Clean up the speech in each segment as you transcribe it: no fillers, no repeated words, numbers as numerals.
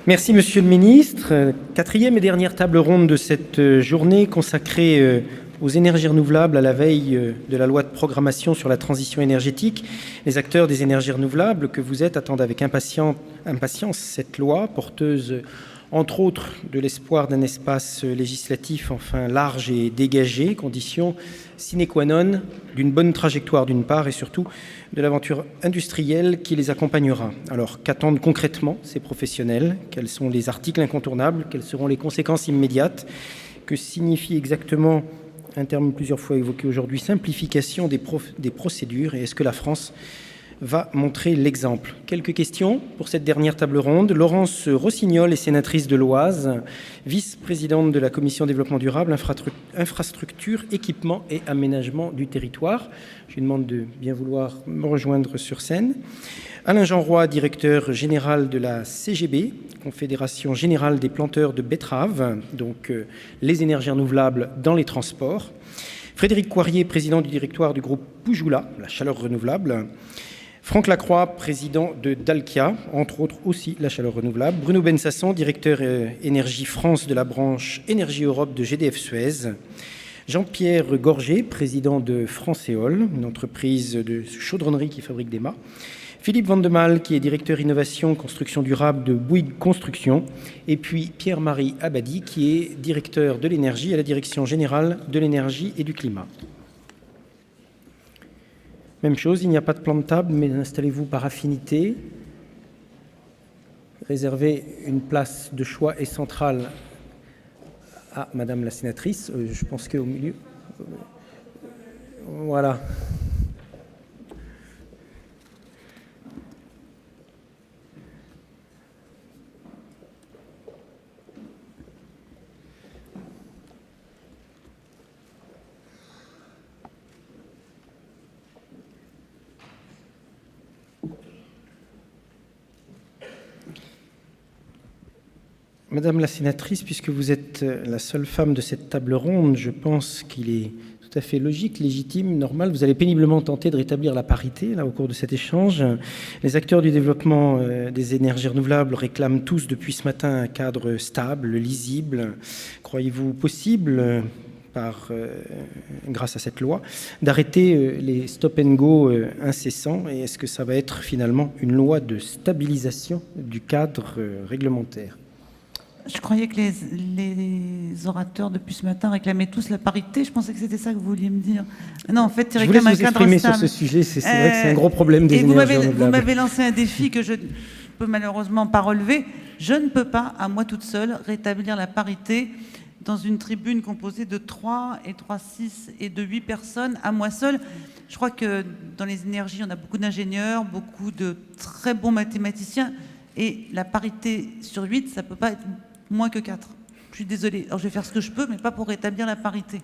Merci Monsieur le Ministre. Quatrième et dernière table ronde de cette journée consacrée aux énergies renouvelables à la veille de la loi de programmation sur la transition énergétique. Les acteurs des énergies renouvelables que vous êtes attendent avec impatience cette loi porteuse entre autres de l'espoir d'un espace législatif enfin large et dégagé, condition sine qua non d'une bonne trajectoire d'une part et surtout de l'aventure industrielle qui les accompagnera. Alors qu'attendent concrètement ces professionnels? Quels sont les articles incontournables? Quelles seront les conséquences immédiates? Que signifie exactement un terme plusieurs fois évoqué aujourd'hui, simplification des procédures, et est-ce que la France va montrer l'exemple? Quelques questions pour cette dernière table ronde. Laurence Rossignol est sénatrice de l'Oise, vice-présidente de la Commission développement durable, infrastructure, équipement et aménagement du territoire. Je lui demande de bien vouloir me rejoindre sur scène. Alain-Jean Roy, directeur général de la CGB, Confédération Générale des Planteurs de Betteraves, donc les énergies renouvelables dans les transports. Frédéric Coirier, président du directoire du groupe Poujoula, la chaleur renouvelable. Franck Lacroix, président de Dalkia, entre autres aussi la chaleur renouvelable. Bruno Bensasson, directeur Énergie France de la branche Énergie Europe de GDF Suez. Jean-Pierre Gorgé, président de Francéol, une entreprise de chaudronnerie qui fabrique des mâts. Philippe Vandemal, qui est directeur innovation construction durable de Bouygues Construction. Et puis Pierre-Marie Abadi, qui est directeur de l'énergie à la Direction générale de l'énergie et du climat. Même chose, il n'y a pas de plan de table, mais installez-vous par affinité. Réservez une place de choix et centrale à Madame la sénatrice. Je pense qu'au milieu. Voilà. Madame la sénatrice, puisque vous êtes la seule femme de cette table ronde, je pense qu'il est tout à fait logique, légitime, normal. Vous allez péniblement tenter de rétablir la parité là, au cours de cet échange. Les acteurs du développement des énergies renouvelables réclament tous depuis ce matin un cadre stable, lisible. Croyez-vous possible, grâce à cette loi, d'arrêter les stop-and-go incessants? Et est-ce que ça va être finalement une loi de stabilisation du cadre réglementaire? Je croyais que les orateurs depuis ce matin réclamaient tous la parité. Je pensais que c'était ça que vous vouliez me dire. Non, en fait, ils réclament un cadre stable. Je vous laisse vous exprimer sur ce sujet. C'est vrai que c'est un gros problème des énergies renouvelables. Vous m'avez lancé un défi que je ne peux malheureusement pas relever. Je ne peux pas, à moi toute seule, rétablir la parité dans une tribune composée de 3 et 3, 6 et de 8 personnes, à moi seule. Je crois que dans les énergies, on a beaucoup d'ingénieurs, beaucoup de très bons mathématiciens. Et la parité sur 8, ça ne peut pas être moins que 4. Je suis désolée. Alors, je vais faire ce que je peux, mais pas pour rétablir la parité.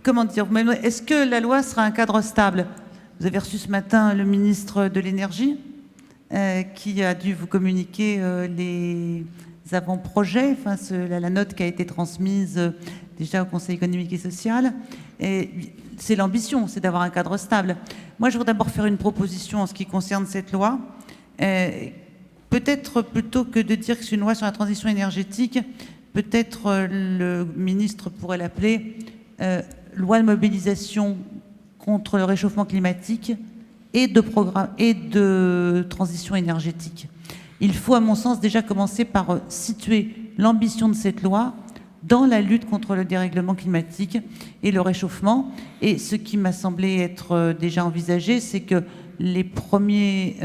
Comment dire? Est-ce que la loi sera un cadre stable? Vous avez reçu ce matin le ministre de l'Énergie qui a dû vous communiquer les avant-projets, enfin, la note qui a été transmise déjà au Conseil économique et social. Et c'est l'ambition, c'est d'avoir un cadre stable. Moi, je voudrais d'abord faire une proposition en ce qui concerne cette loi. Peut-être plutôt que de dire que c'est une loi sur la transition énergétique, peut-être le ministre pourrait l'appeler loi de mobilisation contre le réchauffement climatique et de transition énergétique. Il faut, à mon sens, déjà commencer par situer l'ambition de cette loi dans la lutte contre le dérèglement climatique et le réchauffement. Et ce qui m'a semblé être déjà envisagé, c'est que les premiers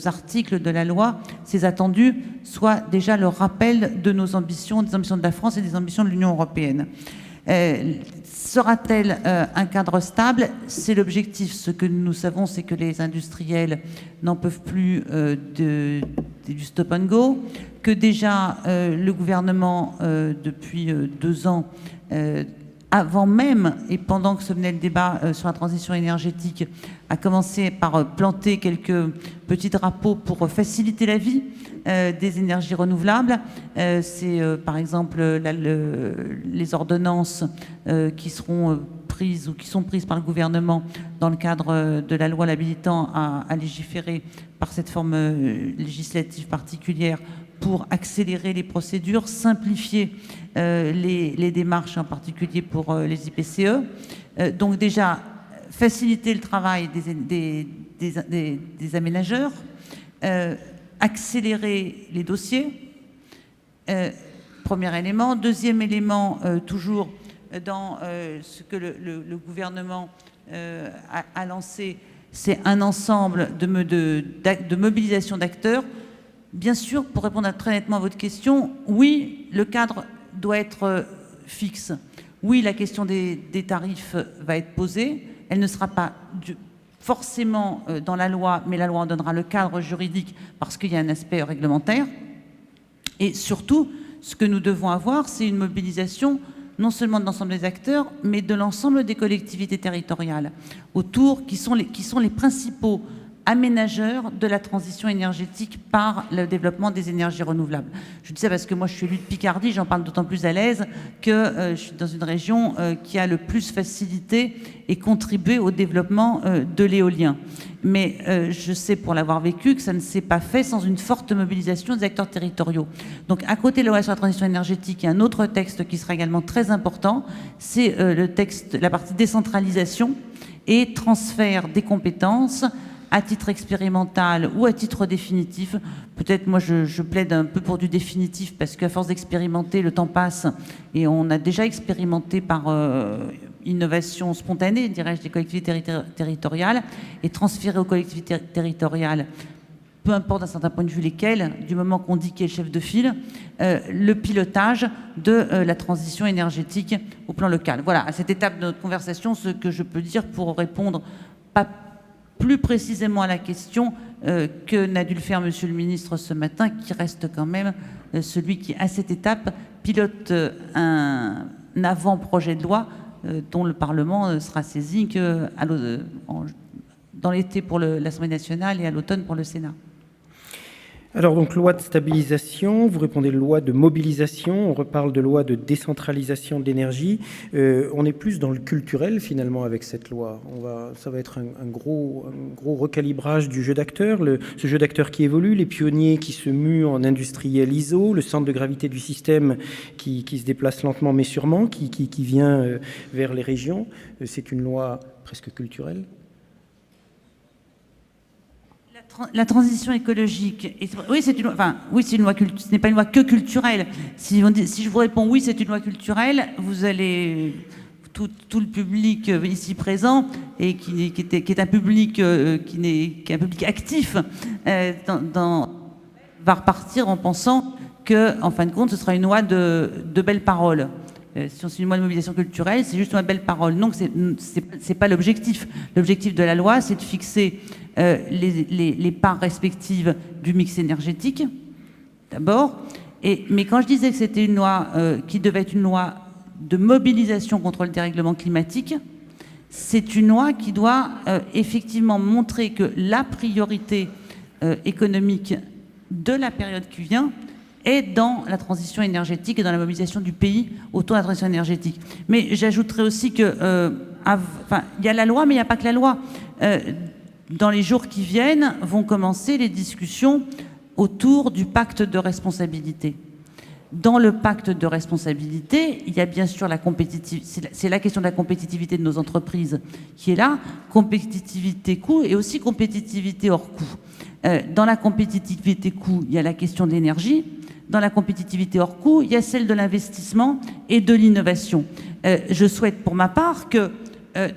articles de la loi, ces attendus, soient déjà le rappel de nos ambitions, des ambitions de la France et des ambitions de l'Union européenne. Sera-t-elle un cadre stable? C'est l'objectif. Ce que nous savons, c'est que les industriels n'en peuvent plus du stop-and-go, que déjà le gouvernement, depuis 2 ans, avant même et pendant que se menait le débat sur la transition énergétique, a commencé par planter quelques petits drapeaux pour faciliter la vie des énergies renouvelables. C'est par exemple les ordonnances qui seront prises ou qui sont prises par le gouvernement dans le cadre de la loi l'habilitant à légiférer par cette forme législative particulière pour accélérer les procédures, simplifier les démarches, en particulier pour les IPCE. Donc déjà, faciliter le travail des aménageurs, accélérer les dossiers, premier élément. Deuxième élément, toujours dans ce que le gouvernement a lancé, c'est un ensemble de mobilisation d'acteurs. Bien sûr, pour répondre très nettement à votre question, oui, le cadre doit être fixe. Oui, la question des tarifs va être posée. Elle ne sera pas forcément dans la loi, mais la loi en donnera le cadre juridique parce qu'il y a un aspect réglementaire. Et surtout, ce que nous devons avoir, c'est une mobilisation non seulement de l'ensemble des acteurs, mais de l'ensemble des collectivités territoriales autour, qui sont les principaux aménageurs de la transition énergétique par le développement des énergies renouvelables. Je dis ça parce que moi je suis élue de Picardie, j'en parle d'autant plus à l'aise que je suis dans une région qui a le plus facilité et contribué au développement de l'éolien. Mais je sais pour l'avoir vécu que ça ne s'est pas fait sans une forte mobilisation des acteurs territoriaux. Donc à côté de la loi sur la transition énergétique, il y a un autre texte qui sera également très important, c'est la partie décentralisation et transfert des compétences à titre expérimental ou à titre définitif. Peut-être moi je plaide un peu pour du définitif parce qu'à force d'expérimenter, le temps passe et on a déjà expérimenté par innovation spontanée, dirais-je, des collectivités territoriales et transférer aux collectivités territoriales, peu importe d'un certain point de vue lesquelles, du moment qu'on dit qui est le chef de file, le pilotage de la transition énergétique au plan local. Voilà, à cette étape de notre conversation, ce que je peux dire pour répondre pas plus précisément à la question que n'a dû le faire Monsieur le Ministre ce matin, qui reste quand même celui qui, à cette étape, pilote un avant-projet de loi dont le Parlement sera saisi dans l'été pour l'Assemblée nationale et à l'automne pour le Sénat. Alors donc loi de stabilisation, vous répondez loi de mobilisation, on reparle de loi de décentralisation de l'énergie. On est plus dans le culturel finalement avec cette loi. Ça va être un gros recalibrage du jeu d'acteurs, ce jeu d'acteurs qui évolue, les pionniers qui se muent en industriel ISO, le centre de gravité du système qui se déplace lentement mais sûrement, qui vient vers les régions. C'est une loi presque culturelle. La transition écologique, oui, c'est une loi. Enfin, oui, c'est une loi. Ce n'est pas une loi que culturelle. Si je vous réponds oui, c'est une loi culturelle, vous allez tout le public ici présent et qui est un public qui est un public actif va repartir en pensant que, en fin de compte, ce sera une loi de belles paroles. Si c'est une loi de mobilisation culturelle, c'est juste une belle parole. Non, c'est pas l'objectif. L'objectif de la loi, c'est de fixer les parts respectives du mix énergétique, d'abord. Mais quand je disais que c'était une loi qui devait être une loi de mobilisation contre le dérèglement climatique, c'est une loi qui doit effectivement montrer que la priorité économique de la période qui vient est dans la transition énergétique et dans la mobilisation du pays autour de la transition énergétique. Mais j'ajouterais aussi que, il y a la loi, mais il n'y a pas que la loi. Dans les jours qui viennent, vont commencer les discussions autour du pacte de responsabilité. Dans le pacte de responsabilité, il y a bien sûr la compétitivité, c'est la question de la compétitivité de nos entreprises qui est là, compétitivité coût et aussi compétitivité hors coût. Dans la compétitivité coût, il y a la question de l'énergie. Dans la compétitivité hors coût, il y a celle de l'investissement et de l'innovation. Je souhaite pour ma part que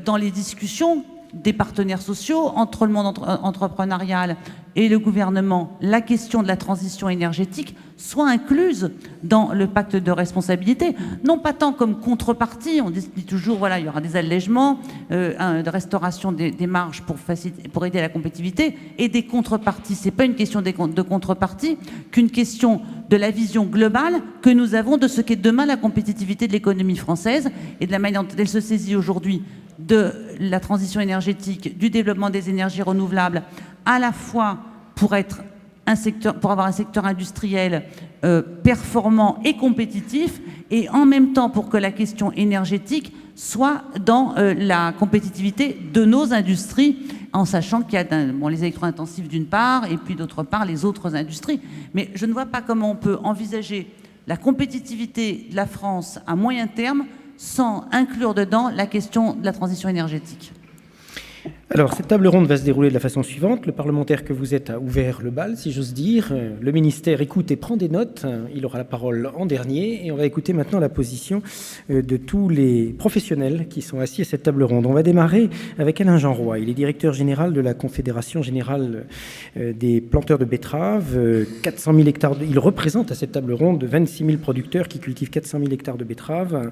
dans les discussions des partenaires sociaux, entre le monde entrepreneurial et le gouvernement, la question de la transition énergétique soit incluse dans le pacte de responsabilité, non pas tant comme contrepartie, on dit toujours, voilà, il y aura des allègements, de restauration des marges pour aider à la compétitivité, et des contreparties. C'est pas une question de contrepartie qu'une question de la vision globale que nous avons de ce qu'est demain la compétitivité de l'économie française et de la manière dont elle se saisit aujourd'hui de la transition énergétique, du développement des énergies renouvelables, à la fois pour être pour avoir un secteur industriel performant et compétitif, et en même temps pour que la question énergétique soit dans la compétitivité de nos industries, en sachant qu'il y a les électro-intensifs d'une part, et puis d'autre part les autres industries. Mais je ne vois pas comment on peut envisager la compétitivité de la France à moyen terme sans inclure dedans la question de la transition énergétique. Alors, cette table ronde va se dérouler de la façon suivante. Le parlementaire que vous êtes a ouvert le bal, si j'ose dire. Le ministère écoute et prend des notes. Il aura la parole en dernier. Et on va écouter maintenant la position de tous les professionnels qui sont assis à cette table ronde. On va démarrer avec Alain Jeanroy. Il est directeur général de la Confédération générale des planteurs de betteraves. 400 000 hectares. Il représente à cette table ronde 26 000 producteurs qui cultivent 400 000 hectares de betteraves.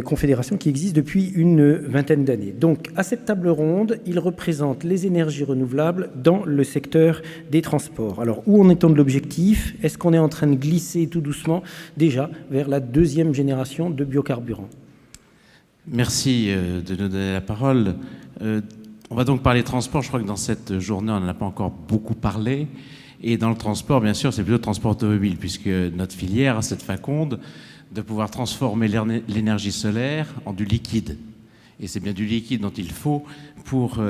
Confédération qui existe depuis une vingtaine d'années. Donc, à cette table ronde, il représente les énergies renouvelables dans le secteur des transports. Alors, où en est-on de l'objectif? Est-ce qu'on est en train de glisser tout doucement déjà vers la deuxième génération de biocarburants? Merci de nous donner la parole. On va donc parler transport. Je crois que dans cette journée, on n'en a pas encore beaucoup parlé. Et dans le transport, bien sûr, c'est plutôt le transport automobile, puisque notre filière a cette faconde de pouvoir transformer l'énergie solaire en du liquide. Et c'est bien du liquide dont il faut pour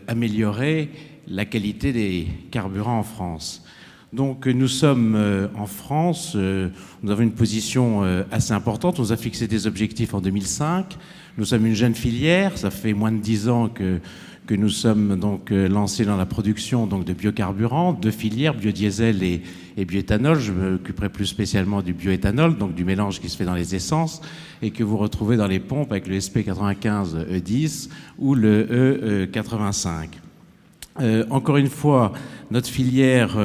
améliorer la qualité des carburants en France. Donc nous sommes en France, nous avons une position assez importante. On nous a fixé des objectifs en 2005. Nous sommes une jeune filière, ça fait moins de 10 ans que nous sommes donc lancés dans la production donc de biocarburants, deux filières, biodiesel et bioéthanol. Je m'occuperai plus spécialement du bioéthanol, donc du mélange qui se fait dans les essences et que vous retrouvez dans les pompes avec le SP95 E10 ou le E85. Encore une fois, notre filière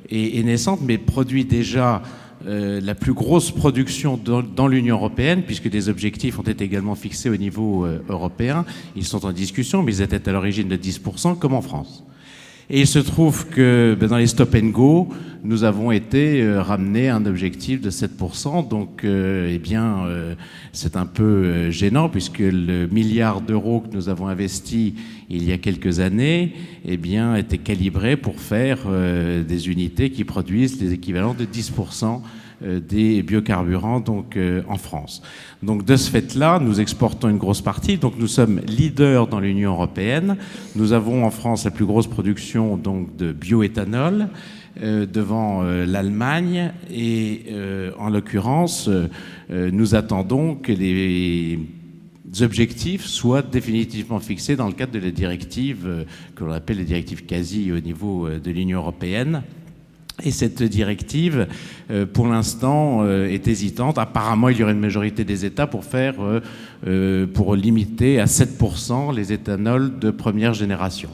est naissante, mais produit déjà la plus grosse production dans l'Union européenne, puisque des objectifs ont été également fixés au niveau européen. Ils sont en discussion, mais ils étaient à l'origine de 10%, comme en France. Et il se trouve que dans les stop and go, nous avons été ramenés à un objectif de 7%. Donc, c'est un peu gênant, puisque le milliard d'euros que nous avons investi il y a quelques années, était calibré pour faire des unités qui produisent les équivalents de 10% des biocarburants en France. Donc de ce fait-là, nous exportons une grosse partie. Donc nous sommes leaders dans l'Union européenne. Nous avons en France la plus grosse production de bioéthanol devant l'Allemagne et en l'occurrence, nous attendons que les objectifs soient définitivement fixés dans le cadre de la directive que l'on appelle la directive quasi au niveau de l'Union européenne. Et cette directive, pour l'instant, est hésitante. Apparemment, il y aurait une majorité des États pour limiter à 7% les éthanols de première génération.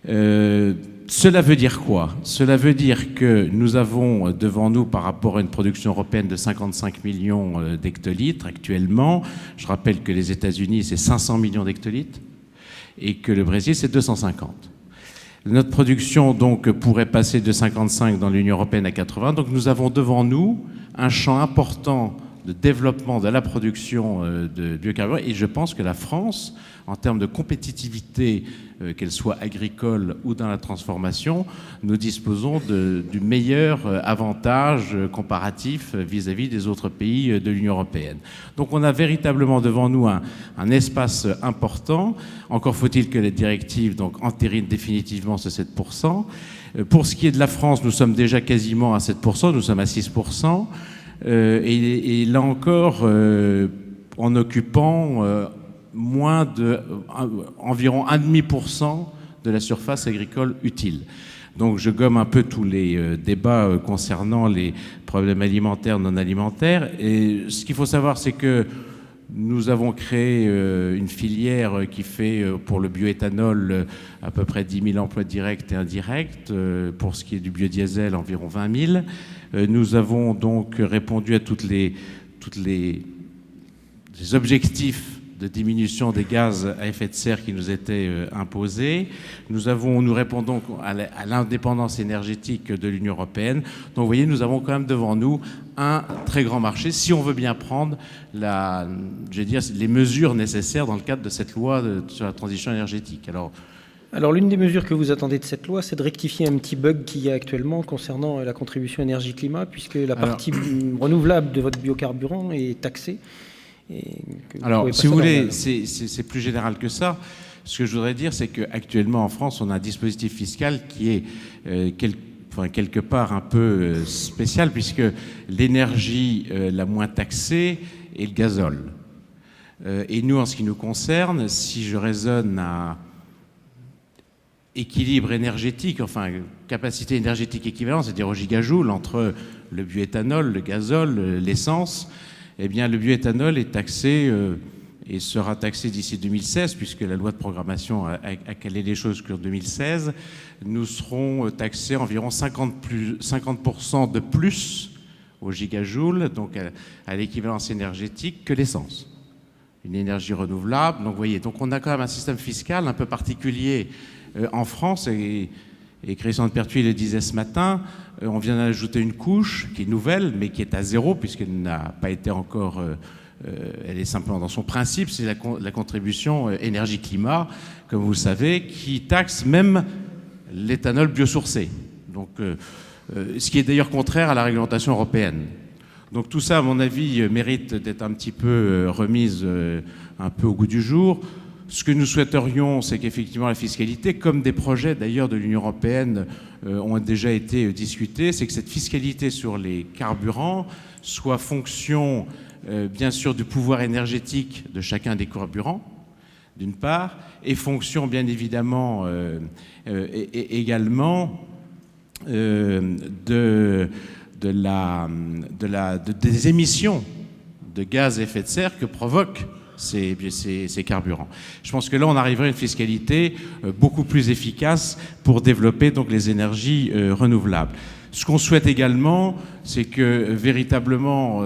Cela veut dire quoi? Cela veut dire que nous avons devant nous, par rapport à une production européenne de 55 millions d'hectolitres actuellement, je rappelle que les États-Unis, c'est 500 millions d'hectolitres, et que le Brésil, c'est 250. Notre production pourrait passer de 55 dans l'Union européenne à 80. Donc nous avons devant nous un champ important de développement de la production de biocarburants. Et je pense que la France, en termes de compétitivité, qu'elle soit agricole ou dans la transformation, nous disposons du meilleur avantage comparatif vis-à-vis des autres pays de l'Union européenne. Donc on a véritablement devant nous un espace important. Encore faut-il que les directives entérinent définitivement ce 7%. Pour ce qui est de la France, nous sommes déjà quasiment à 7%, nous sommes à 6%. Et là encore, en occupant environ 1,5% de la surface agricole utile. Donc je gomme un peu tous les débats concernant les problèmes alimentaires, non alimentaires. Et ce qu'il faut savoir, c'est que nous avons créé une filière qui fait pour le bioéthanol à peu près 10 000 emplois directs et indirects. Pour ce qui est du biodiesel, environ 20 000. Nous avons donc répondu à tous les objectifs de diminution des gaz à effet de serre qui nous étaient imposés. Nous répondons à l'indépendance énergétique de l'Union européenne. Donc vous voyez, nous avons quand même devant nous un très grand marché si on veut bien prendre les mesures nécessaires dans le cadre de cette loi sur la transition énergétique. Alors, Alors, l'une des mesures que vous attendez de cette loi, c'est de rectifier un petit bug qu'il y a actuellement concernant la contribution énergie-climat, puisque la partie renouvelable de votre biocarburant est taxée. Alors, si vous voulez, c'est plus général que ça. Ce que je voudrais dire, c'est qu'actuellement en France, on a un dispositif fiscal qui est quelque part un peu spécial, puisque l'énergie la moins taxée est le gazole. Et nous, en ce qui nous concerne, si je raisonne à équilibre énergétique, enfin capacité énergétique équivalente, c'est-à-dire au gigajoule entre le bioéthanol, le gazole, l'essence, eh bien le bioéthanol est taxé et sera taxé d'ici 2016, puisque la loi de programmation a calé les choses qu'en 2016, nous serons taxés environ 50% de plus au gigajoule, donc à l'équivalence énergétique, que l'essence. Une énergie renouvelable, donc vous voyez, donc on a quand même un système fiscal un peu particulier en France, et Christian de Pertuis le disait ce matin, on vient d'ajouter une couche qui est nouvelle, mais qui est à zéro, puisqu'elle n'a pas été encore... elle est simplement dans son principe, c'est la contribution énergie-climat, comme vous le savez, qui taxe même l'éthanol biosourcé. Donc, ce qui est d'ailleurs contraire à la réglementation européenne. Donc tout ça, à mon avis, mérite d'être un petit peu remise un peu au goût du jour. Ce que nous souhaiterions, c'est qu'effectivement la fiscalité, comme des projets d'ailleurs de l'Union européenne ont déjà été discutés, c'est que cette fiscalité sur les carburants soit fonction, bien sûr, du pouvoir énergétique de chacun des carburants, d'une part, et fonction, bien évidemment, également des émissions de gaz à effet de serre que provoquent ces carburants. Je pense que là, on arriverait à une fiscalité beaucoup plus efficace pour développer donc les énergies renouvelables. Ce qu'on souhaite également, c'est que véritablement,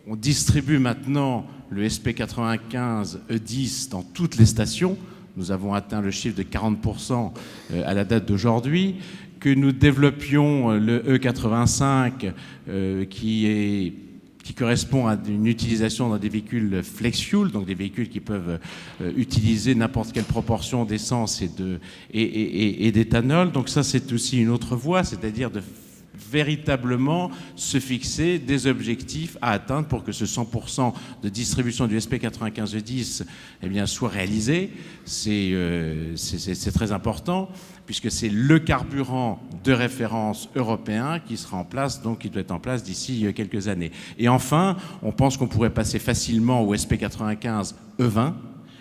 on distribue maintenant le SP95 E10 dans toutes les stations. Nous avons atteint le chiffre de 40% à la date d'aujourd'hui, que nous développions le E85 qui correspond à une utilisation dans des véhicules flex-fuel, donc des véhicules qui peuvent utiliser n'importe quelle proportion d'essence et d'éthanol. Donc ça, c'est aussi une autre voie, c'est-à-dire de véritablement se fixer des objectifs à atteindre pour que ce 100% de distribution du SP95E10 eh bien, soit réalisé. C'est très important, puisque c'est le carburant de référence européen qui sera en place, donc qui doit être en place d'ici quelques années. Et enfin, on pense qu'on pourrait passer facilement au SP95 E20,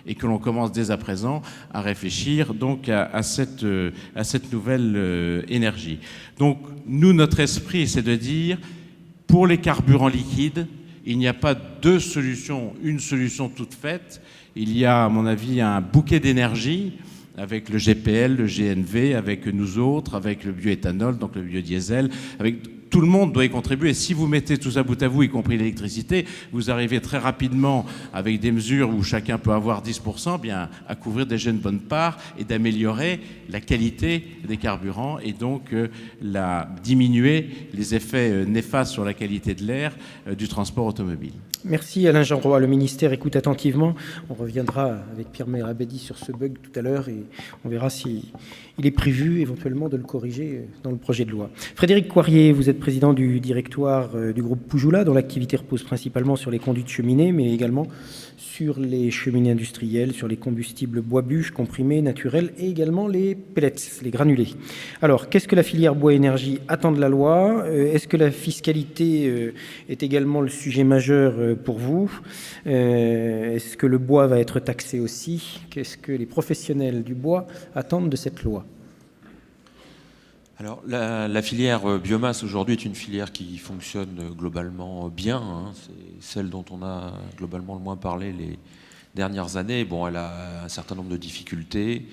et que l'on commence dès à présent à réfléchir donc à cette nouvelle énergie. Donc nous, notre esprit, c'est de dire, pour les carburants liquides, il n'y a pas deux solutions, une solution toute faite. Il y a, à mon avis, un bouquet d'énergie avec le GPL, le GNV, avec nous autres, avec le bioéthanol, donc le biodiesel, avec... Tout le monde doit y contribuer. Et si vous mettez tout ça bout à bout, y compris l'électricité, vous arrivez très rapidement, avec des mesures où chacun peut avoir 10%, bien, à couvrir déjà une bonne part et d'améliorer la qualité des carburants et donc diminuer les effets néfastes sur la qualité de l'air du transport automobile. Merci Alain Jeanroy. Le ministère écoute attentivement. On reviendra avec Pierre Merabedi sur ce bug tout à l'heure et on verra s'il est prévu éventuellement de le corriger dans le projet de loi. Frédéric Coirier, vous êtes président du directoire du groupe Poujoula, dont l'activité repose principalement sur les conduites cheminées, mais également sur les cheminées industrielles, sur les combustibles bois-bûches, comprimés, naturels et également les pellets, les granulés. Alors, qu'est-ce que la filière bois-énergie attend de la loi ? Est-ce que la fiscalité est également le sujet majeur pour vous ? Est-ce que le bois va être taxé aussi ? Qu'est-ce que les professionnels du bois attendent de cette loi ? Alors, la filière biomasse aujourd'hui est une filière qui fonctionne globalement bien. C'est celle dont on a globalement le moins parlé les dernières années. Bon, elle a un certain nombre de difficultés,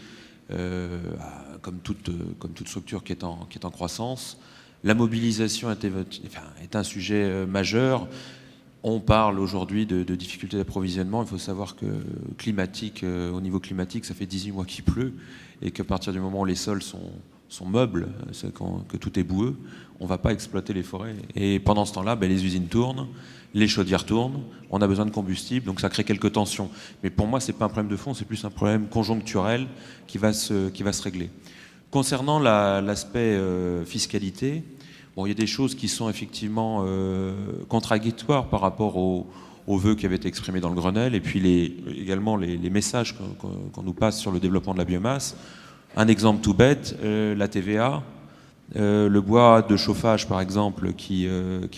comme toute structure qui est en croissance. La mobilisation est un sujet majeur. On parle aujourd'hui de difficultés d'approvisionnement. Il faut savoir que au niveau climatique, ça fait 18 mois qu'il pleut et qu'à partir du moment où les sols sont meuble, que tout est boueux, on ne va pas exploiter les forêts. Et pendant ce temps-là, les usines tournent, les chaudières tournent, on a besoin de combustible, donc ça crée quelques tensions. Mais pour moi, ce n'est pas un problème de fond, c'est plus un problème conjoncturel qui va se régler. Concernant l'aspect fiscalité, il y a des choses qui sont effectivement contradictoires par rapport aux vœux qui avaient été exprimés dans le Grenelle, et puis également les messages qu'on nous passe sur le développement de la biomasse. Un exemple tout bête, la TVA, le bois de chauffage par exemple, qui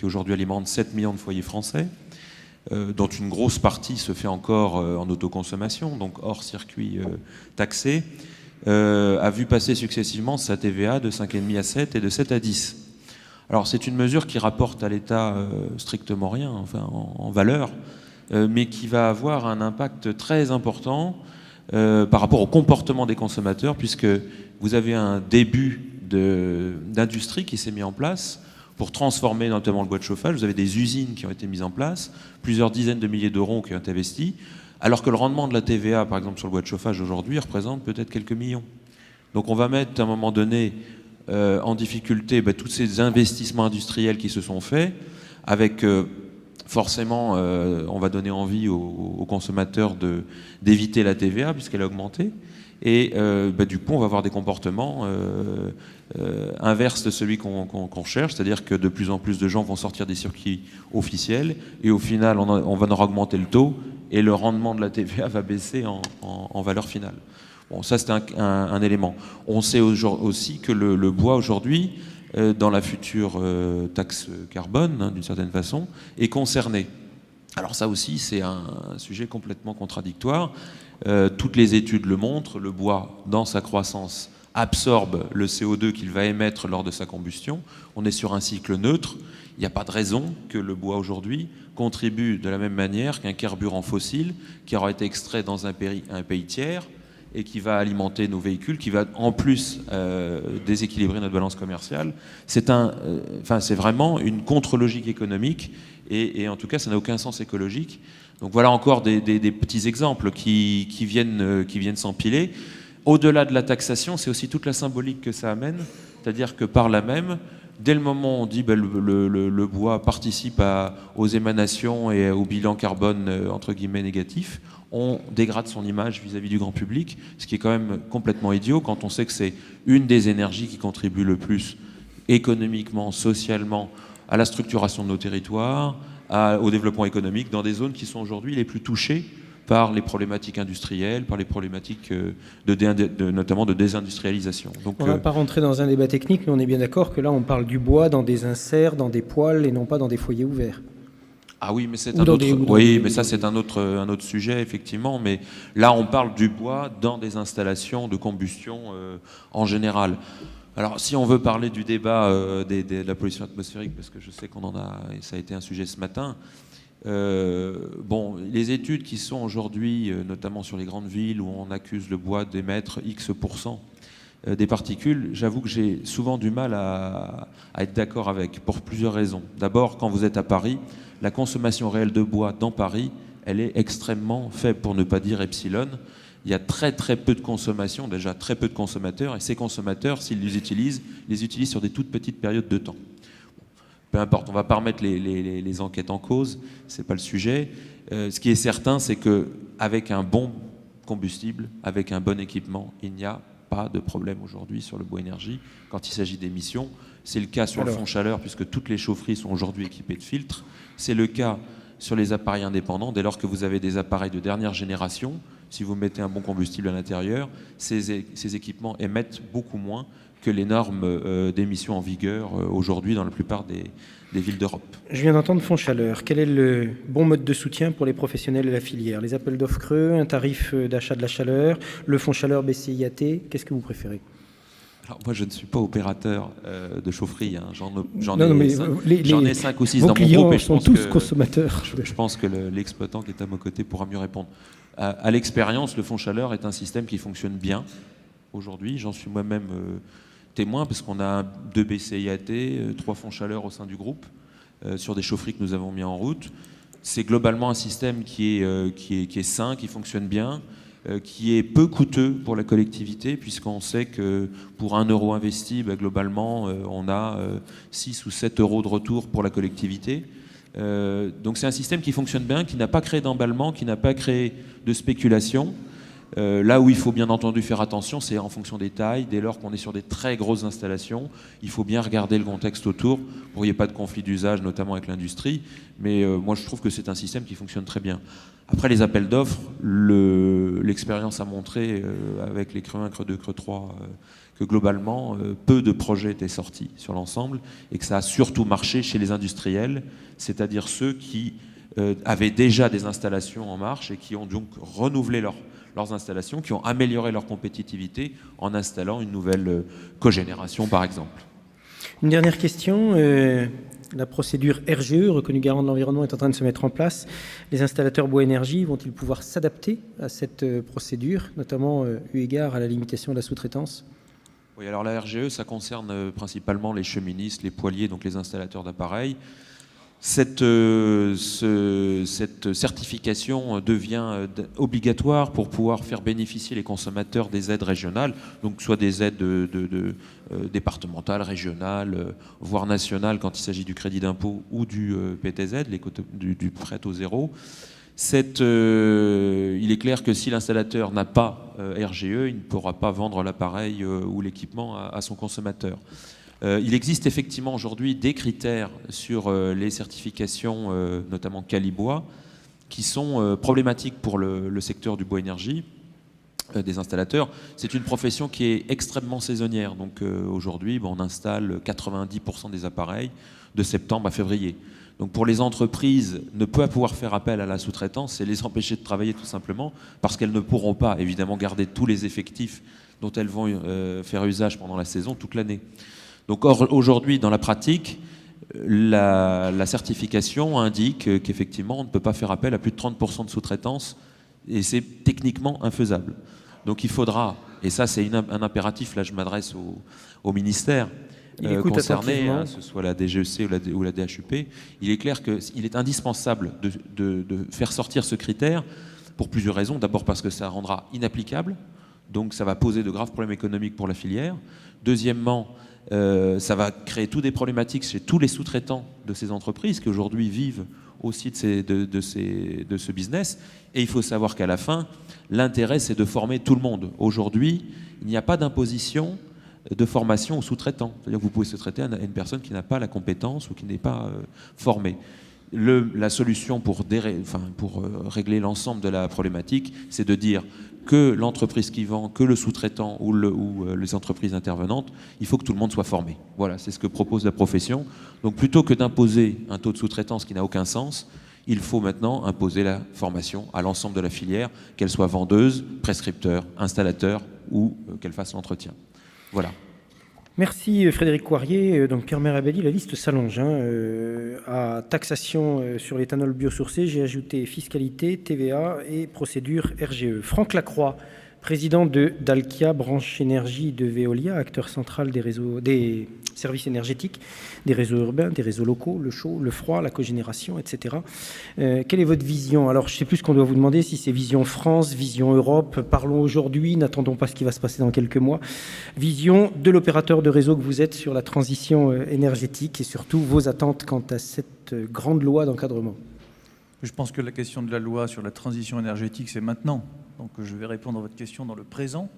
aujourd'hui alimente 7 millions de foyers français, dont une grosse partie se fait encore en autoconsommation, donc hors circuit taxé, a vu passer successivement sa TVA de 5,5 à 7 et de 7 à 10. Alors c'est une mesure qui rapporte à l'État strictement rien, enfin en valeur, mais qui va avoir un impact très important par rapport au comportement des consommateurs, puisque vous avez un début d'industrie qui s'est mis en place pour transformer notamment le bois de chauffage. Vous avez des usines qui ont été mises en place, plusieurs dizaines de milliers d'euros qui ont été investis, alors que le rendement de la TVA, par exemple sur le bois de chauffage aujourd'hui, représente peut-être quelques millions. Donc on va mettre à un moment donné en difficulté tous ces investissements industriels qui se sont faits, avec forcément, on va donner envie aux consommateurs d'éviter la TVA puisqu'elle a augmenté. Et du coup, on va avoir des comportements inverses de celui qu'on cherche, c'est-à-dire que de plus en plus de gens vont sortir des circuits officiels, et au final, on va en augmenter le taux, et le rendement de la TVA va baisser en valeur finale. Bon, ça, c'est un élément. On sait aussi que le bois, aujourd'hui, dans la future taxe carbone, d'une certaine façon, est concerné. Alors ça aussi, c'est un sujet complètement contradictoire. Toutes les études le montrent, le bois, dans sa croissance, absorbe le CO2 qu'il va émettre lors de sa combustion. On est sur un cycle neutre. Il n'y a pas de raison que le bois, aujourd'hui, contribue de la même manière qu'un carburant fossile qui aura été extrait dans un pays tiers et qui va alimenter nos véhicules, qui va en plus déséquilibrer notre balance commerciale. C'est vraiment une contre-logique économique, et en tout cas, ça n'a aucun sens écologique. Donc voilà encore des petits exemples qui viennent s'empiler. Au-delà de la taxation, c'est aussi toute la symbolique que ça amène, c'est-à-dire que par là même, dès le moment où on dit le bois participe aux émanations et au bilan carbone entre guillemets négatif, on dégrade son image vis-à-vis du grand public, ce qui est quand même complètement idiot quand on sait que c'est une des énergies qui contribue le plus économiquement, socialement, à la structuration de nos territoires, au développement économique dans des zones qui sont aujourd'hui les plus touchées par les problématiques industrielles, par les problématiques notamment de désindustrialisation. Donc, on ne va pas rentrer dans un débat technique, mais on est bien d'accord que là, on parle du bois dans des inserts, dans des poêles, et non pas dans des foyers ouverts. Ah oui, mais c'est un autre. Oui, mais ça c'est un autre sujet effectivement. Mais là, on parle du bois dans des installations de combustion en général. Alors, si on veut parler du débat de la pollution atmosphérique, parce que je sais qu'on en a, et ça a été un sujet ce matin. Les études qui sont aujourd'hui, notamment sur les grandes villes où on accuse le bois d'émettre X% des particules, j'avoue que j'ai souvent du mal à être d'accord avec, pour plusieurs raisons. D'abord, quand vous êtes à Paris, la consommation réelle de bois dans Paris, elle est extrêmement faible, pour ne pas dire epsilon. Il y a très très peu de consommation, déjà très peu de consommateurs, et ces consommateurs, s'ils les utilisent sur des toutes petites périodes de temps. Peu importe, on ne va pas remettre les enquêtes en cause, ce n'est pas le sujet. Ce qui est certain, c'est qu'avec un bon combustible, avec un bon équipement, il n'y a pas de problème aujourd'hui sur le bois énergie quand il s'agit d'émissions. C'est le cas sur le fond chaleur, puisque toutes les chaufferies sont aujourd'hui équipées de filtres. C'est le cas sur les appareils indépendants. Dès lors que vous avez des appareils de dernière génération, si vous mettez un bon combustible à l'intérieur, ces équipements émettent beaucoup moins que les normes d'émissions en vigueur aujourd'hui dans la plupart des villes d'Europe. Je viens d'entendre Fonds Chaleur. Quel est le bon mode de soutien pour les professionnels de la filière? Les appels d'offres creux, un tarif d'achat de la chaleur, le Fonds Chaleur BCIAT, qu'est-ce que vous préférez? Alors moi, je ne suis pas opérateur de chaufferie. Hein. J'en ai 5 ou 6 dans mon groupe. Et sont tous consommateurs. Je pense que l'exploitant qui est à mes côtés pourra mieux répondre. À l'expérience, le Fonds Chaleur est un système qui fonctionne bien aujourd'hui. J'en suis moi-même témoin, parce qu'on a 2 BCIAT, 3 fonds chaleur au sein du groupe, sur des chaufferies que nous avons mis en route. C'est globalement un système qui est sain, qui fonctionne bien, qui est peu coûteux pour la collectivité, puisqu'on sait que pour 1 euro investi, globalement, on a 6 ou 7 euros de retour pour la collectivité. Donc c'est un système qui fonctionne bien, qui n'a pas créé d'emballement, qui n'a pas créé de spéculation. Là où il faut bien entendu faire attention, c'est en fonction des tailles. Dès lors qu'on est sur des très grosses installations, il faut bien regarder le contexte autour pour qu'il n'y ait pas de conflit d'usage, notamment avec l'industrie. Mais moi, je trouve que c'est un système qui fonctionne très bien. Après les appels d'offres, l'expérience a montré avec les Creux 1, Creux 2, Creux 3 que globalement, peu de projets étaient sortis sur l'ensemble et que ça a surtout marché chez les industriels, c'est-à-dire ceux qui avaient déjà des installations en marche et qui ont donc renouvelé leurs installations, qui ont amélioré leur compétitivité en installant une nouvelle cogénération, par exemple. Une dernière question. La procédure RGE, reconnue garant de l'environnement, est en train de se mettre en place. Les installateurs bois énergie vont-ils pouvoir s'adapter à cette procédure, notamment eu égard à la limitation de la sous-traitance ? Oui, alors la RGE, ça concerne principalement les cheministes, les poiliers, donc les installateurs d'appareils. Cette certification devient obligatoire pour pouvoir faire bénéficier les consommateurs des aides régionales, donc soit des aides départementales, régionales, voire nationales quand il s'agit du crédit d'impôt ou du PTZ, du prêt au zéro. Il est clair que si l'installateur n'a pas RGE, il ne pourra pas vendre l'appareil ou l'équipement à son consommateur. Il existe effectivement aujourd'hui des critères sur les certifications, notamment Calibois, qui sont problématiques pour le secteur du bois énergie, des installateurs. C'est une profession qui est extrêmement saisonnière. Donc aujourd'hui, on installe 90% des appareils de septembre à février. Donc pour les entreprises, ne pas pouvoir faire appel à la sous-traitance, c'est les empêcher de travailler tout simplement, parce qu'elles ne pourront pas évidemment garder tous les effectifs dont elles vont faire usage pendant la saison toute l'année. Donc aujourd'hui, dans la pratique, la certification indique qu'effectivement, on ne peut pas faire appel à plus de 30% de sous-traitance et c'est techniquement infaisable. Donc il faudra, et ça c'est un impératif, là je m'adresse au ministère concerné, que ce soit la DGEC ou la DHUP, il est clair qu'il est indispensable de faire sortir ce critère pour plusieurs raisons. D'abord parce que ça rendra inapplicable, donc ça va poser de graves problèmes économiques pour la filière. Deuxièmement, ça va créer toutes des problématiques chez tous les sous-traitants de ces entreprises qui aujourd'hui vivent aussi de ce business. Et il faut savoir qu'à la fin, l'intérêt, c'est de former tout le monde. Aujourd'hui, il n'y a pas d'imposition de formation aux sous-traitants. C'est-à-dire que vous pouvez sous-traiter à une personne qui n'a pas la compétence ou qui n'est pas formée. La solution pour régler l'ensemble de la problématique, c'est de dire que l'entreprise qui vend, que le sous-traitant ou les entreprises intervenantes, il faut que tout le monde soit formé. Voilà, c'est ce que propose la profession. Donc plutôt que d'imposer un taux de sous-traitance qui n'a aucun sens, il faut maintenant imposer la formation à l'ensemble de la filière, qu'elle soit vendeuse, prescripteur, installateur ou qu'elle fasse l'entretien. Voilà. Merci Frédéric Coirier. Donc Pierre Merabelli, la liste s'allonge. À taxation sur l'éthanol biosourcé, j'ai ajouté fiscalité, TVA et procédure RGE. Franck Lacroix, président de Dalkia, branche énergie de Veolia, acteur central des services énergétiques, des réseaux urbains, des réseaux locaux, le chaud, le froid, la cogénération, etc. Quelle est votre vision ? Alors, je ne sais plus ce qu'on doit vous demander, si c'est vision France, vision Europe. Parlons aujourd'hui, n'attendons pas ce qui va se passer dans quelques mois. Vision de l'opérateur de réseau que vous êtes sur la transition énergétique et surtout vos attentes quant à cette grande loi d'encadrement. Je pense que la question de la loi sur la transition énergétique, c'est maintenant. Donc je vais répondre à votre question dans le présent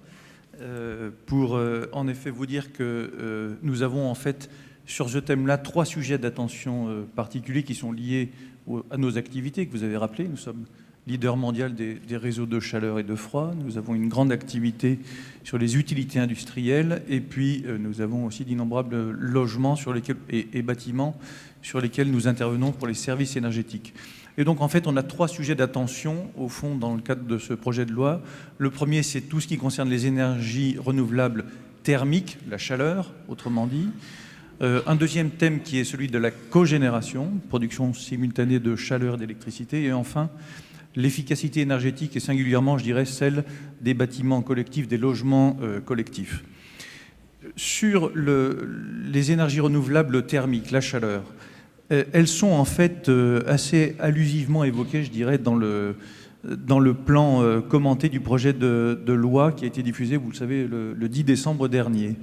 pour en effet vous dire que nous avons en fait sur ce thème-là 3 sujets d'attention particuliers qui sont liés à nos activités que vous avez rappelées. Nous sommes leader mondial des réseaux de chaleur et de froid. Nous avons une grande activité sur les utilités industrielles et puis nous avons aussi d'innombrables logements et bâtiments sur lesquels nous intervenons pour les services énergétiques. Et donc, en fait, on a 3 sujets d'attention, au fond, dans le cadre de ce projet de loi. Le premier, c'est tout ce qui concerne les énergies renouvelables thermiques, la chaleur, autrement dit. Un deuxième thème qui est celui de la cogénération, production simultanée de chaleur et d'électricité. Et enfin, l'efficacité énergétique et singulièrement, je dirais, celle des bâtiments collectifs, des logements collectifs. Sur les énergies renouvelables thermiques, la chaleur, elles sont en fait assez allusivement évoquées, je dirais, dans dans le plan commenté du projet de loi qui a été diffusé, vous le savez, le 10 décembre dernier.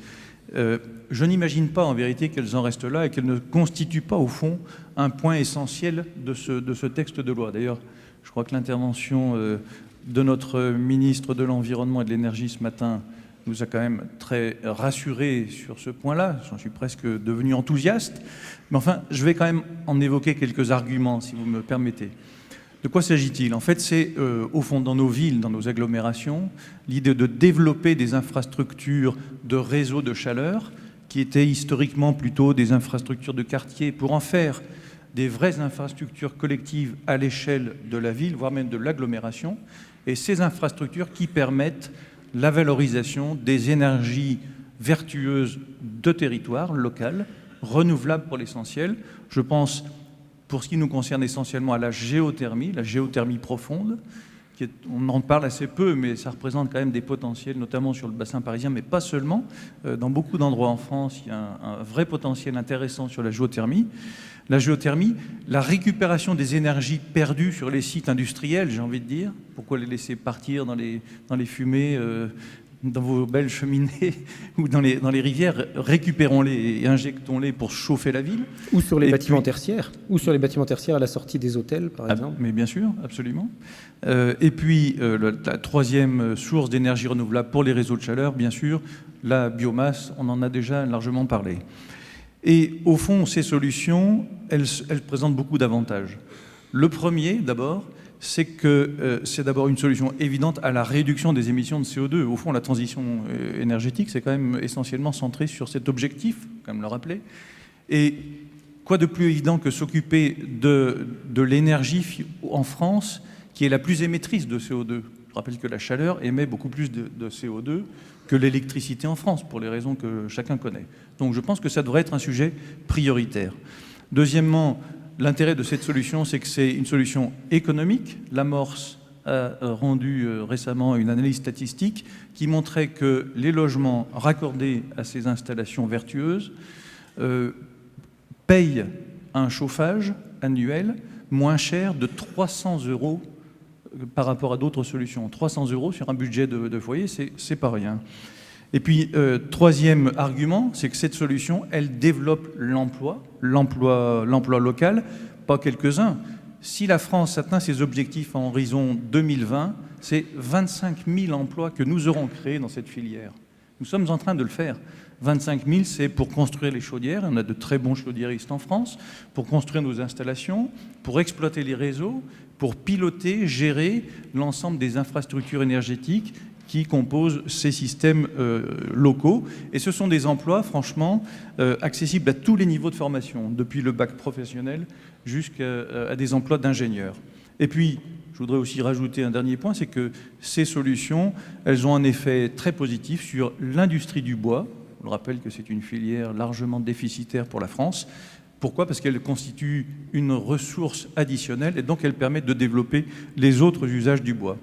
Je n'imagine pas en vérité qu'elles en restent là et qu'elles ne constituent pas au fond un point essentiel de ce texte de loi. D'ailleurs, je crois que l'intervention de notre ministre de l'Environnement et de l'Énergie ce matin nous a quand même très rassurés sur ce point-là. J'en suis presque devenu enthousiaste. Mais enfin, je vais quand même en évoquer quelques arguments, si vous me permettez. De quoi s'agit-il? En fait, c'est au fond dans nos villes, dans nos agglomérations, l'idée de développer des infrastructures de réseaux de chaleur qui étaient historiquement plutôt des infrastructures de quartier pour en faire des vraies infrastructures collectives à l'échelle de la ville, voire même de l'agglomération, et ces infrastructures qui permettent la valorisation des énergies vertueuses de territoire local, renouvelables pour l'essentiel. Je pense, pour ce qui nous concerne essentiellement, à la géothermie profonde. On en parle assez peu, mais ça représente quand même des potentiels, notamment sur le bassin parisien, mais pas seulement. Dans beaucoup d'endroits en France, il y a un vrai potentiel intéressant sur la géothermie. La géothermie, la récupération des énergies perdues sur les sites industriels, j'ai envie de dire. Pourquoi les laisser partir dans les fumées, dans vos belles cheminées ou dans les rivières? Récupérons-les et injectons-les pour chauffer la ville. Ou sur les bâtiments tertiaires. Ou sur les bâtiments tertiaires à la sortie des hôtels, par exemple. Mais bien sûr, absolument. Et puis, la troisième source d'énergie renouvelable pour les réseaux de chaleur, bien sûr, la biomasse, on en a déjà largement parlé. Et au fond, ces solutions, elles présentent beaucoup d'avantages. Le premier, d'abord, c'est que c'est d'abord une solution évidente à la réduction des émissions de CO2. Au fond, la transition énergétique, c'est quand même essentiellement centré sur cet objectif, quand même le rappeler. Et quoi de plus évident que s'occuper de l'énergie en France, qui est la plus émettrice de CO2. Je rappelle que la chaleur émet beaucoup plus de CO2 que l'électricité en France, pour les raisons que chacun connaît. Donc je pense que ça devrait être un sujet prioritaire. Deuxièmement, l'intérêt de cette solution, c'est que c'est une solution économique. L'Amorce a rendu récemment une analyse statistique qui montrait que les logements raccordés à ces installations vertueuses payent un chauffage annuel moins cher de 300 € par rapport à d'autres solutions. 300 € sur un budget de foyer, c'est pas rien. Et puis, troisième argument, c'est que cette solution, elle développe l'emploi local, pas quelques-uns. Si la France atteint ses objectifs en horizon 2020, c'est 25 000 emplois que nous aurons créés dans cette filière. Nous sommes en train de le faire. 25 000, c'est pour construire les chaudières. On a de très bons chaudiéristes en France, pour construire nos installations, pour exploiter les réseaux, pour piloter, gérer l'ensemble des infrastructures énergétiques qui composent ces systèmes locaux. Et ce sont des emplois, franchement, accessibles à tous les niveaux de formation, depuis le bac professionnel jusqu'à des emplois d'ingénieurs. Et puis, je voudrais aussi rajouter un dernier point, c'est que ces solutions, elles ont un effet très positif sur l'industrie du bois. Je rappelle que c'est une filière largement déficitaire pour la France. Pourquoi? Parce qu'elle constitue une ressource additionnelle et donc elle permet de développer les autres usages du bois.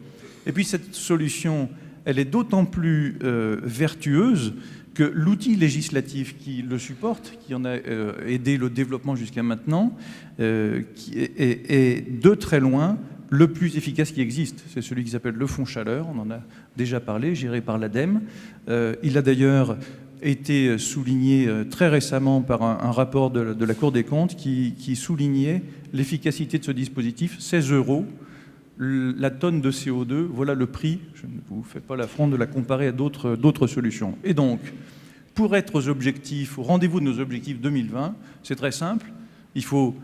Et puis cette solution, elle est d'autant plus vertueuse que l'outil législatif qui le supporte, qui en a aidé le développement jusqu'à maintenant, qui est de très loin le plus efficace qui existe. C'est celui qui s'appelle le Fonds Chaleur, on en a déjà parlé, géré par l'ADEME. Il a d'ailleurs été souligné très récemment par un rapport de la Cour des comptes qui soulignait l'efficacité de ce dispositif. 16 € la tonne de CO2, voilà le prix. Je ne vous fais pas l'affront de la comparer à d'autres solutions. Et donc, pour être aux objectifs, au rendez-vous de nos objectifs 2020, c'est très simple. Il faut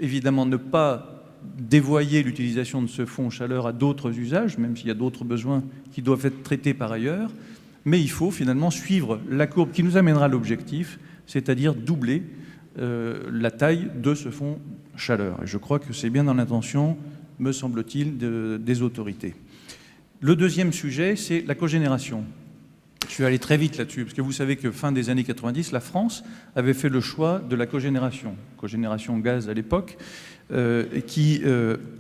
évidemment ne pas dévoyer l'utilisation de ce fonds chaleur à d'autres usages, même s'il y a d'autres besoins qui doivent être traités par ailleurs. Mais il faut finalement suivre la courbe qui nous amènera à l'objectif, c'est-à-dire doubler la taille de ce fonds chaleur. Et je crois que c'est bien dans l'intention, me semble-t-il, des autorités. Le deuxième sujet, c'est la cogénération. Je vais aller très vite là-dessus, parce que vous savez que fin des années 90, la France avait fait le choix de la cogénération gaz à l'époque, qui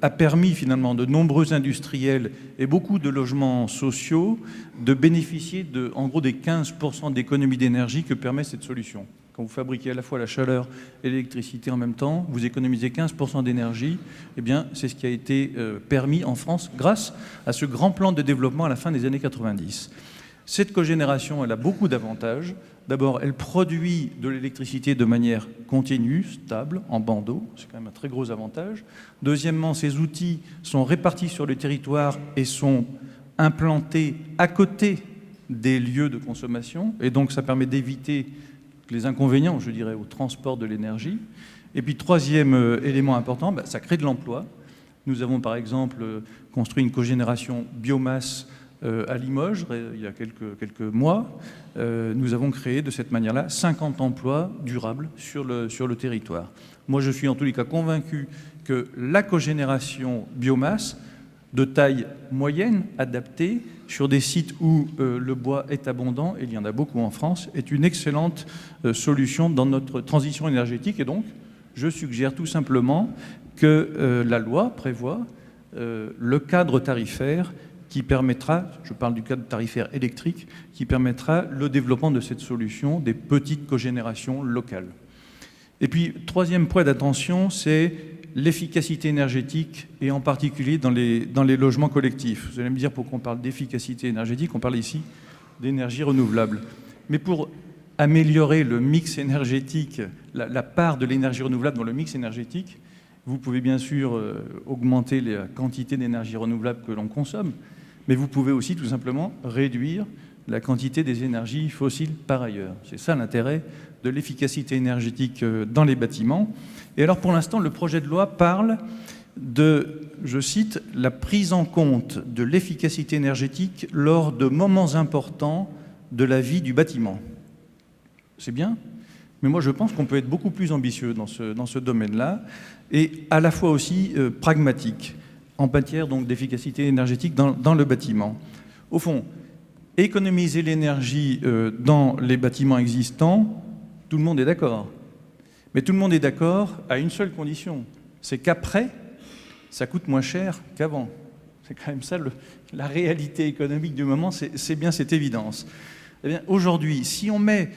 a permis finalement de nombreux industriels et beaucoup de logements sociaux de bénéficier en gros des 15% d'économie d'énergie que permet cette solution. Quand vous fabriquez à la fois la chaleur et l'électricité en même temps, vous économisez 15% d'énergie. Eh bien, c'est ce qui a été permis en France grâce à ce grand plan de développement à la fin des années 90. Cette cogénération, elle a beaucoup d'avantages. D'abord, elle produit de l'électricité de manière continue, stable, en bandeau. C'est quand même un très gros avantage. Deuxièmement, ces outils sont répartis sur le territoire et sont implantés à côté des lieux de consommation. Et donc, ça permet d'éviter les inconvénients, je dirais, au transport de l'énergie. Et puis, troisième élément important, ça crée de l'emploi. Nous avons, par exemple, construit une cogénération biomasse à Limoges, il y a quelques mois. Nous avons créé de cette manière-là 50 emplois durables sur le territoire. Moi, je suis en tous les cas convaincu que la cogénération biomasse de taille moyenne, adaptée, sur des sites où le bois est abondant, et il y en a beaucoup en France, est une excellente solution dans notre transition énergétique. Et donc, je suggère tout simplement que la loi prévoit le cadre tarifaire qui permettra, je parle du cadre tarifaire électrique, qui permettra le développement de cette solution des petites cogénérations locales. Et puis, troisième point d'attention, c'est l'efficacité énergétique, et en particulier dans les logements collectifs. Vous allez me dire pourquoi on parle d'efficacité énergétique, on parle ici d'énergie renouvelable. Mais pour améliorer le mix énergétique, la part de l'énergie renouvelable dans le mix énergétique, vous pouvez bien sûr augmenter la quantité d'énergie renouvelable que l'on consomme, mais vous pouvez aussi tout simplement réduire la quantité des énergies fossiles par ailleurs. C'est ça l'intérêt de l'efficacité énergétique dans les bâtiments. Et alors pour l'instant, le projet de loi parle de, je cite, la prise en compte de l'efficacité énergétique lors de moments importants de la vie du bâtiment. C'est bien, mais moi je pense qu'on peut être beaucoup plus ambitieux dans ce domaine-là, et à la fois aussi pragmatique en matière donc d'efficacité énergétique dans le bâtiment. Au fond, économiser l'énergie dans les bâtiments existants, tout le monde est d'accord. Mais tout le monde est d'accord à une seule condition, c'est qu'après, ça coûte moins cher qu'avant. C'est quand même ça la réalité économique du moment, c'est bien cette évidence. Eh bien, aujourd'hui, si on met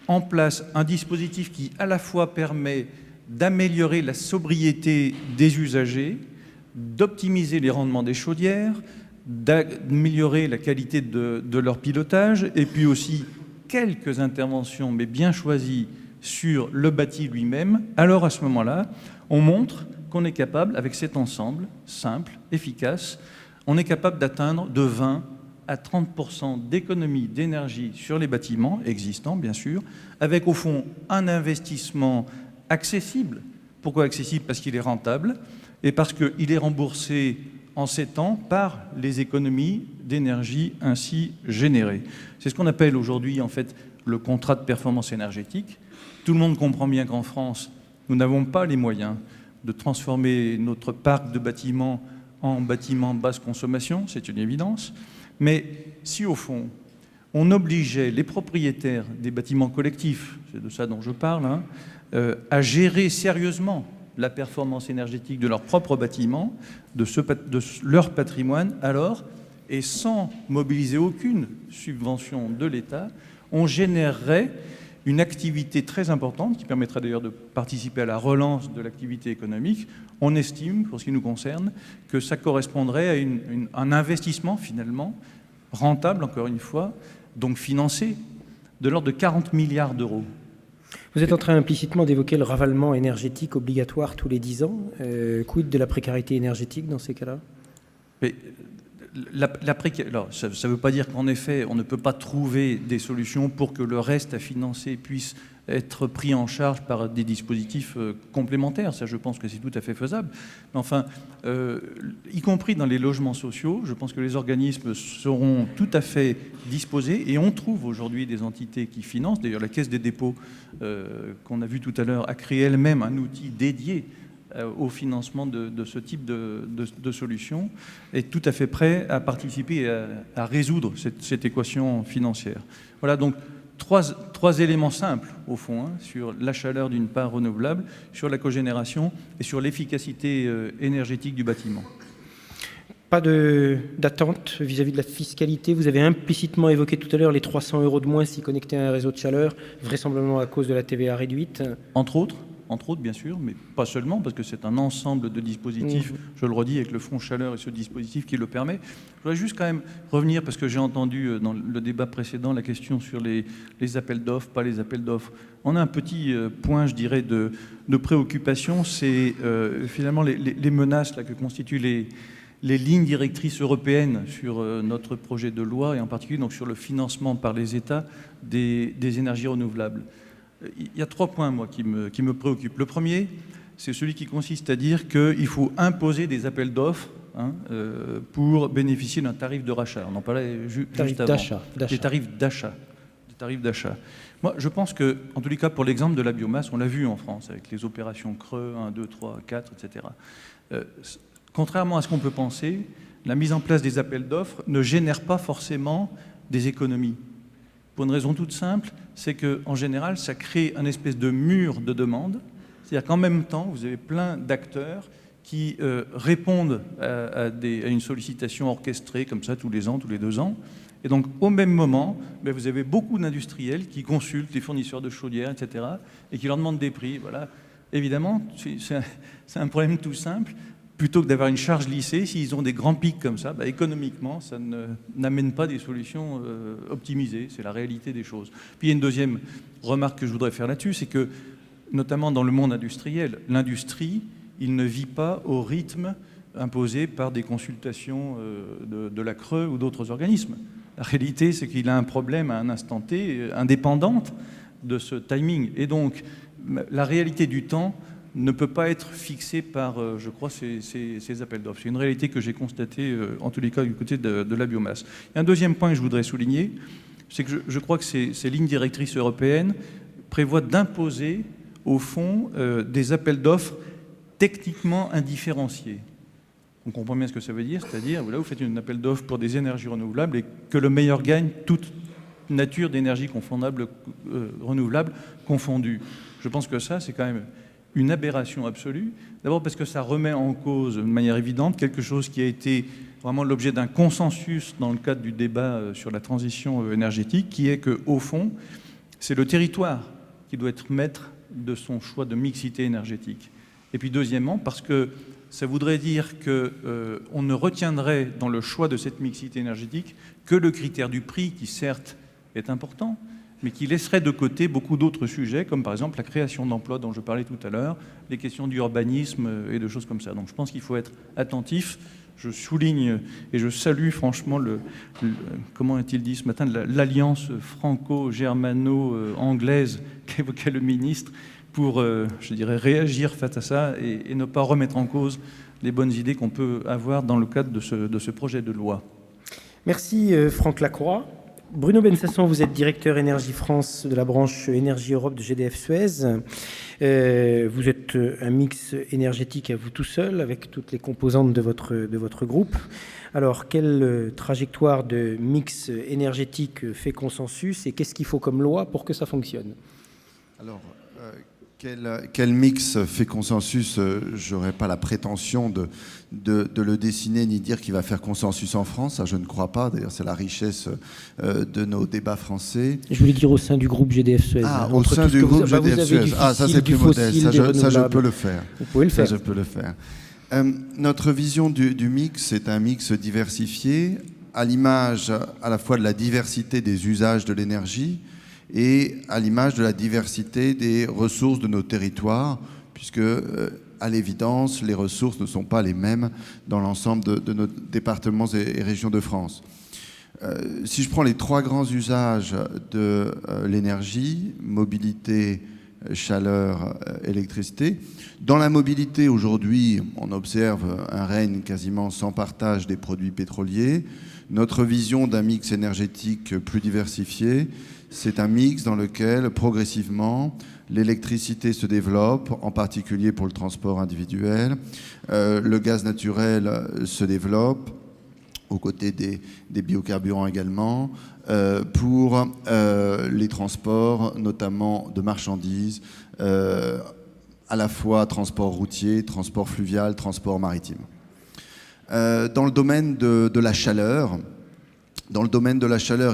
en place un dispositif qui à la fois permet d'améliorer la sobriété des usagers, d'optimiser les rendements des chaudières, d'améliorer la qualité de leur pilotage, et puis aussi quelques interventions, mais bien choisies, sur le bâti lui-même, alors à ce moment-là, on montre qu'on est capable, avec cet ensemble simple, efficace, on est capable d'atteindre de 20 à 30% d'économie d'énergie sur les bâtiments existants, bien sûr, avec au fond un investissement accessible. Pourquoi accessible? Parce qu'il est rentable et parce qu'il est remboursé en 7 ans par les économies d'énergie ainsi générées. C'est ce qu'on appelle aujourd'hui en fait le contrat de performance énergétique. Tout le monde comprend bien qu'en France, nous n'avons pas les moyens de transformer notre parc de bâtiments en bâtiments basse consommation, c'est une évidence. Mais si au fond, on obligeait les propriétaires des bâtiments collectifs, c'est de ça dont je parle, à gérer sérieusement la performance énergétique de leur propre bâtiment, de leur patrimoine, alors, et sans mobiliser aucune subvention de l'État, on générerait une activité très importante qui permettra d'ailleurs de participer à la relance de l'activité économique. On estime, pour ce qui nous concerne, que ça correspondrait à un investissement finalement rentable, encore une fois, donc financé, de l'ordre de 40 milliards d'euros. Vous êtes en train implicitement d'évoquer le ravalement énergétique obligatoire tous les 10 ans. Quid de la précarité énergétique dans ces cas-là? Mais alors, ça ne veut pas dire qu'en effet, on ne peut pas trouver des solutions pour que le reste à financer puisse être pris en charge par des dispositifs complémentaires. Ça, je pense que c'est tout à fait faisable. Mais enfin, y compris dans les logements sociaux, je pense que les organismes seront tout à fait disposés, et on trouve aujourd'hui des entités qui financent. D'ailleurs, la Caisse des dépôts, qu'on a vu tout à l'heure, a créé elle-même un outil dédié au financement de ce type de solutions, est tout à fait prêt à participer à résoudre cette équation financière. Voilà donc trois éléments simples, au fond, sur la chaleur d'une part renouvelable, sur la cogénération et sur l'efficacité énergétique du bâtiment. Pas d'attente vis-à-vis de la fiscalité. Vous avez implicitement évoqué tout à l'heure les 300 € de moins si connecté à un réseau de chaleur, vraisemblablement à cause de la TVA réduite. Entre autres, bien sûr, mais pas seulement, parce que c'est un ensemble de dispositifs, je le redis, avec le Fonds Chaleur et ce dispositif qui le permet. Je voudrais juste quand même revenir, parce que j'ai entendu dans le débat précédent la question sur les appels d'offres, pas les appels d'offres. On a un petit point, je dirais, de préoccupation, c'est finalement les menaces là, que constituent les lignes directrices européennes sur notre projet de loi, et en particulier donc, sur le financement par les États des énergies renouvelables. Il y a 3 points, moi, qui me préoccupent. Le premier, c'est celui qui consiste à dire qu'il faut imposer des appels d'offres pour bénéficier d'un tarif de rachat. On en parlait juste avant. Des tarifs d'achat. Moi, je pense que, en tous les cas, pour l'exemple de la biomasse, on l'a vu en France, avec les opérations Creux, 1, 2, 3, 4, etc. Contrairement à ce qu'on peut penser, la mise en place des appels d'offres ne génère pas forcément des économies. Pour une raison toute simple, c'est qu'en général, ça crée un espèce de mur de demande. C'est-à-dire qu'en même temps, vous avez plein d'acteurs qui répondent à une sollicitation orchestrée, comme ça, tous les ans, tous les 2 ans. Et donc, au même moment, vous avez beaucoup d'industriels qui consultent les fournisseurs de chaudières, etc., et qui leur demandent des prix. Voilà. Évidemment, c'est un problème tout simple. Plutôt que d'avoir une charge lissée, s'ils ont des grands pics comme ça, économiquement, ça n'amène pas des solutions optimisées. C'est la réalité des choses. Puis il y a une deuxième remarque que je voudrais faire là-dessus, c'est que, notamment dans le monde industriel, l'industrie, il ne vit pas au rythme imposé par des consultations de la Creux ou d'autres organismes. La réalité, c'est qu'il a un problème à un instant T, indépendante de ce timing. Et donc, la réalité du temps ne peut pas être fixé par, je crois, ces appels d'offres. C'est une réalité que j'ai constatée, en tous les cas, du côté de la biomasse. Et un deuxième point que je voudrais souligner, c'est que je crois que ces lignes directrices européennes prévoient d'imposer, au fond, des appels d'offres techniquement indifférenciés. On comprend bien ce que ça veut dire, c'est-à-dire, là, vous faites un appel d'offres pour des énergies renouvelables et que le meilleur gagne toute nature d'énergie renouvelable confondue. Je pense que ça, c'est quand même une aberration absolue. D'abord parce que ça remet en cause de manière évidente quelque chose qui a été vraiment l'objet d'un consensus dans le cadre du débat sur la transition énergétique, qui est qu'au fond, c'est le territoire qui doit être maître de son choix de mixité énergétique. Et puis deuxièmement, parce que ça voudrait dire qu'on ne retiendrait dans le choix de cette mixité énergétique que le critère du prix, qui certes est important, mais qui laisserait de côté beaucoup d'autres sujets, comme par exemple la création d'emplois dont je parlais tout à l'heure, les questions d'urbanisme et de choses comme ça. Donc je pense qu'il faut être attentif. Je souligne et je salue franchement comment a-t-il dit ce matin, l'alliance franco-germano-anglaise qu'évoquait le ministre pour, je dirais, réagir face à ça et ne pas remettre en cause les bonnes idées qu'on peut avoir dans le cadre de ce projet de loi. Merci Franck Lacroix. Bruno Bensasson, vous êtes directeur Énergie France de la branche Énergie Europe de GDF Suez. Vous êtes un mix énergétique à vous tout seul, avec toutes les composantes de votre groupe. Alors, quelle trajectoire de mix énergétique fait consensus et qu'est-ce qu'il faut comme loi pour que ça fonctionne ? Alors, quel mix fait consensus? Je n'aurais pas la prétention de le dessiner ni dire qu'il va faire consensus en France. Ça, je ne crois pas. D'ailleurs, c'est la richesse de nos débats français. Je voulais dire au sein du groupe GDF Suez. Ah, au sein du groupe GDF Suez. Ah, ça c'est plus modeste. Ça, je peux le faire. Vous pouvez le faire. Ça, je peux le faire. Notre vision du mix, c'est un mix diversifié, à l'image à la fois de la diversité des usages de l'énergie, et à l'image de la diversité des ressources de nos territoires, puisque, à l'évidence, les ressources ne sont pas les mêmes dans l'ensemble de nos départements et régions de France. Si je prends les 3 grands usages de l'énergie, mobilité, chaleur, électricité, dans la mobilité, aujourd'hui, on observe un règne quasiment sans partage des produits pétroliers. Notre vision d'un mix énergétique plus diversifié, c'est un mix dans lequel, progressivement, l'électricité se développe, en particulier pour le transport individuel. Le gaz naturel se développe, aux côtés des biocarburants également, pour les transports, notamment de marchandises, à la fois transport routier, transport fluvial, transport maritime. Dans le domaine de la chaleur,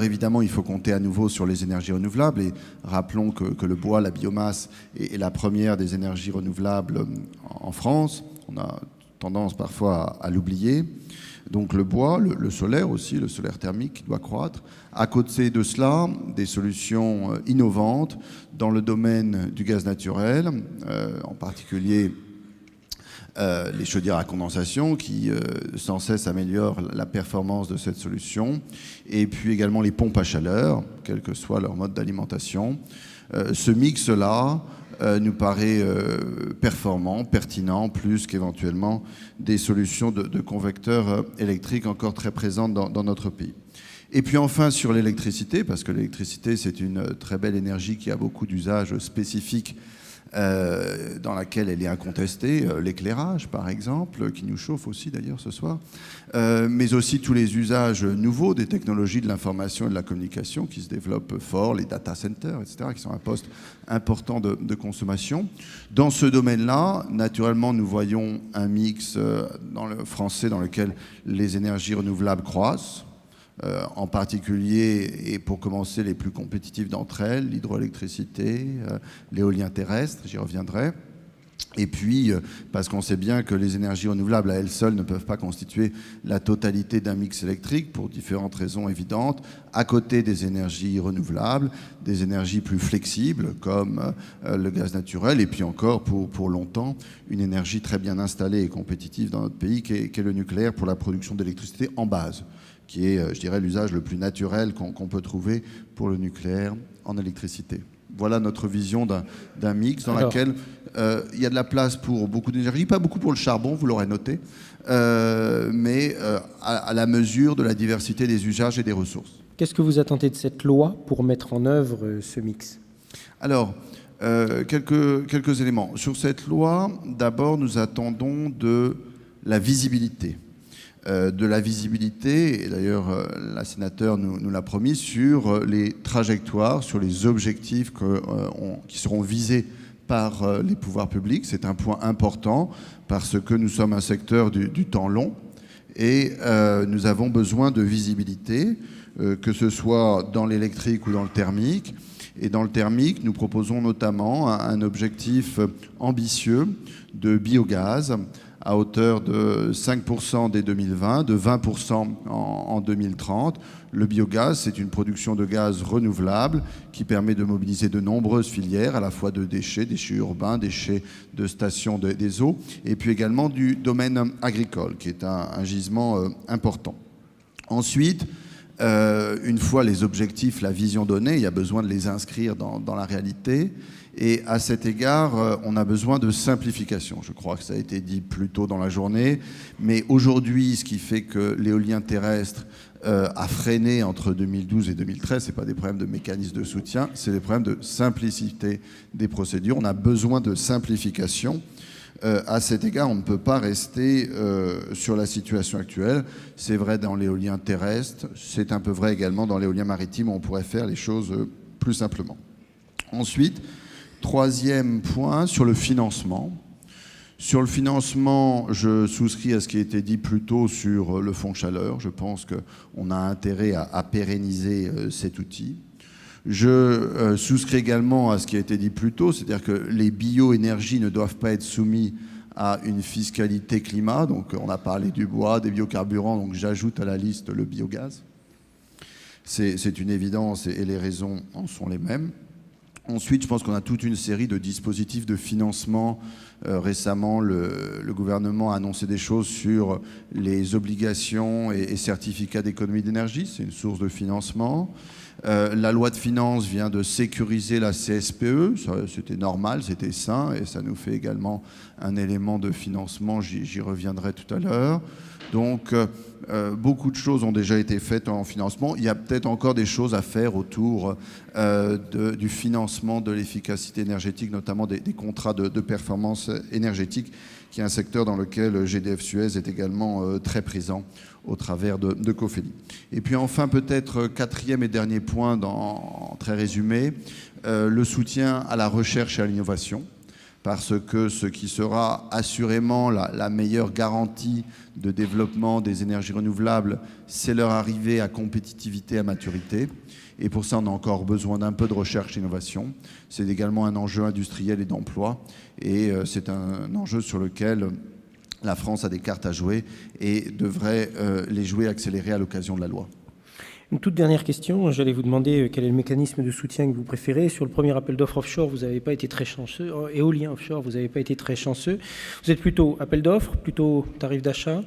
évidemment, il faut compter à nouveau sur les énergies renouvelables. Et rappelons que le bois, la biomasse, est la première des énergies renouvelables en France. On a tendance parfois à l'oublier. Donc le bois, le solaire aussi, le solaire thermique qui doit croître. À côté de cela, des solutions innovantes dans le domaine du gaz naturel, en particulier les chaudières à condensation qui sans cesse améliorent la performance de cette solution, et puis également les pompes à chaleur, quel que soit leur mode d'alimentation. Ce mix-là nous paraît performant, pertinent, plus qu'éventuellement des solutions de convecteurs électriques encore très présentes dans notre pays. Et puis enfin sur l'électricité, parce que l'électricité c'est une très belle énergie qui a beaucoup d'usages spécifiques dans laquelle elle est incontestée, l'éclairage par exemple, qui nous chauffe aussi d'ailleurs ce soir, mais aussi tous les usages nouveaux des technologies de l'information et de la communication qui se développent fort, les data centers, etc., qui sont un poste important de consommation. Dans ce domaine-là, naturellement, nous voyons un mix dans le français dans lequel les énergies renouvelables croissent, en particulier, et pour commencer, les plus compétitives d'entre elles, l'hydroélectricité, l'éolien terrestre, j'y reviendrai. Et puis, parce qu'on sait bien que les énergies renouvelables à elles seules ne peuvent pas constituer la totalité d'un mix électrique pour différentes raisons évidentes, à côté des énergies renouvelables, des énergies plus flexibles comme le gaz naturel, et puis encore pour longtemps, une énergie très bien installée et compétitive dans notre pays qui est le nucléaire pour la production d'électricité en base, qui est, je dirais, l'usage le plus naturel qu'on peut trouver pour le nucléaire en électricité. Voilà notre vision d'un mix dans laquelle il y a de la place pour beaucoup d'énergie, pas beaucoup pour le charbon, vous l'aurez noté, mais à la mesure de la diversité des usages et des ressources. Qu'est-ce que vous attendez de cette loi pour mettre en œuvre ce mix ? Alors, quelques éléments. Sur cette loi, d'abord, nous attendons de la visibilité. Et d'ailleurs la sénateur nous l'a promis, sur les trajectoires, sur les objectifs qui seront visés par les pouvoirs publics. C'est un point important parce que nous sommes un secteur du temps long et nous avons besoin de visibilité, que ce soit dans l'électrique ou dans le thermique. Et dans le thermique, nous proposons notamment un objectif ambitieux de biogaz à hauteur de 5% dès 2020, de 20% en 2030. Le biogaz, c'est une production de gaz renouvelable qui permet de mobiliser de nombreuses filières, à la fois de déchets urbains, déchets de stations des eaux, et puis également du domaine agricole, qui est un gisement important. Ensuite, une fois les objectifs, la vision donnée, il y a besoin de les inscrire dans la réalité. Et à cet égard, on a besoin de simplification. Je crois que ça a été dit plus tôt dans la journée. Mais aujourd'hui, ce qui fait que l'éolien terrestre a freiné entre 2012 et 2013, ce n'est pas des problèmes de mécanismes de soutien, c'est des problèmes de simplicité des procédures. On a besoin de simplification. À cet égard, on ne peut pas rester sur la situation actuelle. C'est vrai dans l'éolien terrestre, c'est un peu vrai également dans l'éolien maritime, où on pourrait faire les choses plus simplement. Ensuite, troisième point, sur le financement. Sur le financement, je souscris à ce qui a été dit plus tôt sur le fonds chaleur. Je pense qu'on a intérêt à pérenniser cet outil. Je souscris également à ce qui a été dit plus tôt, c'est-à-dire que les bioénergies ne doivent pas être soumises à une fiscalité climat. Donc on a parlé du bois, des biocarburants, donc j'ajoute à la liste le biogaz. C'est une évidence et les raisons en sont les mêmes. Ensuite, je pense qu'on a toute une série de dispositifs de financement. Récemment, le gouvernement a annoncé des choses sur les obligations et certificats d'économie d'énergie. C'est une source de financement. La loi de finances vient de sécuriser la CSPE. C'était normal, c'était sain, et ça nous fait également un élément de financement. J'y reviendrai tout à l'heure. Donc, beaucoup de choses ont déjà été faites en financement. Il y a peut-être encore des choses à faire autour du financement de l'efficacité énergétique, notamment des contrats de performance énergétique, qui est un secteur dans lequel GDF Suez est également très présent au travers de Cofeli. Et puis enfin, peut-être quatrième et dernier point, très résumé, le soutien à la recherche et à l'innovation. parce que ce qui sera assurément la meilleure garantie de développement des énergies renouvelables, c'est leur arrivée à compétitivité, à maturité. Et pour ça, on a encore besoin d'un peu de recherche et d'innovation. C'est également un enjeu industriel et d'emploi. Et c'est un enjeu sur lequel la France a des cartes à jouer et devrait les jouer accélérées à l'occasion de la loi. Une toute dernière question. J'allais vous demander quel est le mécanisme de soutien que vous préférez. Sur le premier appel d'offres offshore, vous n'avez pas été très chanceux. Éolien offshore, vous n'avez pas été très chanceux. Vous êtes plutôt appel d'offres, plutôt tarif d'achat?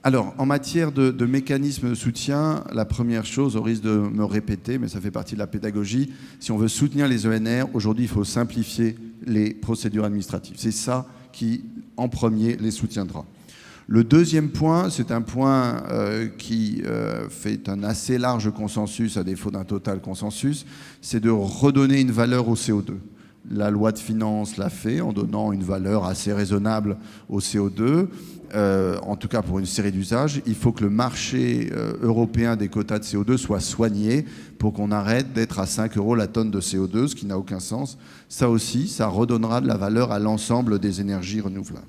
Alors, en matière de mécanisme de soutien, la première chose, au risque de me répéter, mais ça fait partie de la pédagogie, si on veut soutenir les ENR, aujourd'hui, il faut simplifier les procédures administratives. C'est ça qui, en premier, les soutiendra. Le deuxième point, c'est un point qui fait un assez large consensus, à défaut d'un total consensus, c'est de redonner une valeur au CO2. La loi de finances l'a fait en donnant une valeur assez raisonnable au CO2, en tout cas pour une série d'usages. Il faut que le marché européen des quotas de CO2 soit soigné pour qu'on arrête d'être à 5 € la tonne de CO2, ce qui n'a aucun sens. Ça aussi, ça redonnera de la valeur à l'ensemble des énergies renouvelables.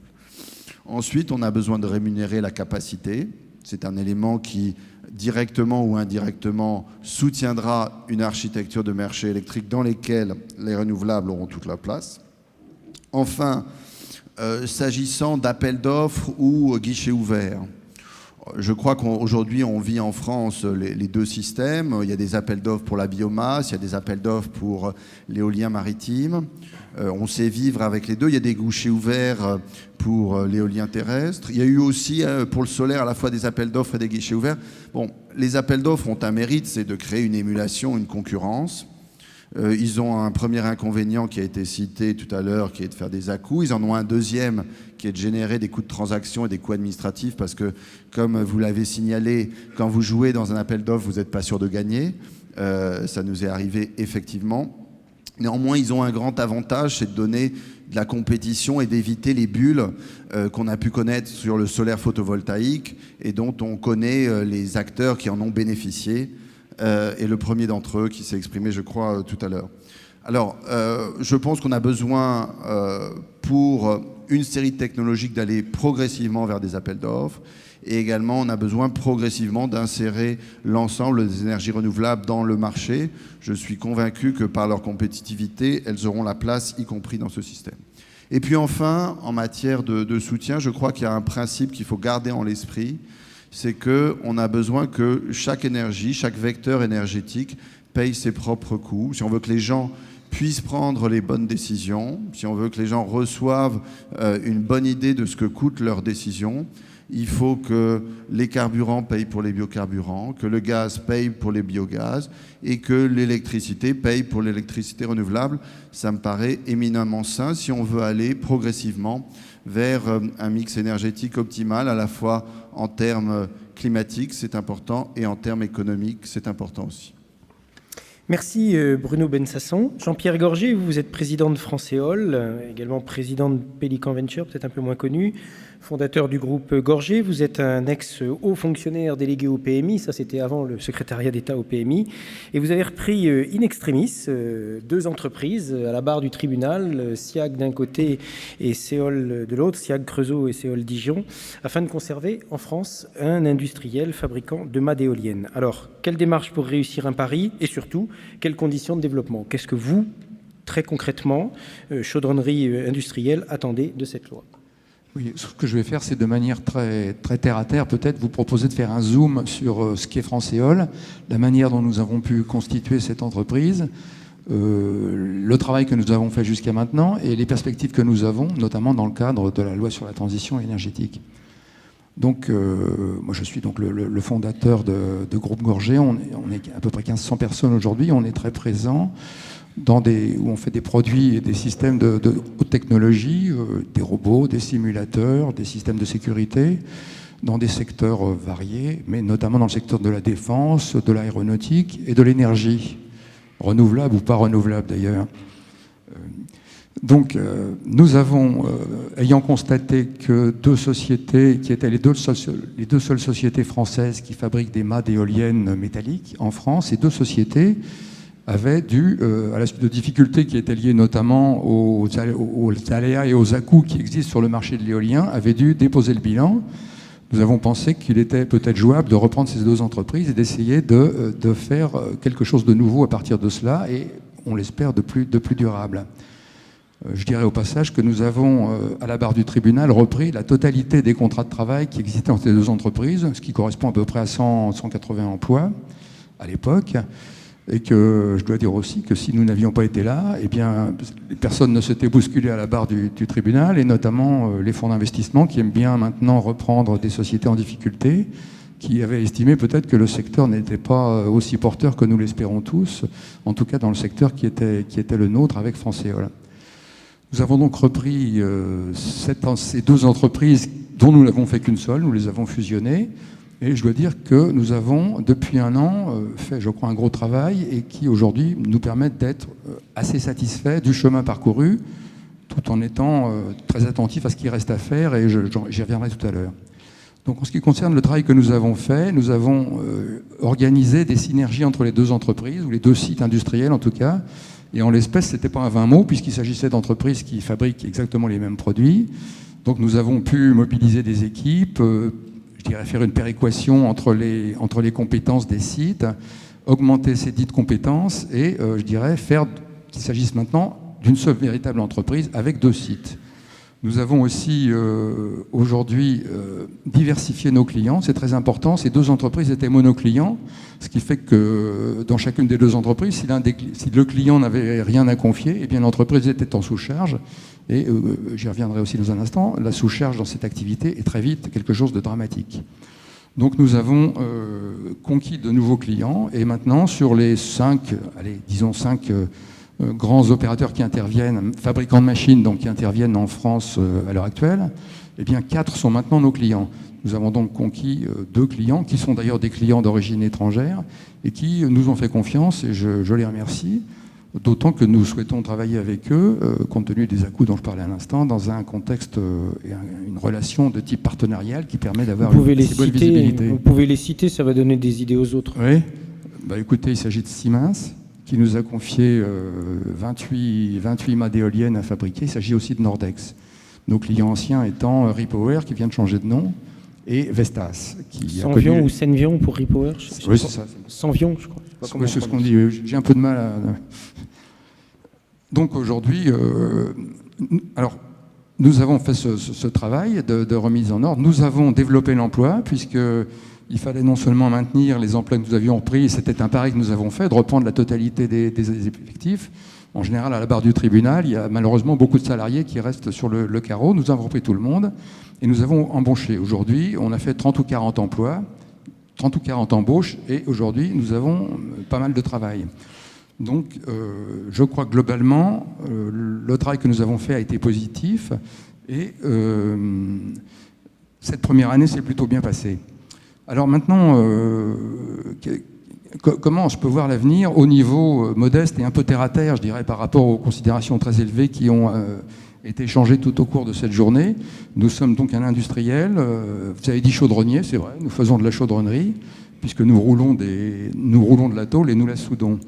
Ensuite, on a besoin de rémunérer la capacité. C'est un élément qui, directement ou indirectement, soutiendra une architecture de marché électrique dans lesquelles les renouvelables auront toute la place. Enfin, s'agissant d'appels d'offres ou guichets ouverts, je crois qu'aujourd'hui, on vit en France les deux systèmes. Il y a des appels d'offres pour la biomasse, il y a des appels d'offres pour l'éolien maritime. On sait vivre avec les deux. Il y a des guichets ouverts pour l'éolien terrestre. Il y a eu aussi pour le solaire à la fois des appels d'offres et des guichets ouverts. Bon, les appels d'offres ont un mérite, c'est de créer une émulation, une concurrence. Ils ont un premier inconvénient qui a été cité tout à l'heure, qui est de faire des à-coups. Ils en ont un deuxième, qui est de générer des coûts de transaction et des coûts administratifs, parce que, comme vous l'avez signalé, quand vous jouez dans un appel d'offres, vous n'êtes pas sûr de gagner. Ça nous est arrivé effectivement. Néanmoins, ils ont un grand avantage, c'est de donner de la compétition et d'éviter les bulles qu'on a pu connaître sur le solaire photovoltaïque et dont on connaît les acteurs qui en ont bénéficié. Et le premier d'entre eux qui s'est exprimé, je crois, tout à l'heure. Alors, je pense qu'on a besoin, pour une série de technologies, d'aller progressivement vers des appels d'offres. Et également, on a besoin progressivement d'insérer l'ensemble des énergies renouvelables dans le marché. Je suis convaincu que par leur compétitivité, elles auront la place, y compris dans ce système. Et puis enfin, en matière de soutien, je crois qu'il y a un principe qu'il faut garder en l'esprit, c'est qu'on a besoin que chaque énergie, chaque vecteur énergétique paye ses propres coûts. Si on veut que les gens puissent prendre les bonnes décisions, si on veut que les gens reçoivent une bonne idée de ce que coûtent leurs décisions, il faut que les carburants payent pour les biocarburants, que le gaz paye pour les biogaz et que l'électricité paye pour l'électricité renouvelable. Ça me paraît éminemment sain si on veut aller progressivement vers un mix énergétique optimal, à la fois en termes climatiques, c'est important, et en termes économiques, c'est important aussi. Merci Bruno Bensasson. Jean-Pierre Gorgé, vous êtes président de Francéol, également président de Pélican Venture, peut-être un peu moins connu, fondateur du groupe Gorgé. Vous êtes un ex-haut fonctionnaire délégué au PMI, ça c'était avant le secrétariat d'État au PMI, et vous avez repris in extremis deux entreprises à la barre du tribunal, SIAG d'un côté et Séol de l'autre, SIAG Creusot et Séol Dijon, afin de conserver en France un industriel fabricant de mâts d'éoliennes. Alors, quelle démarche pour réussir un pari et surtout, quelles conditions de développement? Qu'est-ce que vous, très concrètement, chaudronnerie industrielle, attendez de cette loi? Oui, ce que je vais faire, c'est de manière très terre-à-terre, peut-être vous proposer de faire un zoom sur ce qu'est Francéol, la manière dont nous avons pu constituer cette entreprise, le travail que nous avons fait jusqu'à maintenant et les perspectives que nous avons, notamment dans le cadre de la loi sur la transition énergétique. Donc, moi je suis donc le fondateur de Groupe Gorgé. On est à peu près 1500 personnes aujourd'hui. On est très présent où on fait des produits et des systèmes de haute technologie, des robots, des simulateurs, des systèmes de sécurité, dans des secteurs variés, mais notamment dans le secteur de la défense, de l'aéronautique et de l'énergie, renouvelable ou pas renouvelable d'ailleurs. Donc, nous avons, ayant constaté que deux sociétés, qui étaient les deux seules sociétés françaises qui fabriquent des mâts d'éoliennes métalliques en France, ces deux sociétés avait dû, à la suite de difficultés qui étaient liées notamment aux aléas et aux à-coups qui existent sur le marché de l'éolien, avait dû déposer le bilan. Nous avons pensé qu'il était peut-être jouable de reprendre ces deux entreprises et d'essayer de faire quelque chose de nouveau à partir de cela, et on l'espère de plus durable. Je dirais au passage que nous avons, à la barre du tribunal, repris la totalité des contrats de travail qui existaient entre ces deux entreprises, ce qui correspond à peu près à 180 emplois à l'époque. Et que je dois dire aussi que si nous n'avions pas été là, eh bien, personne ne s'était bousculé à la barre du tribunal, et notamment les fonds d'investissement qui aiment bien maintenant reprendre des sociétés en difficulté, qui avaient estimé peut-être que le secteur n'était pas aussi porteur que nous l'espérons tous, en tout cas dans le secteur qui était le nôtre avec Francéol. Nous avons donc repris ces deux entreprises dont nous n'avons fait qu'une seule, nous les avons fusionnées. Et je dois dire que nous avons, depuis un an, fait, je crois, un gros travail, et qui, aujourd'hui, nous permettent d'être assez satisfaits du chemin parcouru, tout en étant très attentifs à ce qui reste à faire, et j'y reviendrai tout à l'heure. Donc, en ce qui concerne le travail que nous avons fait, nous avons organisé des synergies entre les deux entreprises, ou les deux sites industriels en tout cas, et en l'espèce, ce n'était pas un vain mot, puisqu'il s'agissait d'entreprises qui fabriquent exactement les mêmes produits. Donc, nous avons pu mobiliser des équipes, je dirais faire une péréquation entre les compétences des sites, augmenter ces dites compétences et, je dirais, faire qu'il s'agisse maintenant d'une seule véritable entreprise avec deux sites. Nous avons aussi aujourd'hui diversifié nos clients, c'est très important. Ces deux entreprises étaient monoclients, ce qui fait que dans chacune des deux entreprises, si le client n'avait rien à confier, eh bien l'entreprise était en sous-charge. Et j'y reviendrai aussi dans un instant, la sous-charge dans cette activité est très vite quelque chose de dramatique. Donc nous avons conquis de nouveaux clients, et maintenant sur les 5 grands opérateurs qui interviennent, fabricants de machines donc, qui interviennent en France à l'heure actuelle, eh bien 4 sont maintenant nos clients. Nous avons donc conquis 2 clients, qui sont d'ailleurs des clients d'origine étrangère, et qui nous ont fait confiance, et je les remercie. D'autant que nous souhaitons travailler avec eux, compte tenu des à-coups dont je parlais à l'instant, dans un contexte et une relation de type partenarial qui permet d'avoir une bonne visibilité. Vous pouvez les citer, ça va donner des idées aux autres. Oui. Écoutez, il s'agit de Siemens, qui nous a confié 28 mâts d'éoliennes à fabriquer. Il s'agit aussi de Nordex. Nos clients anciens étant Repower, qui vient de changer de nom, et Vestas. Senvion ou Senvion pour Repower. Oui, c'est ça. Senvion, je crois. C'est ce qu'on dit. J'ai un peu de mal à... Donc aujourd'hui, alors nous avons fait ce travail de remise en ordre. Nous avons développé l'emploi, puisqu'il fallait non seulement maintenir les emplois que nous avions repris, c'était un pari que nous avons fait, de reprendre la totalité des effectifs. En général, à la barre du tribunal, il y a malheureusement beaucoup de salariés qui restent sur le carreau. Nous avons repris tout le monde et nous avons embauché. Aujourd'hui, on a fait 30 ou 40 emplois, 30 ou 40 embauches, et aujourd'hui, nous avons pas mal de travail. Donc, je crois que globalement, le travail que nous avons fait a été positif, et cette première année s'est plutôt bien passée. Alors maintenant, comment je peux voir l'avenir au niveau modeste et un peu terre-à-terre, je dirais, par rapport aux considérations très élevées qui ont été échangées tout au cours de cette journée. Nous sommes donc un industriel, vous avez dit chaudronnier, c'est vrai, nous faisons de la chaudronnerie, puisque nous roulons de la tôle et nous la soudons.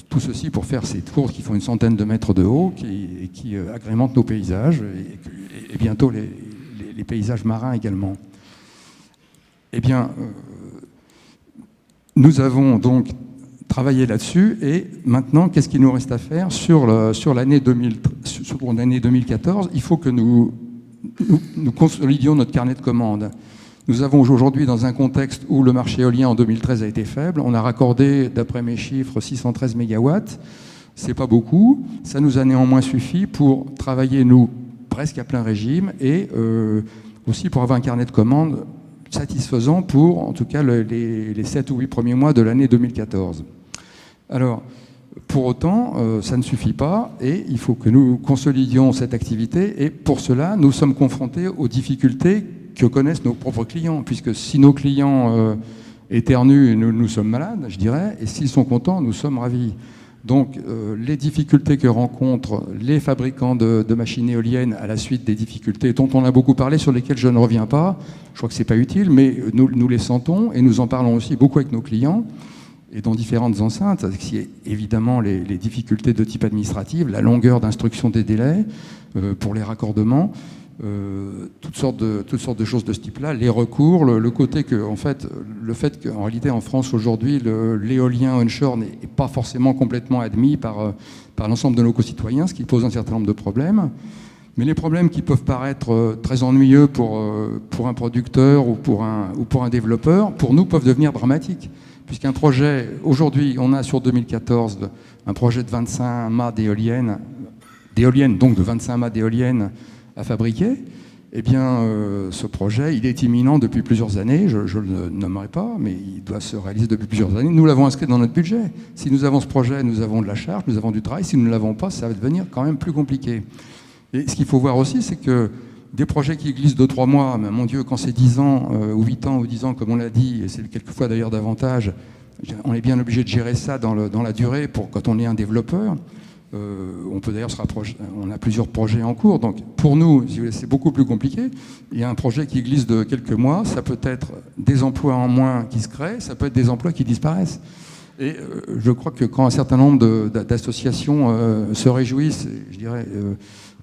Tout ceci pour faire ces tours qui font une centaine de mètres de haut, qui agrémentent nos paysages, et bientôt les paysages marins également. Eh bien, nous avons donc travaillé là-dessus, et maintenant, qu'est-ce qu'il nous reste à faire sur l'année 2014? Il faut que nous consolidions notre carnet de commandes. Nous avons aujourd'hui, dans un contexte où le marché éolien en 2013 a été faible, on a raccordé, d'après mes chiffres, 613 mégawatts. C'est pas beaucoup. Ça nous a néanmoins suffi pour travailler, nous, presque à plein régime, et aussi pour avoir un carnet de commandes satisfaisant pour, en tout cas, les 7 ou 8 premiers mois de l'année 2014. Alors, pour autant, ça ne suffit pas, et il faut que nous consolidions cette activité, et pour cela, nous sommes confrontés aux difficultés que connaissent nos propres clients, puisque si nos clients éternuent, nous sommes malades, je dirais, et s'ils sont contents, nous sommes ravis. Donc, les difficultés que rencontrent les fabricants de machines éoliennes à la suite des difficultés dont on a beaucoup parlé, sur lesquelles je ne reviens pas, je crois que ce n'est pas utile, mais nous les sentons, et nous en parlons aussi beaucoup avec nos clients. et dans différentes enceintes, avec évidemment les difficultés de type administratif, la longueur d'instruction des délais pour les raccordements, toutes sortes de choses de ce type-là, les recours, le côté que, en fait, le fait qu'en réalité en France aujourd'hui l'éolien onshore n'est pas forcément complètement admis par l'ensemble de nos concitoyens, ce qui pose un certain nombre de problèmes. Mais les problèmes qui peuvent paraître très ennuyeux pour un producteur ou pour un développeur, pour nous peuvent devenir dramatiques. Puisqu'un projet, aujourd'hui, on a sur 2014 un projet de 25 mâts d'éoliennes, donc de 25 mâts d'éoliennes à fabriquer. Eh bien, ce projet, il est imminent depuis plusieurs années. Je ne le nommerai pas, mais il doit se réaliser depuis plusieurs années. Nous l'avons inscrit dans notre budget. Si nous avons ce projet, nous avons de la charge, nous avons du travail. Si nous ne l'avons pas, ça va devenir quand même plus compliqué. Et ce qu'il faut voir aussi, c'est que des projets qui glissent 2-3 mois, mais mon Dieu, quand c'est 10 ans, ou 8 ans, ou 10 ans, comme on l'a dit, et c'est quelquefois d'ailleurs davantage, on est bien obligé de gérer ça dans la durée quand on est un développeur. On peut d'ailleurs se rapprocher, on a plusieurs projets en cours, donc pour nous, c'est beaucoup plus compliqué. Il y a un projet qui glisse de quelques mois, ça peut être des emplois en moins qui se créent, ça peut être des emplois qui disparaissent. Et je crois que quand un certain nombre d'associations se réjouissent, je dirais,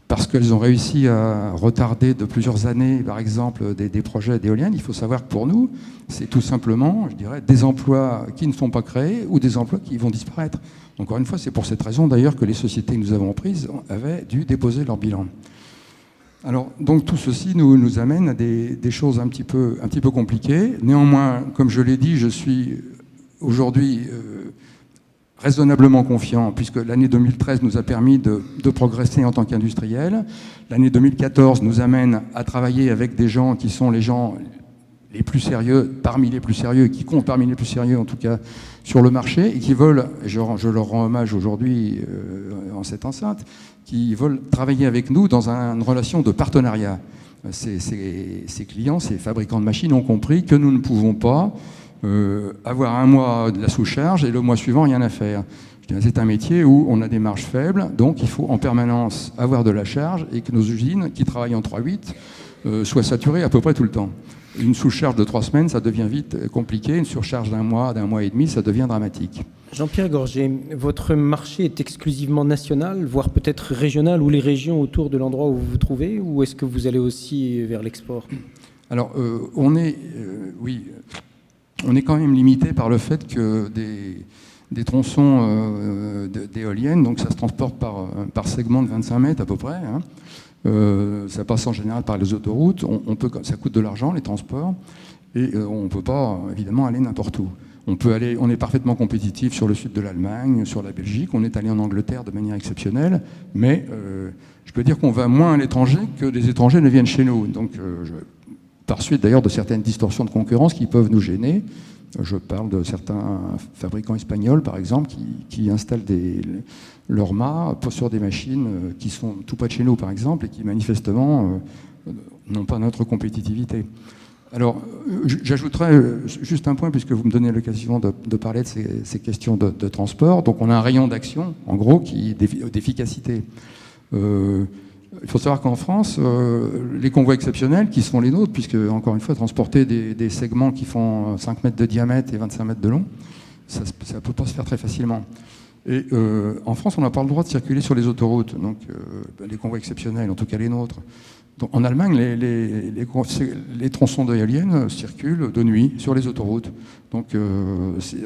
parce qu'elles ont réussi à retarder de plusieurs années, par exemple, des projets d'éoliennes, il faut savoir que pour nous, c'est tout simplement, je dirais, des emplois qui ne sont pas créés ou des emplois qui vont disparaître. Encore une fois, c'est pour cette raison d'ailleurs que les sociétés que nous avons prises avaient dû déposer leur bilan. Alors, donc tout ceci nous amène à des choses un petit peu compliquées. Néanmoins, comme je l'ai dit, je suis aujourd'hui raisonnablement confiant, puisque l'année 2013 nous a permis de progresser en tant qu'industriel. L'année 2014 nous amène à travailler avec des gens qui sont les gens les plus sérieux, parmi les plus sérieux, qui comptent parmi les plus sérieux en tout cas sur le marché, et qui veulent, je leur rends hommage aujourd'hui en cette enceinte, qui veulent travailler avec nous dans une relation de partenariat. Ces clients, ces fabricants de machines ont compris que nous ne pouvons pas avoir un mois de la sous-charge et le mois suivant rien à faire. C'est un métier où on a des marges faibles, donc il faut en permanence avoir de la charge et que nos usines qui travaillent en 3/8 soient saturées à peu près tout le temps. Une sous-charge de 3 semaines, ça devient vite compliqué. Une surcharge d'un mois et demi, ça devient dramatique. Jean-Pierre Gorgé, votre marché est exclusivement national, voire peut-être régional, ou les régions autour de l'endroit où vous vous trouvez, ou est-ce que vous allez aussi vers l'export ? Alors, on est quand même limité par le fait que des tronçons d'éoliennes, donc ça se transporte par segment de 25 mètres à peu près, hein. Ça passe en général par les autoroutes, ça coûte de l'argent les transports, et on ne peut pas évidemment aller n'importe où. On est parfaitement compétitif sur le sud de l'Allemagne, sur la Belgique, on est allé en Angleterre de manière exceptionnelle, mais je peux dire qu'on va moins à l'étranger que des étrangers ne viennent chez nous. Donc, par suite d'ailleurs de certaines distorsions de concurrence qui peuvent nous gêner. Je parle de certains fabricants espagnols, par exemple, qui installent leurs mâts sur des machines qui sont tout près de chez nous, par exemple, et qui manifestement n'ont pas notre compétitivité. Alors, j'ajouterais juste un point, puisque vous me donnez l'occasion de parler de ces questions de transport. Donc, on a un rayon d'action, en gros, d'efficacité. Il faut savoir qu'en France, les convois exceptionnels qui sont les nôtres, puisque, encore une fois, transporter des segments qui font 5 mètres de diamètre et 25 mètres de long, ça ne peut pas se faire très facilement. Et en France, on n'a pas le droit de circuler sur les autoroutes, donc les convois exceptionnels, en tout cas les nôtres. Donc, en Allemagne, les tronçons d'éoliennes circulent de nuit sur les autoroutes. Donc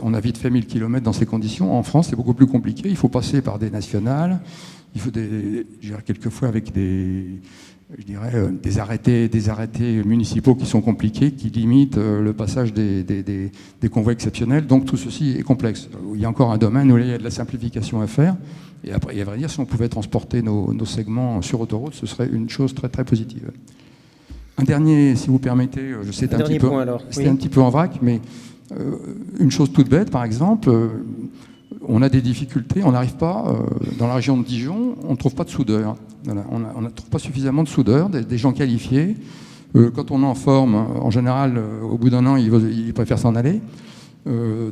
on a vite fait 1000 km dans ces conditions. En France, c'est beaucoup plus compliqué. Il faut passer par des nationales. Il faut quelquefois avec des arrêtés municipaux qui sont compliqués, qui limitent le passage des convois exceptionnels. Donc tout ceci est complexe. Il y a encore un domaine où il y a de la simplification à faire. Et après, à vrai dire, si on pouvait transporter nos segments sur autoroute, ce serait une chose très très positive. Un dernier, si vous permettez, c'est un petit peu en vrac, mais une chose toute bête, par exemple, on a des difficultés, on n'arrive pas, dans la région de Dijon, on ne trouve pas de soudeurs. Voilà, on ne trouve pas suffisamment de soudeurs, des gens qualifiés. Quand on en forme, en général, au bout d'un an, ils préfèrent s'en aller.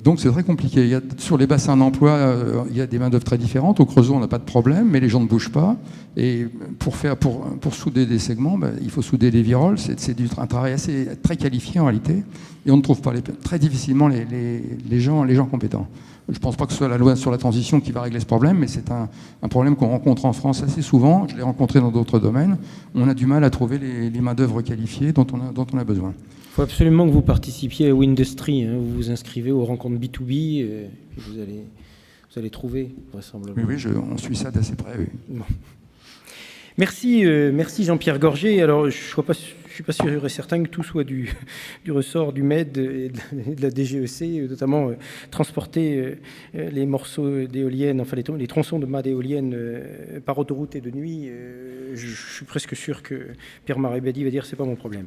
Donc c'est très compliqué. Sur les bassins d'emploi, il y a des main-d'œuvre très différentes. Au Creusot, on n'a pas de problème, mais les gens ne bougent pas. Et pour souder des segments, il faut souder des viroles. C'est un travail très qualifié en réalité. et on ne trouve pas très difficilement les gens compétents. Je ne pense pas que ce soit la loi sur la transition qui va régler ce problème, mais c'est un problème qu'on rencontre en France assez souvent. Je l'ai rencontré dans d'autres domaines. On a du mal à trouver les main-d'œuvre qualifiées dont on a besoin. Il faut absolument que vous participiez à Windustry. Vous vous inscrivez aux rencontres B2B et vous allez trouver, vraisemblablement. Oui, on suit ça d'assez près. Oui. Bon. Merci Jean-Pierre Gorgé. Alors, je suis pas sûr et certain que tout soit du ressort du MED et de la DGEC, notamment transporter les morceaux d'éoliennes, enfin les tronçons de mâts d'éoliennes par autoroute et de nuit. Je suis presque sûr que Pierre-Marie Badi va dire c'est pas mon problème.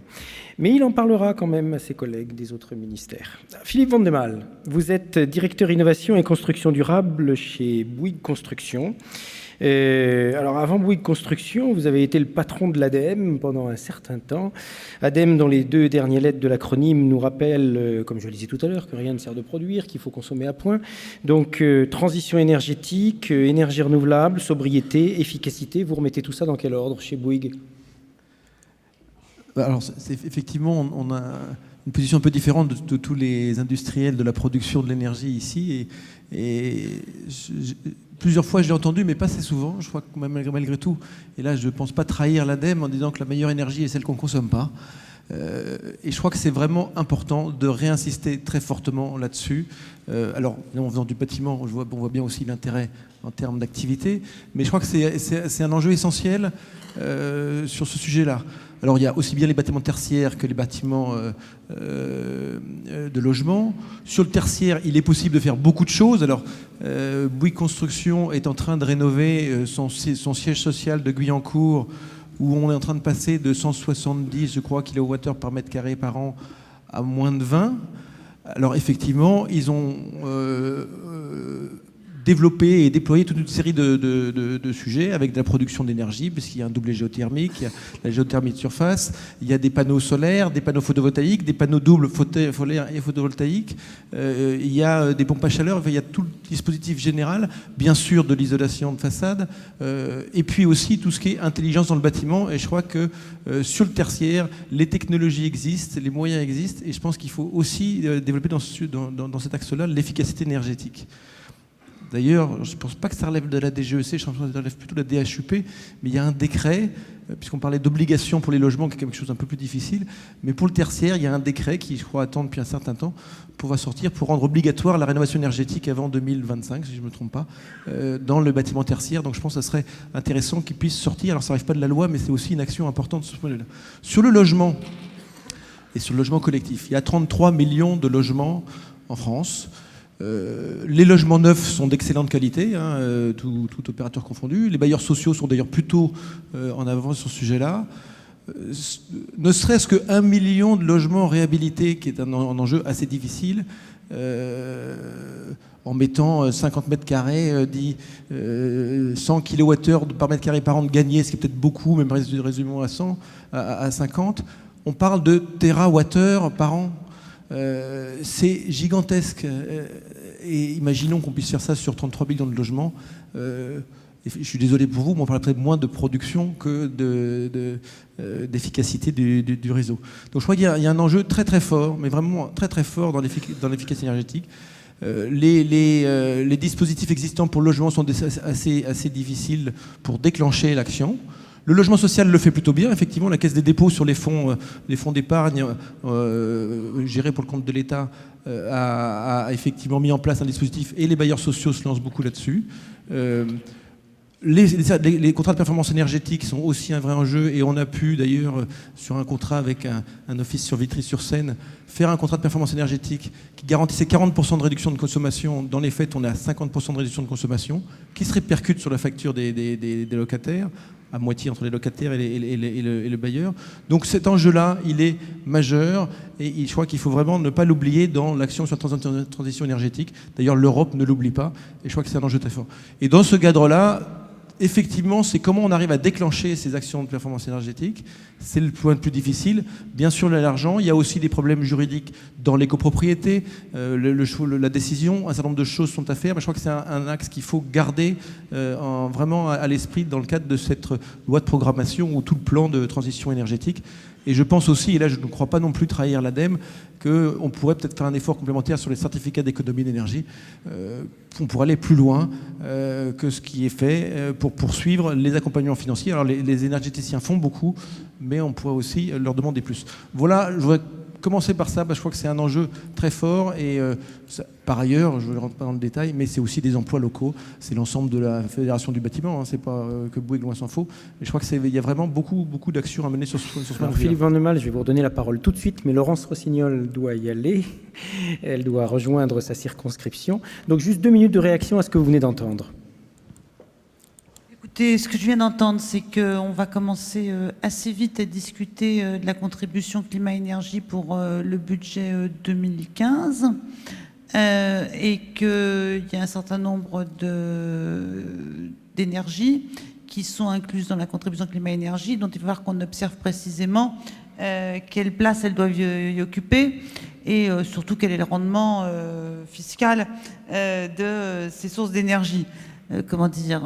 Mais il en parlera quand même à ses collègues des autres ministères. Philippe Vandemal, vous êtes directeur innovation et construction durable chez Bouygues Construction. Alors avant Bouygues Construction, vous avez été le patron de l'ADEME pendant un certain temps. ADEME, dont les 2 dernières lettres de l'acronyme nous rappellent, comme je le disais tout à l'heure, que rien ne sert de produire, qu'il faut consommer à point. Donc transition énergétique, énergie renouvelable, sobriété, efficacité. Vous remettez tout ça dans quel ordre chez Bouygues ? Alors effectivement, on a une position un peu différente de tous les industriels de la production de l'énergie ici. Plusieurs fois, je l'ai entendu, mais pas assez souvent. Je crois que malgré tout, et là, je ne pense pas trahir l'ADEME en disant que la meilleure énergie est celle qu'on ne consomme pas. Et je crois que c'est vraiment important de réinsister très fortement là-dessus. Alors, en faisant du bâtiment, on voit bien aussi l'intérêt en termes d'activité, mais je crois que c'est un enjeu essentiel sur ce sujet-là. Alors, il y a aussi bien les bâtiments tertiaires que les bâtiments de logement. Sur le tertiaire, il est possible de faire beaucoup de choses. Alors, Bouygues Construction est en train de rénover son siège social de Guyancourt, où on est en train de passer de 170, je crois, kilowattheures par mètre carré par an à moins de 20. Alors, effectivement, ils ont développer et déployer toute une série de sujets avec de la production d'énergie, puisqu'il y a un doublé géothermique, il y a la géothermie de surface, il y a des panneaux solaires, des panneaux photovoltaïques, des panneaux doubles solaires et photovoltaïques, il y a des pompes à chaleur, il y a tout le dispositif général, bien sûr de l'isolation de façade, et puis aussi tout ce qui est intelligence dans le bâtiment. Et je crois que sur le tertiaire, les technologies existent, les moyens existent, et je pense qu'il faut aussi développer dans cet axe-là l'efficacité énergétique. D'ailleurs, je ne pense pas que ça relève de la DGEC, je pense que ça relève plutôt de la DHUP, mais il y a un décret, puisqu'on parlait d'obligation pour les logements, qui est quelque chose d'un peu plus difficile, mais pour le tertiaire, il y a un décret qui, je crois, attend depuis un certain temps, pour sortir, pour rendre obligatoire la rénovation énergétique avant 2025, si je ne me trompe pas, dans le bâtiment tertiaire. Donc je pense que ça serait intéressant qu'il puisse sortir. Alors ça n'arrive pas de la loi, mais c'est aussi une action importante sur ce point-là. Sur le logement, et sur le logement collectif, il y a 33 millions de logements en France. Les logements neufs sont d'excellente qualité, tout opérateur confondu. Les bailleurs sociaux sont d'ailleurs plutôt en avance sur ce sujet-là. Ne serait-ce que 1 million de logements réhabilités, qui est un enjeu assez difficile, en mettant 50 mètres carrés, 100 kWh par mètre carré par an de gagné, ce qui est peut-être beaucoup, même résumons à 100, à 50. On parle de térawattheures par an. C'est gigantesque. Et imaginons qu'on puisse faire ça sur 33 millions de logements. Je suis désolé pour vous, mais on parle peut-être moins de production que d'efficacité du réseau. Donc je crois qu'il y a un enjeu très très fort, mais vraiment très très fort dans l'efficacité énergétique. Les dispositifs existants pour le logement sont assez difficiles pour déclencher l'action. Le logement social le fait plutôt bien. Effectivement, la Caisse des dépôts sur les fonds d'épargne gérés pour le compte de l'État a effectivement mis en place un dispositif, et les bailleurs sociaux se lancent beaucoup là-dessus. Les contrats de performance énergétique sont aussi un vrai enjeu, et on a pu d'ailleurs, sur un contrat avec un office sur Vitry-sur-Seine, faire un contrat de performance énergétique qui garantissait 40% de réduction de consommation. Dans les faits, on est à 50% de réduction de consommation, qui se répercute sur la facture des locataires, à moitié entre les locataires et le bailleur. Donc cet enjeu-là, il est majeur, et je crois qu'il faut vraiment ne pas l'oublier dans l'action sur la transition énergétique. D'ailleurs, l'Europe ne l'oublie pas, et je crois que c'est un enjeu très fort. Et dans ce cadre-là, effectivement, c'est comment on arrive à déclencher ces actions de performance énergétique. C'est le point le plus difficile. Bien sûr, l'argent, il y a aussi des problèmes juridiques dans les copropriétés, la décision, un certain nombre de choses sont à faire. Mais je crois que c'est un axe qu'il faut garder vraiment à l'esprit dans le cadre de cette loi de programmation ou tout le plan de transition énergétique. Et je pense aussi, et là je ne crois pas non plus trahir l'ADEME, qu'on pourrait peut-être faire un effort complémentaire sur les certificats d'économie d'énergie. On pourrait aller plus loin que ce qui est fait pour poursuivre les accompagnements financiers. Alors les énergéticiens font beaucoup, mais on pourrait aussi leur demander plus. Voilà, je voudrais commencer par ça, parce que je crois que c'est un enjeu très fort. Et par ailleurs, je ne rentre pas dans le détail, mais c'est aussi des emplois locaux. C'est l'ensemble de la Fédération du bâtiment. Hein, c'est pas que Bouygues, loin s'en faut. Mais je crois qu'il y a vraiment beaucoup d'actions à mener sur ce point de vue. Philippe Vandemal, je vais vous redonner la parole tout de suite, mais Laurence Rossignol doit y aller. Elle doit rejoindre sa circonscription. Donc juste 2 minutes de réaction à ce que vous venez d'entendre. Écoutez, ce que je viens d'entendre, c'est qu'on va commencer assez vite à discuter de la contribution climat-énergie pour le budget 2015 et qu'il y a un certain nombre d'énergies qui sont incluses dans la contribution climat-énergie, dont il va falloir qu'on observe précisément quelle place elles doivent y occuper et surtout quel est le rendement fiscal de ces sources d'énergie. Comment dire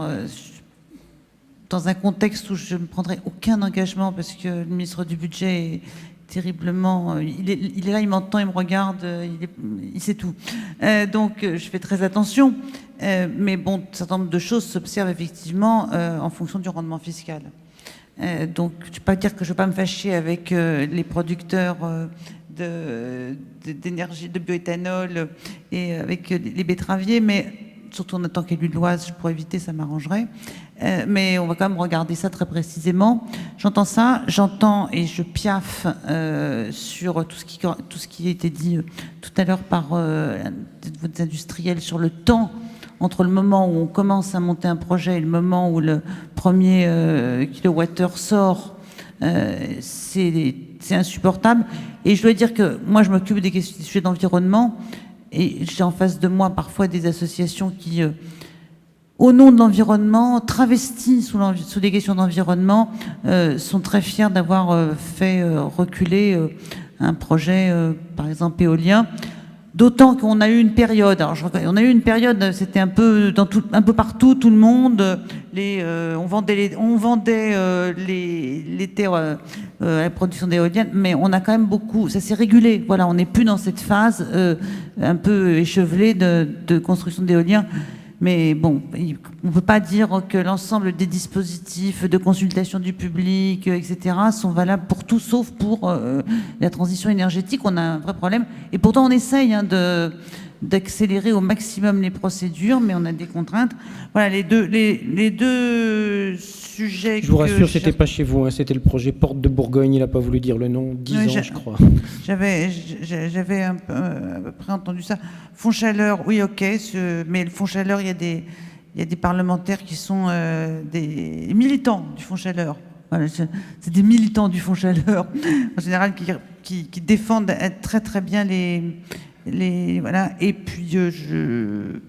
dans un contexte où je ne prendrai aucun engagement parce que le ministre du Budget est terriblement... il est là, il m'entend, il me regarde, il sait tout. Donc, je fais très attention. Mais bon, un certain nombre de choses s'observent effectivement en fonction du rendement fiscal. Donc, je ne vais pas dire que je ne vais pas me fâcher avec les producteurs d'énergie, de bioéthanol et avec les betteraviers, mais surtout en tant qu'élu de l'Oise, pour éviter, ça m'arrangerait. Mais on va quand même regarder ça très précisément. J'entends ça, j'entends et je piaffe sur tout ce qui a été dit tout à l'heure par vos industriels sur le temps entre le moment où on commence à monter un projet et le moment où le premier kilowattheure sort. C'est insupportable. Et je dois dire que moi, je m'occupe des sujets d'environnement et j'ai en face de moi parfois des associations qui... au nom de l'environnement, travestis sous des questions d'environnement, sont très fiers d'avoir fait reculer un projet, par exemple éolien. D'autant qu'on a eu une période, c'était un peu un peu partout, tout le monde, on vendait les terres à la production d'éoliennes, mais on a quand même beaucoup, ça s'est régulé. Voilà, on n'est plus dans cette phase un peu échevelée de construction d'éoliens. Mais bon, on ne peut pas dire que l'ensemble des dispositifs de consultation du public, etc., sont valables pour tout, sauf pour la transition énergétique. On a un vrai problème. Et pourtant, on essaye d'accélérer au maximum les procédures, mais on a des contraintes. Voilà, les deux sujets... Je vous rassure, c'était pas chez vous, hein, c'était le projet Porte de Bourgogne, il n'a pas voulu dire le nom, 10 ans, je crois. J'avais à peu près entendu ça. Fonds chaleur, oui, ok, mais le fonds chaleur, il y a des parlementaires qui sont des militants du fonds chaleur. Voilà, c'est des militants du fonds chaleur, en général, qui défendent très très bien voilà. Et puis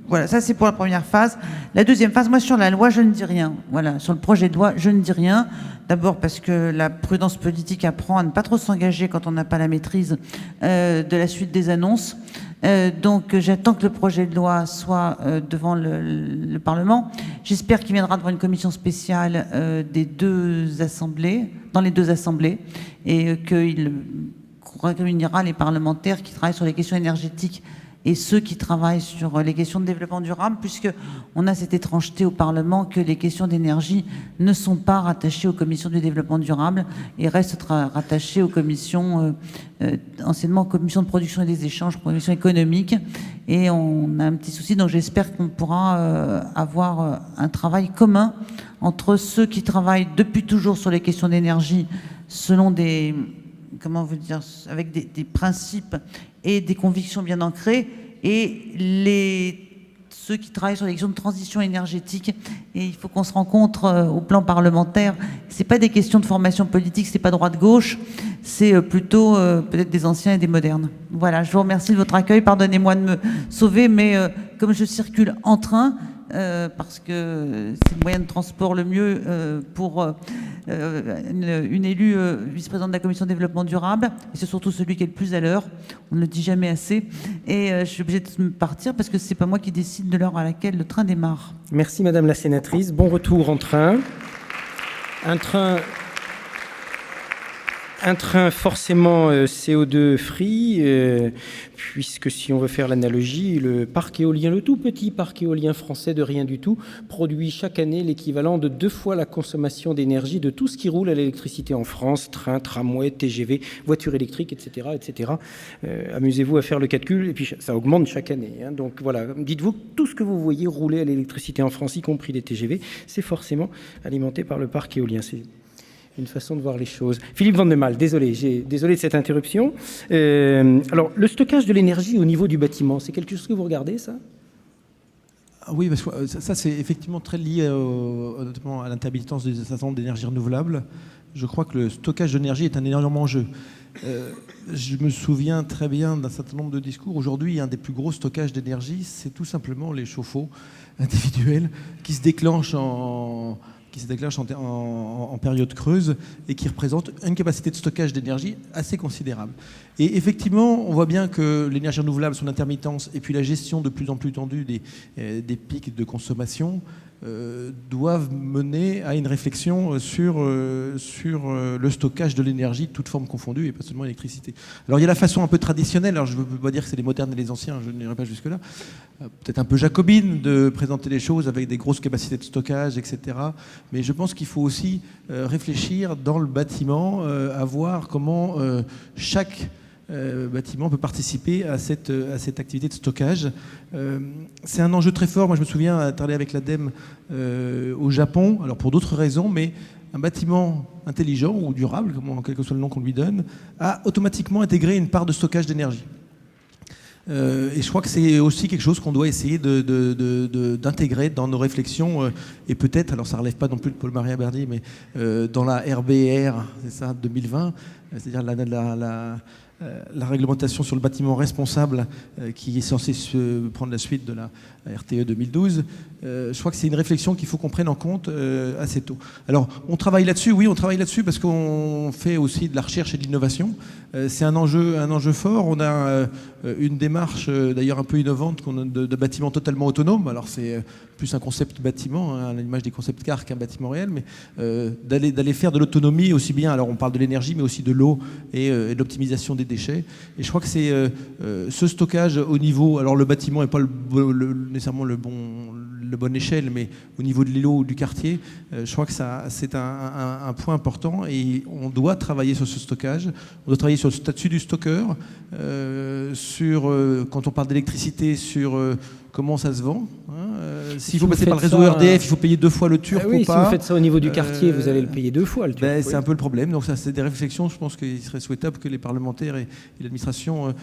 voilà, ça c'est pour la première phase. La deuxième phase, moi sur la loi, je ne dis rien. Voilà, sur le projet de loi, je ne dis rien. D'abord parce que la prudence politique apprend à ne pas trop s'engager quand on n'a pas la maîtrise de la suite des annonces. Donc j'attends que le projet de loi soit devant le Parlement. J'espère qu'il viendra devant une commission spéciale des deux assemblées, dans les deux assemblées, et qu'il réunira les parlementaires qui travaillent sur les questions énergétiques et ceux qui travaillent sur les questions de développement durable, puisqu'on a cette étrangeté au Parlement que les questions d'énergie ne sont pas rattachées aux commissions du développement durable et restent rattachées aux commissions, anciennement commissions de production et des échanges, commissions économiques. Et on a un petit souci, donc j'espère qu'on pourra avoir un travail commun entre ceux qui travaillent depuis toujours sur les questions d'énergie selon des... comment vous dire, avec des principes et des convictions bien ancrées, et ceux qui travaillent sur les questions de transition énergétique. Et il faut qu'on se rencontre au plan parlementaire. C'est pas des questions de formation politique, c'est pas droite-gauche, c'est plutôt peut-être des anciens et des modernes. Voilà, je vous remercie de votre accueil. Pardonnez-moi de me sauver, mais comme je circule en train, parce que c'est le moyen de transport le mieux pour une élue vice-présidente de la commission développement durable, et c'est surtout celui qui est le plus à l'heure, on ne le dit jamais assez, et je suis obligée de partir parce que c'est pas moi qui décide de l'heure à laquelle le train démarre. Merci Madame la sénatrice, bon retour en train. Un train Un train forcément CO2 free, puisque si on veut faire l'analogie, le parc éolien, le tout petit parc éolien français de rien du tout, produit chaque année l'équivalent de 2 fois la consommation d'énergie de tout ce qui roule à l'électricité en France, train, tramway, TGV, voitures électriques, etc. etc. Amusez-vous à faire le calcul, et puis ça augmente chaque année. Hein. Donc voilà, dites-vous que tout ce que vous voyez rouler à l'électricité en France, y compris les TGV, c'est forcément alimenté par le parc éolien. C'est une façon de voir les choses. Philippe Vandemal, désolé de cette interruption. Alors, le stockage de l'énergie au niveau du bâtiment, c'est quelque chose que vous regardez, ça ? Oui, parce que ça c'est effectivement très lié notamment à l'intermittence des certain nombre d'énergies renouvelables. Je crois que le stockage d'énergie est un énorme enjeu. Je me souviens très bien d'un certain nombre de discours. Aujourd'hui, un des plus gros stockages d'énergie, c'est tout simplement les chauffe-eau individuels qui se déclenchent en période creuse et qui représente une capacité de stockage d'énergie assez considérable. Et effectivement, on voit bien que l'énergie renouvelable, son intermittence et puis la gestion de plus en plus tendue des pics de consommation doivent mener à une réflexion sur le stockage de l'énergie, toutes formes confondues, et pas seulement l'électricité. Alors il y a la façon un peu traditionnelle, alors je ne veux pas dire que c'est les modernes et les anciens, je n'irai pas jusque-là, peut-être un peu jacobine de présenter les choses avec des grosses capacités de stockage, etc. Mais je pense qu'il faut aussi réfléchir dans le bâtiment, à voir comment chaque bâtiment peut participer à cette activité de stockage. C'est un enjeu très fort. Moi, je me souviens travailler avec l'ADEME au Japon, alors pour d'autres raisons, mais un bâtiment intelligent ou durable, quel que soit le nom qu'on lui donne, a automatiquement intégré une part de stockage d'énergie. Et je crois que c'est aussi quelque chose qu'on doit essayer d'intégrer dans nos réflexions et peut-être, alors ça ne relève pas non plus de Paul-Marie Aberdy, mais dans la RBR, c'est ça, 2020, c'est-à-dire la réglementation sur le bâtiment responsable qui est censée prendre la suite de la RTE 2012, je crois que c'est une réflexion qu'il faut qu'on prenne en compte assez tôt. Alors, on travaille là-dessus, oui, on travaille là-dessus parce qu'on fait aussi de la recherche et de l'innovation. C'est un enjeu fort. On a une démarche d'ailleurs un peu innovante de bâtiments totalement autonomes. Alors, c'est plus un concept bâtiment, hein, à l'image des concepts cars qu'un bâtiment réel, mais d'aller faire de l'autonomie aussi bien, alors on parle de l'énergie, mais aussi de l'eau et de l'optimisation des déchets. Et je crois que c'est ce stockage au niveau, alors le bâtiment n'est pas nécessairement la bonne échelle, mais au niveau de l'îlot ou du quartier, je crois que c'est un point important et on doit travailler sur ce stockage. On doit travailler sur le statut du stockeur, quand on parle d'électricité, sur comment ça se vend. S'il faut passer par le réseau EDF, il faut payer 2 fois le turc ou pas. Si vous faites ça au niveau du quartier, vous allez le payer 2 fois le turc. C'est un peu le problème. Donc ça, c'est des réflexions, je pense qu'il serait souhaitable que les parlementaires et l'administration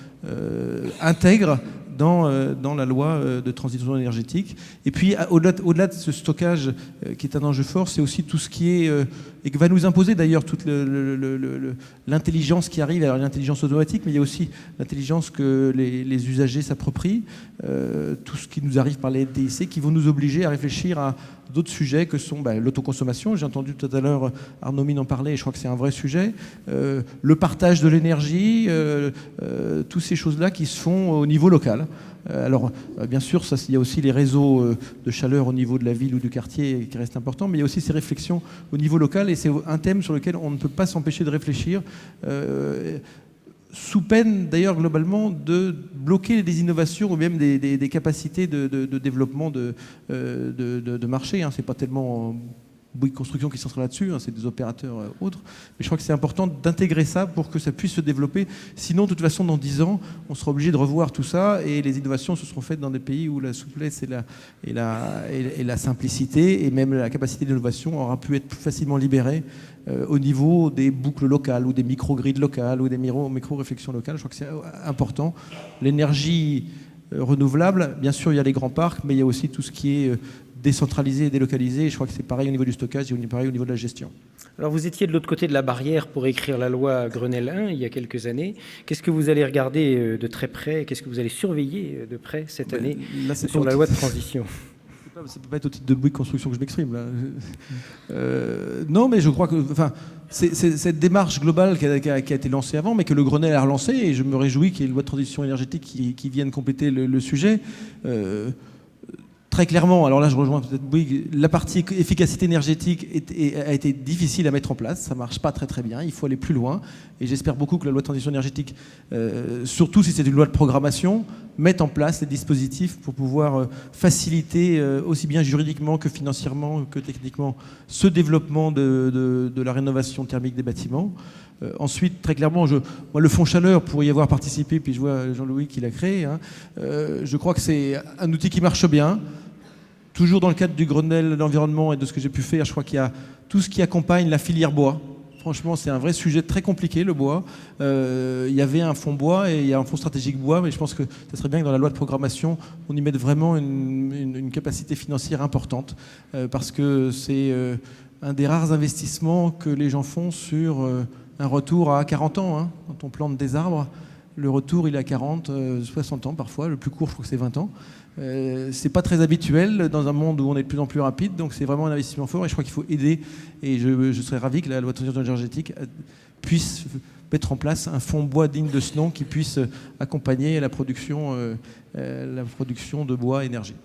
intègrent dans la loi de transition énergétique. Et puis, au-delà de ce stockage qui est un enjeu fort, c'est aussi tout ce qui est, et que va nous imposer d'ailleurs toute l'intelligence qui arrive, alors l'intelligence automatique, mais il y a aussi l'intelligence que les usagers s'approprient, tout ce qui nous arrive par les DIC, qui vont nous obliger à réfléchir à d'autres sujets que sont l'autoconsommation. J'ai entendu tout à l'heure Arnaud Mine en parler et je crois que c'est un vrai sujet. Le partage de l'énergie, toutes ces choses-là qui se font au niveau local. Alors, bien sûr, il y a aussi les réseaux de chaleur au niveau de la ville ou du quartier qui restent importants, mais il y a aussi ces réflexions au niveau local et c'est un thème sur lequel on ne peut pas s'empêcher de réfléchir. Sous peine d'ailleurs globalement de bloquer des innovations ou même des capacités de développement de marché. Hein. C'est pas tellement Bouygues Construction qui centre là-dessus, hein, c'est des opérateurs autres. Mais je crois que c'est important d'intégrer ça pour que ça puisse se développer. Sinon, de toute façon, dans 10 ans, on sera obligé de revoir tout ça et les innovations se seront faites dans des pays où la souplesse et la simplicité et même la capacité d'innovation aura pu être plus facilement libérée au niveau des boucles locales ou des micro-grids locales ou des micro-réflexions locales. Je crois que c'est important. L'énergie renouvelable, bien sûr, il y a les grands parcs, mais il y a aussi tout ce qui est décentralisé et délocalisé. Et je crois que c'est pareil au niveau du stockage et pareil au niveau de la gestion. Alors vous étiez de l'autre côté de la barrière pour écrire la loi Grenelle 1 il y a quelques années. Qu'est-ce que vous allez regarder de très près? Qu'est-ce que vous allez surveiller de près cette année sur la loi de transition? Ça ne peut pas être au titre de Bouygues Construction que je m'exprime là. Non, mais je crois que c'est cette démarche globale qui a été lancée avant, mais que le Grenelle a relancée, et je me réjouis qu'il y ait une loi de transition énergétique qui vienne compléter le sujet. Très clairement, alors là je rejoins peut-être Bouygues, la partie efficacité énergétique a été difficile à mettre en place, ça ne marche pas très très bien, il faut aller plus loin, et j'espère beaucoup que la loi de transition énergétique, surtout si c'est une loi de programmation, mette en place les dispositifs pour pouvoir faciliter aussi bien juridiquement que financièrement que techniquement ce développement de la rénovation thermique des bâtiments. Ensuite, très clairement, moi, le fonds chaleur, pour y avoir participé, puis je vois Jean-Louis qui l'a créé, hein, je crois que c'est un outil qui marche bien. Toujours dans le cadre du Grenelle de l'environnement et de ce que j'ai pu faire, je crois qu'il y a tout ce qui accompagne la filière bois. Franchement, c'est un vrai sujet très compliqué, le bois. Il y avait un fonds bois et il y a un fonds stratégique bois, mais je pense que ça serait bien que dans la loi de programmation, on y mette vraiment une capacité financière importante, parce que c'est un des rares investissements que les gens font sur un retour à 40 ans. Hein. Quand on plante des arbres, le retour, il est à 40, 60 ans parfois. Le plus court, je crois que c'est 20 ans. C'est pas très habituel dans un monde où on est de plus en plus rapide, donc c'est vraiment un investissement fort et je crois qu'il faut aider, et je serais ravi que la loi de transition énergétique puisse mettre en place un fonds bois digne de ce nom qui puisse accompagner la production de bois énergie.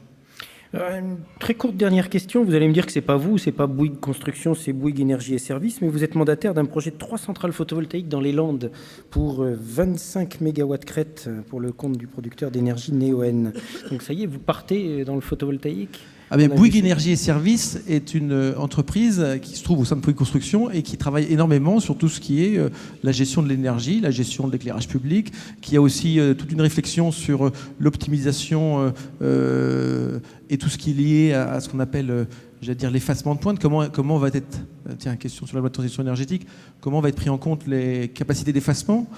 Une très courte dernière question. Vous allez me dire que c'est pas vous, c'est pas Bouygues Construction, c'est Bouygues Énergie et Services, mais vous êtes mandataire d'un projet de 3 centrales photovoltaïques dans les Landes pour 25 mégawatts crête pour le compte du producteur d'énergie Neoen. Donc ça y est, vous partez dans le photovoltaïque ? Bouygues Énergie et Services est une entreprise qui se trouve au sein de Bouygues Construction et qui travaille énormément sur tout ce qui est la gestion de l'énergie, la gestion de l'éclairage public, qui a aussi toute une réflexion sur l'optimisation et tout ce qui est lié à ce qu'on appelle, l'effacement de pointe. Comment va être, tiens, question sur la loi de transition énergétique, comment va être pris en compte les capacités d'effacement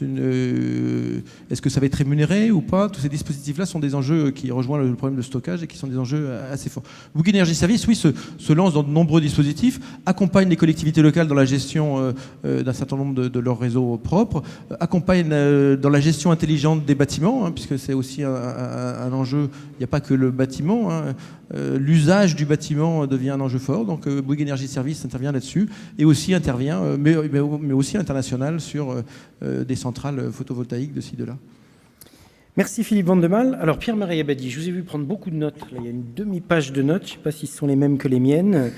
est-ce que ça va être rémunéré ou pas? Tous ces dispositifs-là sont des enjeux qui rejoignent le problème de stockage et qui sont des enjeux assez forts. Bouygues Énergie Services, oui, se lance dans de nombreux dispositifs, accompagne les collectivités locales dans la gestion d'un certain nombre de leurs réseaux propres, accompagne dans la gestion intelligente des bâtiments, hein, puisque c'est aussi un enjeu. Il n'y a pas que le bâtiment, hein, l'usage du bâtiment devient un enjeu fort. Donc Bouygues Énergie Services intervient là-dessus et aussi intervient, mais aussi international sur des centrales photovoltaïques de ci, de là. Merci Philippe Vandemal. Alors Pierre-Marie Abadie, je vous ai vu prendre beaucoup de notes. Là, il y a une demi-page de notes, je ne sais pas si ce sont les mêmes que les miennes.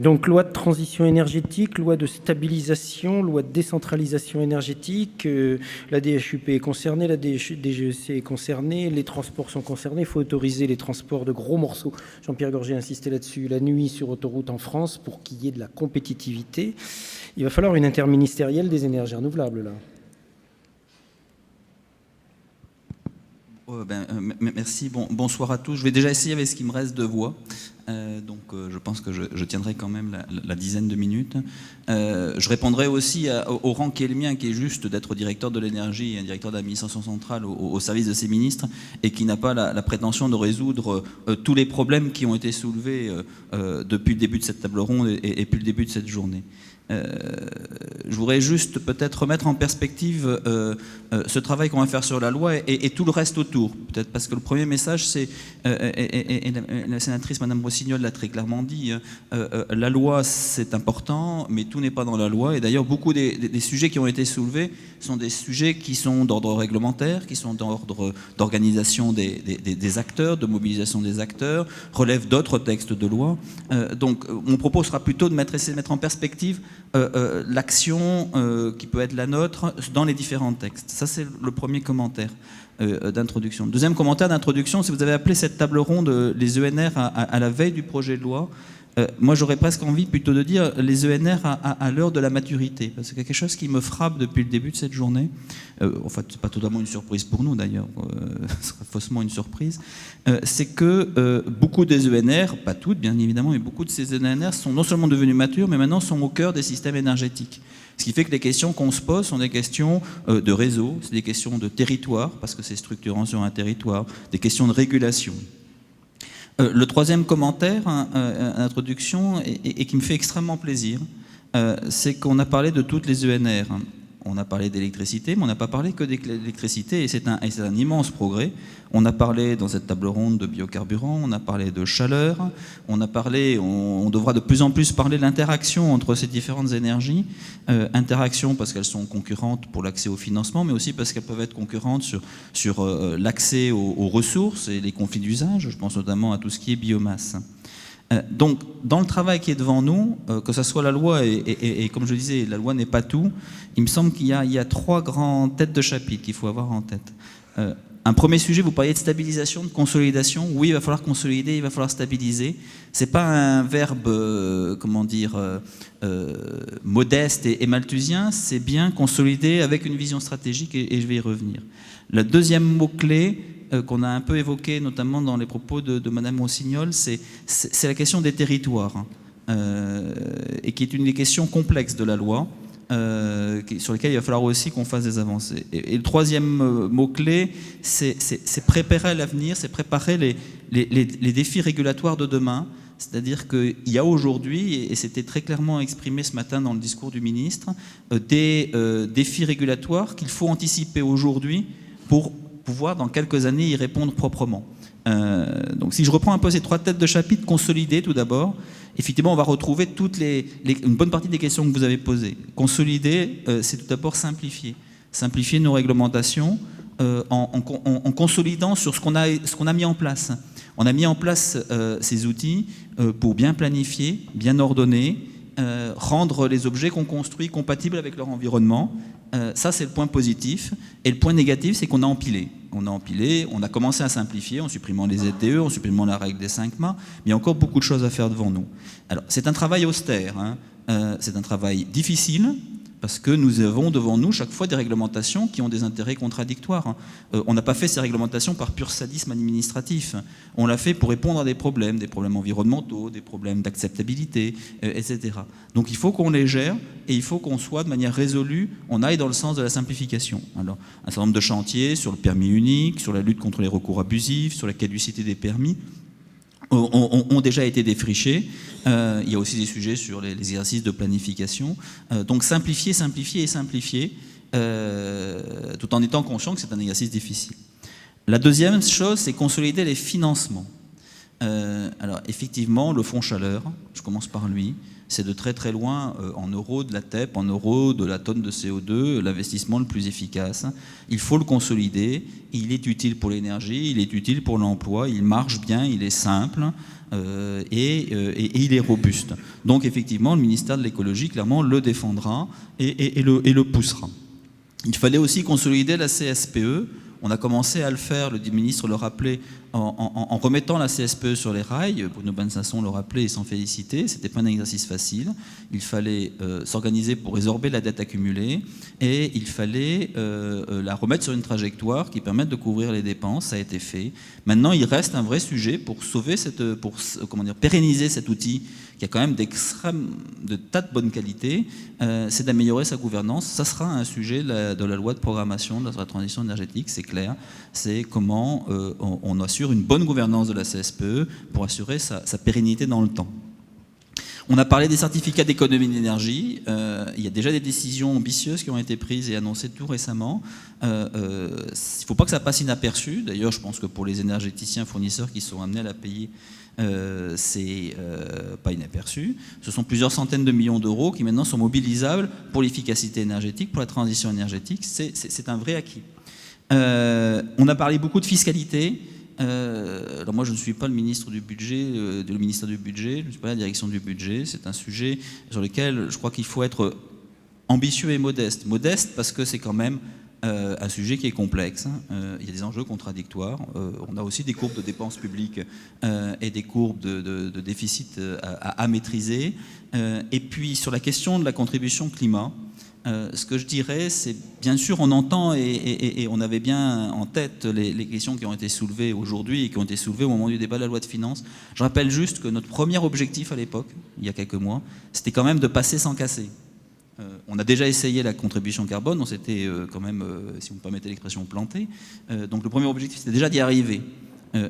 Donc loi de transition énergétique, loi de stabilisation, loi de décentralisation énergétique, la DHUP est concernée, la DGEC est concernée, les transports sont concernés, il faut autoriser les transports de gros morceaux. Jean-Pierre Gorgé a insisté là-dessus, la nuit sur autoroute en France pour qu'il y ait de la compétitivité. Il va falloir une interministérielle des énergies renouvelables là. Merci, bonsoir à tous. Je vais déjà essayer avec ce qui me reste de voix. Je pense que je tiendrai quand même la dizaine de minutes. Je répondrai aussi au rang qui est le mien, qui est juste d'être directeur de l'énergie et un directeur de l'administration centrale au service de ses ministres, et qui n'a pas la prétention de résoudre tous les problèmes qui ont été soulevés depuis le début de cette table ronde et depuis le début de cette journée. Je voudrais juste peut-être remettre en perspective ce travail qu'on va faire sur la loi et tout le reste autour. Peut-être parce que le premier message, c'est, et la sénatrice Madame Rossignol l'a très clairement dit, la loi c'est important, mais tout n'est pas dans la loi. Et d'ailleurs, beaucoup des sujets qui ont été soulevés sont des sujets qui sont d'ordre réglementaire, qui sont d'ordre d'organisation des acteurs, de mobilisation des acteurs, relèvent d'autres textes de loi. Donc mon propos sera plutôt essayer de mettre en perspective l'action qui peut être la nôtre dans les différents textes. Ça, c'est le premier commentaire d'introduction. Le deuxième commentaire d'introduction, si vous avez appelé cette table ronde les ENR à la veille du projet de loi, moi j'aurais presque envie plutôt de dire les ENR à l'heure de la maturité, parce que quelque chose qui me frappe depuis le début de cette journée, en fait c'est pas totalement une surprise pour nous d'ailleurs, ce serait faussement une surprise, c'est que beaucoup des ENR, pas toutes bien évidemment, mais beaucoup de ces ENR sont non seulement devenus matures, mais maintenant sont au cœur des systèmes énergétiques. Ce qui fait que les questions qu'on se pose sont des questions de réseau, c'est des questions de territoire, parce que c'est structurant sur un territoire, des questions de régulation. Le troisième commentaire, introduction, et qui me fait extrêmement plaisir, c'est qu'on a parlé de toutes les ENR. on a parlé d'électricité, mais on n'a pas parlé que d'électricité, et c'est un immense progrès. On a parlé dans cette table ronde de biocarburants, on a parlé de chaleur, on devra de plus en plus parler de l'interaction entre ces différentes énergies. Interaction parce qu'elles sont concurrentes pour l'accès au financement, mais aussi parce qu'elles peuvent être concurrentes sur l'accès aux ressources et les conflits d'usage. Je pense notamment à tout ce qui est biomasse. Donc, dans le travail qui est devant nous, que ce soit la loi et comme je disais, la loi n'est pas tout, il me semble qu'il y a 3 grandes têtes de chapitre qu'il faut avoir en tête. Un premier sujet, vous parliez de stabilisation, de consolidation. Oui, il va falloir consolider, il va falloir stabiliser. C'est pas un verbe, modeste et malthusien, c'est bien consolider avec une vision stratégique, et je vais y revenir. Le deuxième mot-clé, qu'on a un peu évoqué, notamment dans les propos de Madame Rossignol, c'est la question des territoires, et qui est une des questions complexes de la loi, sur lesquelles il va falloir aussi qu'on fasse des avancées. Et le troisième mot-clé, c'est préparer l'avenir, c'est préparer les défis régulatoires de demain. C'est-à-dire qu'il y a aujourd'hui, et c'était très clairement exprimé ce matin dans le discours du ministre, des défis régulatoires qu'il faut anticiper aujourd'hui pour pouvoir, dans quelques années, y répondre proprement. Donc si je reprends un peu ces 3 têtes de chapitre, consolider tout d'abord, effectivement on va retrouver une bonne partie des questions que vous avez posées. Consolider, c'est tout d'abord simplifier nos réglementations en consolidant sur ce qu'on a mis en place. On a mis en place ces outils pour bien planifier, bien ordonner, rendre les objets qu'on construit compatibles avec leur environnement. Ça, c'est le point positif. Et le point négatif, c'est qu'on a empilé. On a commencé à simplifier en supprimant les ZTE, en supprimant la règle des 5 mâts, mais il y a encore beaucoup de choses à faire devant nous. Alors, c'est un travail austère, c'est un travail difficile, parce que nous avons devant nous chaque fois des réglementations qui ont des intérêts contradictoires. On n'a pas fait ces réglementations par pur sadisme administratif. On l'a fait pour répondre à des problèmes environnementaux, des problèmes d'acceptabilité, etc. Donc il faut qu'on les gère et il faut qu'on soit de manière résolue, on aille dans le sens de la simplification. Alors, un certain nombre de chantiers sur le permis unique, sur la lutte contre les recours abusifs, sur la caducité des permis, ont déjà été défrichés. Il y a aussi des sujets sur les exercices de planification. Donc simplifier, tout en étant conscient que c'est un exercice difficile. La deuxième chose, c'est consolider les financements. Alors effectivement, le fonds chaleur, je commence par lui, c'est de très très loin, en euros de la TEP, en euros de la tonne de CO2, l'investissement le plus efficace. Il faut le consolider, il est utile pour l'énergie, il est utile pour l'emploi, il marche bien, il est simple et il est robuste. Donc effectivement, le ministère de l'écologie, clairement, le défendra et le poussera. Il fallait aussi consolider la CSPE. On a commencé à le faire, le ministre le rappelait, en remettant la CSPE sur les rails. Bruno Bensasson le rappelait et s'en félicitait. C'était pas un exercice facile. Il fallait s'organiser pour résorber la dette accumulée et il fallait la remettre sur une trajectoire qui permette de couvrir les dépenses. Ça a été fait. Maintenant, il reste un vrai sujet pour pérenniser cet outil qui a quand même de tas de bonne qualité, c'est d'améliorer sa gouvernance. Ça sera un sujet de la loi de programmation de la transition énergétique, c'est clair. C'est comment on assure une bonne gouvernance de la CSPE pour assurer sa pérennité dans le temps. On a parlé des certificats d'économie d'énergie. Il y a déjà des décisions ambitieuses qui ont été prises et annoncées tout récemment. Il ne faut pas que ça passe inaperçu. D'ailleurs, je pense que pour les énergéticiens fournisseurs qui sont amenés à la payer, c'est pas inaperçu. Ce sont plusieurs centaines de millions d'euros qui maintenant sont mobilisables pour l'efficacité énergétique, pour la transition énergétique. C'est un vrai acquis. On a parlé beaucoup de fiscalité. Alors moi je ne suis pas le ministre du budget, le ministère du budget, je ne suis pas la direction du budget. C'est un sujet sur lequel je crois qu'il faut être ambitieux et modeste. Modeste parce que c'est quand même un sujet qui est complexe. Il y a des enjeux contradictoires. On a aussi des courbes de dépenses publiques et des courbes de déficit à maîtriser. Et puis sur la question de la contribution climat, ce que je dirais, c'est bien sûr on entend et on avait bien en tête les questions qui ont été soulevées aujourd'hui et qui ont été soulevées au moment du débat de la loi de finances. Je rappelle juste que notre premier objectif à l'époque, il y a quelques mois, c'était quand même de passer sans casser. On a déjà essayé la contribution carbone, on s'était quand même, si vous me permettez l'expression, planté. Donc le premier objectif, c'était déjà d'y arriver.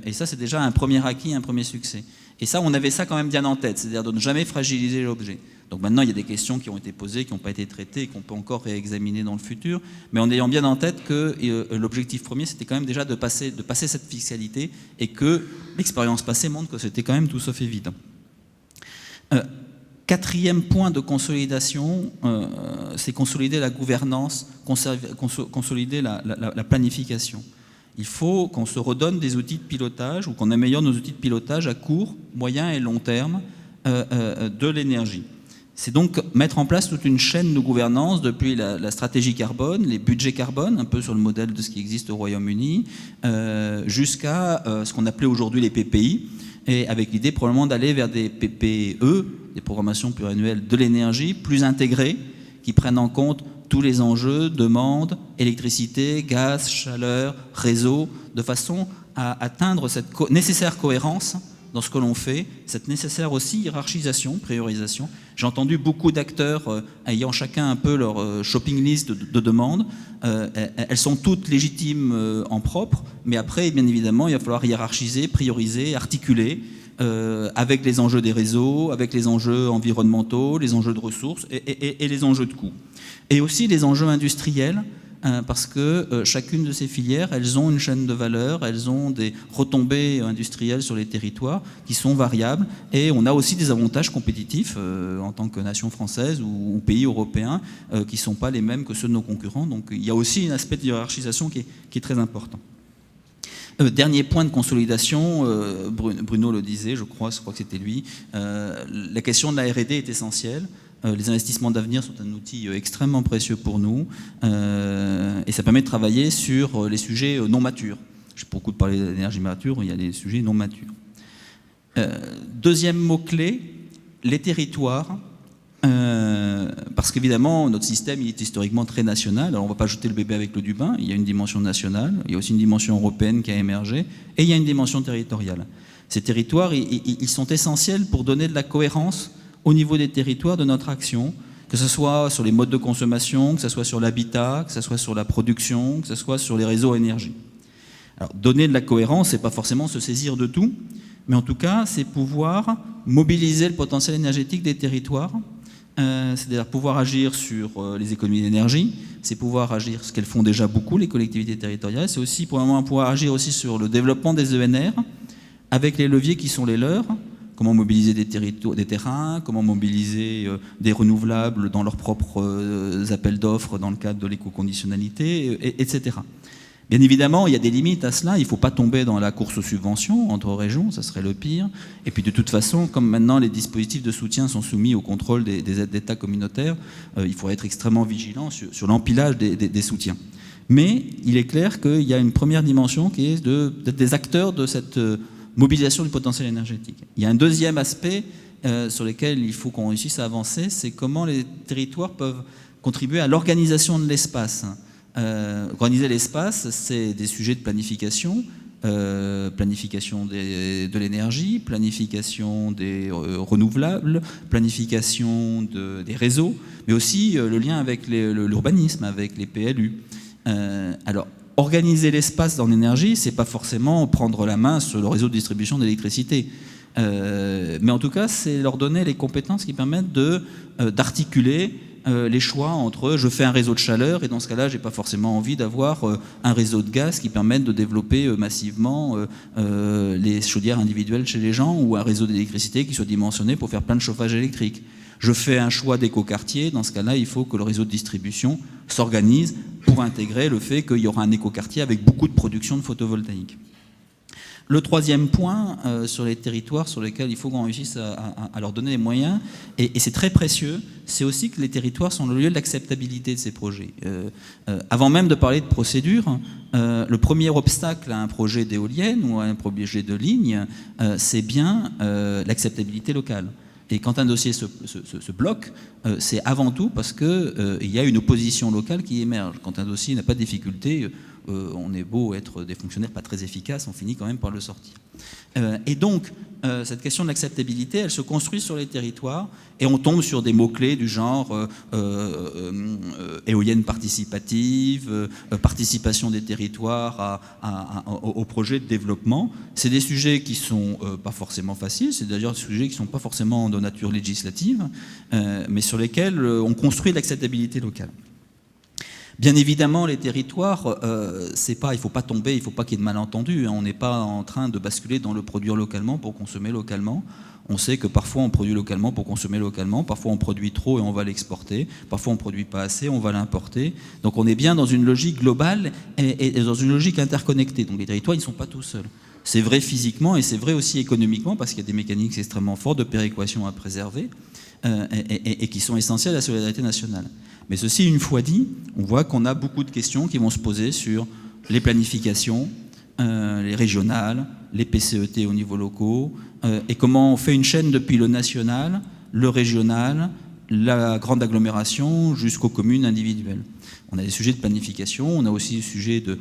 Et ça, c'est déjà un premier acquis, un premier succès. Et ça, on avait ça quand même bien en tête, c'est-à-dire de ne jamais fragiliser l'objet. Donc maintenant, il y a des questions qui ont été posées, qui n'ont pas été traitées et qu'on peut encore réexaminer dans le futur, mais en ayant bien en tête que l'objectif premier, c'était quand même déjà de passer cette fiscalité, et que l'expérience passée montre que c'était quand même tout sauf évident. Quatrième point de consolidation, c'est consolider la gouvernance, consolider la planification. Il faut qu'on se redonne des outils de pilotage, ou qu'on améliore nos outils de pilotage à court, moyen et long terme de l'énergie. C'est donc mettre en place toute une chaîne de gouvernance, depuis la stratégie carbone, les budgets carbone, un peu sur le modèle de ce qui existe au Royaume-Uni, jusqu'à ce qu'on appelait aujourd'hui les PPI, et avec l'idée probablement d'aller vers des PPE, des programmations pluriannuelles de l'énergie, plus intégrées, qui prennent en compte tous les enjeux, demande, électricité, gaz, chaleur, réseau, de façon à atteindre cette nécessaire cohérence dans ce que l'on fait, cette nécessaire aussi hiérarchisation, priorisation. J'ai entendu beaucoup d'acteurs ayant chacun un peu leur shopping list de demandes. Elles sont toutes légitimes en propre, mais après, bien évidemment, il va falloir hiérarchiser, prioriser, articuler avec les enjeux des réseaux, avec les enjeux environnementaux, les enjeux de ressources et les enjeux de coûts. Et aussi les enjeux industriels, parce que chacune de ces filières, elles ont une chaîne de valeur, elles ont des retombées industrielles sur les territoires qui sont variables, et on a aussi des avantages compétitifs en tant que nation française ou pays européen qui ne sont pas les mêmes que ceux de nos concurrents. Donc il y a aussi un aspect de hiérarchisation qui est très important. Dernier point de consolidation, Bruno le disait, je crois que c'était lui, la question de la R&D est essentielle. Les investissements d'avenir sont un outil extrêmement précieux pour nous, et ça permet de travailler sur les sujets non matures. J'ai beaucoup parlé d'énergie mature, il y a des sujets non matures. Deuxième mot-clé, les territoires, parce qu'évidemment notre système il est historiquement très national. Alors on ne va pas jeter le bébé avec l'eau du bain, il y a une dimension nationale, il y a aussi une dimension européenne qui a émergé, et il y a une dimension territoriale. Ces territoires, ils sont essentiels pour donner de la cohérence au niveau des territoires de notre action, que ce soit sur les modes de consommation, que ce soit sur l'habitat, que ce soit sur la production, que ce soit sur les réseaux énergie. Alors, donner de la cohérence, c'est pas forcément se saisir de tout, mais en tout cas, c'est pouvoir mobiliser le potentiel énergétique des territoires, c'est-à-dire pouvoir agir sur les économies d'énergie, c'est pouvoir agir, ce qu'elles font déjà beaucoup, les collectivités territoriales, c'est aussi pouvoir agir aussi sur le développement des ENR, avec les leviers qui sont les leurs. Comment mobiliser des terrains, comment mobiliser des renouvelables dans leurs propres appels d'offres dans le cadre de l'éco-conditionnalité, etc. Bien évidemment, il y a des limites à cela. Il ne faut pas tomber dans la course aux subventions entre régions, ça serait le pire. Et puis de toute façon, comme maintenant les dispositifs de soutien sont soumis au contrôle des aides d'État communautaires, il faut être extrêmement vigilant sur l'empilage des soutiens. Mais il est clair qu'il y a une première dimension qui est d'être des acteurs de cette mobilisation du potentiel énergétique. Il y a un deuxième aspect sur lequel il faut qu'on réussisse à avancer, c'est comment les territoires peuvent contribuer à l'organisation de l'espace. Organiser l'espace, c'est des sujets de planification, planification de l'énergie, planification des renouvelables, planification des réseaux, mais aussi le lien avec l'urbanisme, avec les PLU. Alors, organiser l'espace dans l'énergie, c'est pas forcément prendre la main sur le réseau de distribution d'électricité. Mais en tout cas, c'est leur donner les compétences qui permettent d'articuler les choix entre je fais un réseau de chaleur et dans ce cas-là, j'ai pas forcément envie d'avoir un réseau de gaz qui permette de développer massivement les chaudières individuelles chez les gens, ou un réseau d'électricité qui soit dimensionné pour faire plein de chauffage électrique. Je fais un choix d'écoquartier, dans ce cas-là, il faut que le réseau de distribution s'organise pour intégrer le fait qu'il y aura un écoquartier avec beaucoup de production de photovoltaïque. Le troisième point sur les territoires sur lesquels il faut qu'on réussisse à leur donner les moyens, et c'est très précieux, c'est aussi que les territoires sont le lieu de l'acceptabilité de ces projets. Avant même de parler de procédure, le premier obstacle à un projet d'éolienne ou à un projet de ligne, c'est bien l'acceptabilité locale. Et quand un dossier se bloque, c'est avant tout parce qu'il y a une opposition locale qui émerge. Quand un dossier n'a pas de difficulté, on est beau être des fonctionnaires pas très efficaces, on finit quand même par le sortir. Et donc, cette question de l'acceptabilité, elle se construit sur les territoires et on tombe sur des mots-clés du genre éolienne participative, participation des territoires au projet de développement. C'est des sujets qui sont pas forcément faciles, c'est d'ailleurs des sujets qui ne sont pas forcément de nature législative, mais sur lesquels on construit l'acceptabilité locale. Bien évidemment, les territoires, il ne faut pas tomber, il ne faut pas qu'il y ait de malentendus. On n'est pas en train de basculer dans le produire localement pour consommer localement. On sait que parfois on produit localement pour consommer localement, parfois on produit trop et on va l'exporter, parfois on ne produit pas assez, on va l'importer. Donc on est bien dans une logique globale et dans une logique interconnectée. Donc les territoires, ils ne sont pas tout seuls. C'est vrai physiquement et c'est vrai aussi économiquement parce qu'il y a des mécaniques extrêmement fortes de péréquation à préserver et qui sont essentielles à la solidarité nationale. Mais ceci, une fois dit, on voit qu'on a beaucoup de questions qui vont se poser sur les planifications, les régionales, les PCET au niveau locaux, et comment on fait une chaîne depuis le national, le régional, la grande agglomération, jusqu'aux communes individuelles. On a des sujets de planification, on a aussi des sujets de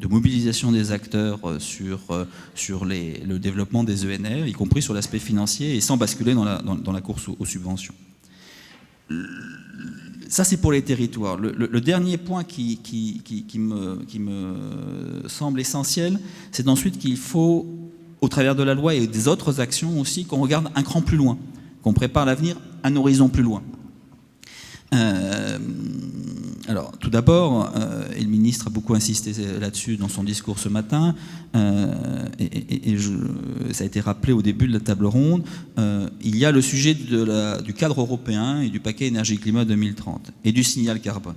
mobilisation des acteurs sur le développement des ENR, y compris sur l'aspect financier, et sans basculer dans la course aux subventions. Ça, c'est pour les territoires. Le dernier point qui me semble essentiel, c'est ensuite qu'il faut, au travers de la loi et des autres actions aussi, qu'on regarde un cran plus loin, qu'on prépare l'avenir, un horizon plus loin. Alors, tout d'abord, et le ministre a beaucoup insisté là-dessus dans son discours ce matin, ça a été rappelé au début de la table ronde, il y a le sujet du cadre européen et du paquet énergie-climat 2030 et du signal carbone.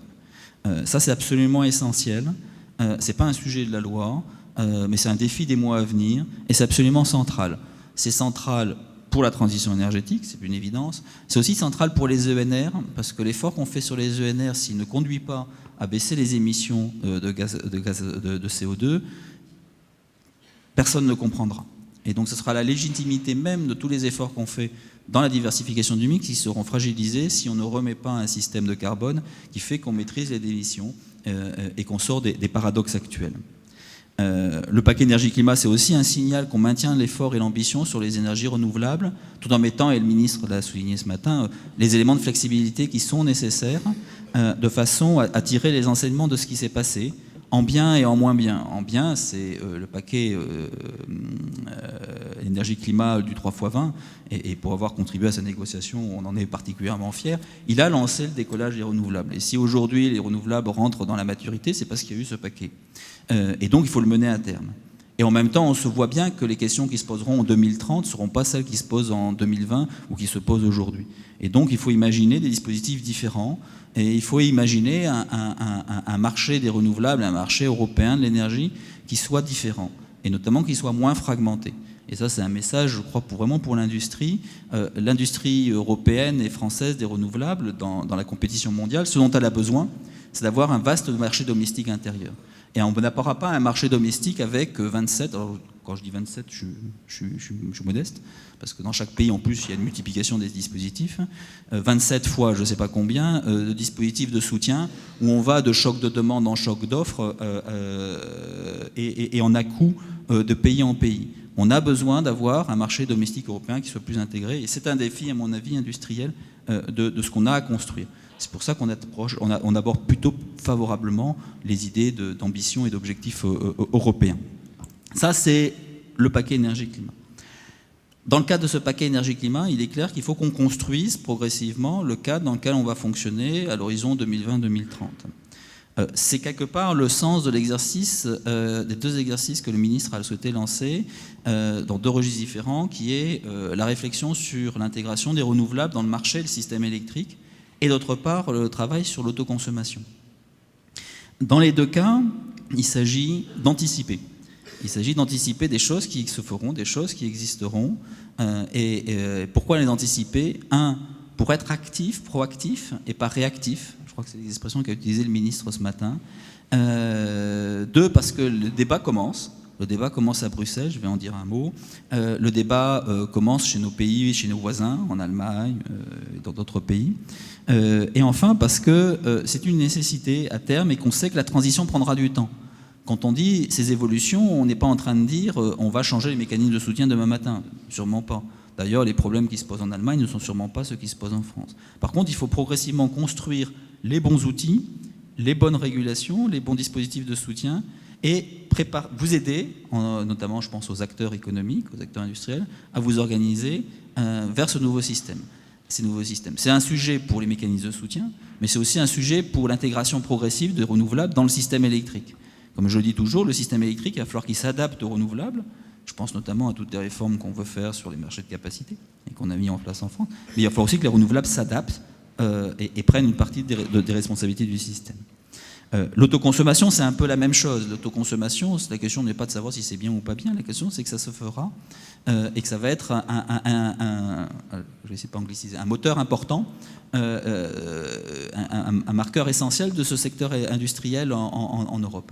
Ça, c'est absolument essentiel. C'est pas un sujet de la loi, mais c'est un défi des mois à venir et c'est absolument central. C'est central pour la transition énergétique, c'est une évidence. C'est aussi central pour les ENR, parce que l'effort qu'on fait sur les ENR, s'il ne conduit pas à baisser les émissions de CO2, personne ne comprendra. Et donc ce sera la légitimité même de tous les efforts qu'on fait dans la diversification du mix qui seront fragilisés si on ne remet pas un système de carbone qui fait qu'on maîtrise les émissions et qu'on sort des paradoxes actuels. Le paquet énergie-climat, c'est aussi un signal qu'on maintient l'effort et l'ambition sur les énergies renouvelables, tout en mettant, et le ministre l'a souligné ce matin, les éléments de flexibilité qui sont nécessaires de façon à tirer les enseignements de ce qui s'est passé, en bien et en moins bien. En bien, c'est le paquet énergie-climat du 3x20, et pour avoir contribué à sa négociation, on en est particulièrement fiers. Il a lancé le décollage des renouvelables. Et si aujourd'hui les renouvelables rentrent dans la maturité, c'est parce qu'il y a eu ce paquet. Et donc il faut le mener à terme. Et en même temps, on se voit bien que les questions qui se poseront en 2030 ne seront pas celles qui se posent en 2020 ou qui se posent aujourd'hui. Et donc il faut imaginer des dispositifs différents, et il faut imaginer un marché des renouvelables, un marché européen de l'énergie qui soit différent, et notamment qui soit moins fragmenté. Et ça, c'est un message, je crois, vraiment pour l'industrie. L'industrie européenne et française des renouvelables, dans la compétition mondiale, ce dont elle a besoin, c'est d'avoir un vaste marché domestique intérieur. Et on n'apportera pas un marché domestique avec 27, alors quand je dis 27, je suis modeste, parce que dans chaque pays, en plus, il y a une multiplication des dispositifs, 27 fois je ne sais pas combien de dispositifs de soutien, où on va de choc de demande en choc d'offres et en à-coup de pays en pays. On a besoin d'avoir un marché domestique européen qui soit plus intégré, et c'est un défi, à mon avis, industriel de ce qu'on a à construire. C'est pour ça qu'on aborde plutôt favorablement les idées d'ambition et d'objectifs européens. Ça, c'est le paquet énergie-climat. Dans le cadre de ce paquet énergie-climat, il est clair qu'il faut qu'on construise progressivement le cadre dans lequel on va fonctionner à l'horizon 2020-2030. C'est quelque part le sens de l'exercice, des deux exercices que le ministre a souhaité lancer dans deux registres différents, qui est la réflexion sur l'intégration des renouvelables dans le marché et le système électrique, et d'autre part le travail sur l'autoconsommation. Dans les deux cas, il s'agit d'anticiper. Il s'agit d'anticiper des choses qui se feront, des choses qui existeront. Et pourquoi les anticiper ? Un, pour être actif, proactif, et pas réactif. Je crois que c'est l'expression qu'a utilisée le ministre ce matin. Deux, parce que le débat commence. Le débat commence à Bruxelles, je vais en dire un mot. Le débat commence chez nos pays, chez nos voisins, en Allemagne et dans d'autres pays. Et enfin, parce que c'est une nécessité à terme et qu'on sait que la transition prendra du temps. quand on dit ces évolutions, on n'est pas en train de dire on va changer les mécanismes de soutien demain matin. Sûrement pas. D'ailleurs, les problèmes qui se posent en Allemagne ne sont sûrement pas ceux qui se posent en France. Par contre, il faut progressivement construire les bons outils, les bonnes régulations, les bons dispositifs de soutien et vous aider, notamment je pense aux acteurs économiques, aux acteurs industriels, à vous organiser vers ce nouveau système. Ces nouveaux systèmes. C'est un sujet pour les mécanismes de soutien, mais c'est aussi un sujet pour l'intégration progressive de renouvelables dans le système électrique. Comme je le dis toujours, le système électrique, il va falloir qu'il s'adapte aux renouvelables. Je pense notamment à toutes les réformes qu'on veut faire sur les marchés de capacité et qu'on a mis en place en France. Mais il va falloir aussi que les renouvelables s'adaptent et prennent une partie des responsabilités du système. L'autoconsommation, c'est un peu la même chose. L'autoconsommation, la question n'est pas de savoir si c'est bien ou pas bien, la question c'est que ça se fera et que ça va être je vais essayer de pas angliciser, un moteur important, un marqueur essentiel de ce secteur industriel en Europe.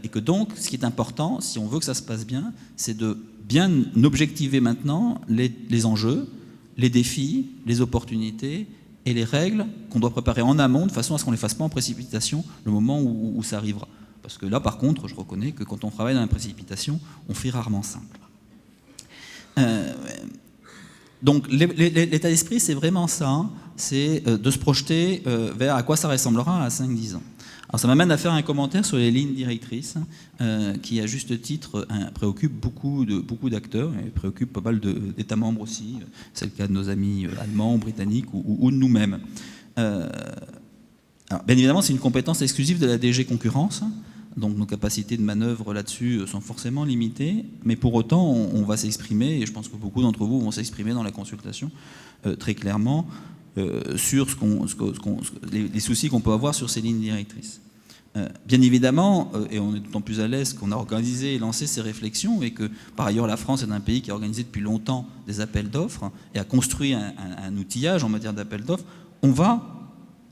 Et que donc, ce qui est important, si on veut que ça se passe bien, c'est de bien objectiver maintenant les enjeux, les défis, les opportunités et les règles qu'on doit préparer en amont de façon à ce qu'on ne les fasse pas en précipitation le moment où ça arrivera. Parce que là, par contre, je reconnais que quand on travaille dans la précipitation, on fait rarement simple. Donc l'état d'esprit, c'est vraiment ça, c'est de se projeter vers à quoi ça ressemblera à 5-10 ans. Alors ça m'amène à faire un commentaire sur les lignes directrices qui, à juste titre, préoccupent beaucoup d'acteurs et préoccupent pas mal d'États membres aussi. C'est le cas de nos amis allemands, britanniques ou de nous-mêmes. Alors, bien évidemment, c'est une compétence exclusive de la DG Concurrence, donc nos capacités de manœuvre là-dessus sont forcément limitées, mais pour autant, on va s'exprimer, et je pense que beaucoup d'entre vous vont s'exprimer dans la consultation très clairement sur les soucis qu'on peut avoir sur ces lignes directrices. Bien évidemment, et on est d'autant plus à l'aise qu'on a organisé et lancé ces réflexions, et que par ailleurs la France est un pays qui a organisé depuis longtemps des appels d'offres et a construit un outillage en matière d'appels d'offres, on va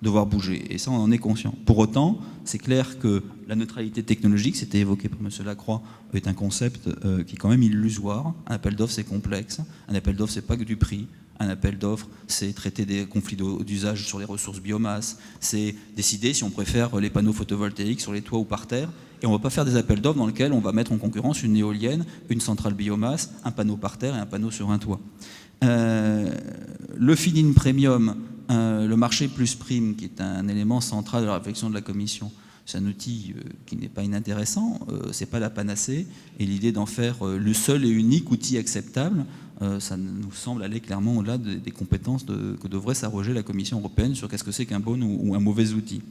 devoir bouger, et ça on en est conscient. Pour autant, c'est clair que la neutralité technologique, c'était évoqué par M. Lacroix, est un concept qui est quand même illusoire. Un appel d'offres, c'est complexe. Un appel d'offres, c'est pas que du prix. Un appel d'offres, c'est traiter des conflits d'usage sur les ressources biomasse, c'est décider si on préfère les panneaux photovoltaïques sur les toits ou par terre, et on ne va pas faire des appels d'offres dans lesquels on va mettre en concurrence une éolienne, une centrale biomasse, un panneau par terre et un panneau sur un toit. Le feed-in premium, le marché plus prime, qui est un élément central de la réflexion de la Commission, c'est un outil qui n'est pas inintéressant, c'est pas la panacée, et l'idée d'en faire le seul et unique outil acceptable, ça nous semble aller clairement au-delà des compétences que devrait s'arroger la Commission européenne sur qu'est-ce que c'est qu'un bon ou un mauvais outil.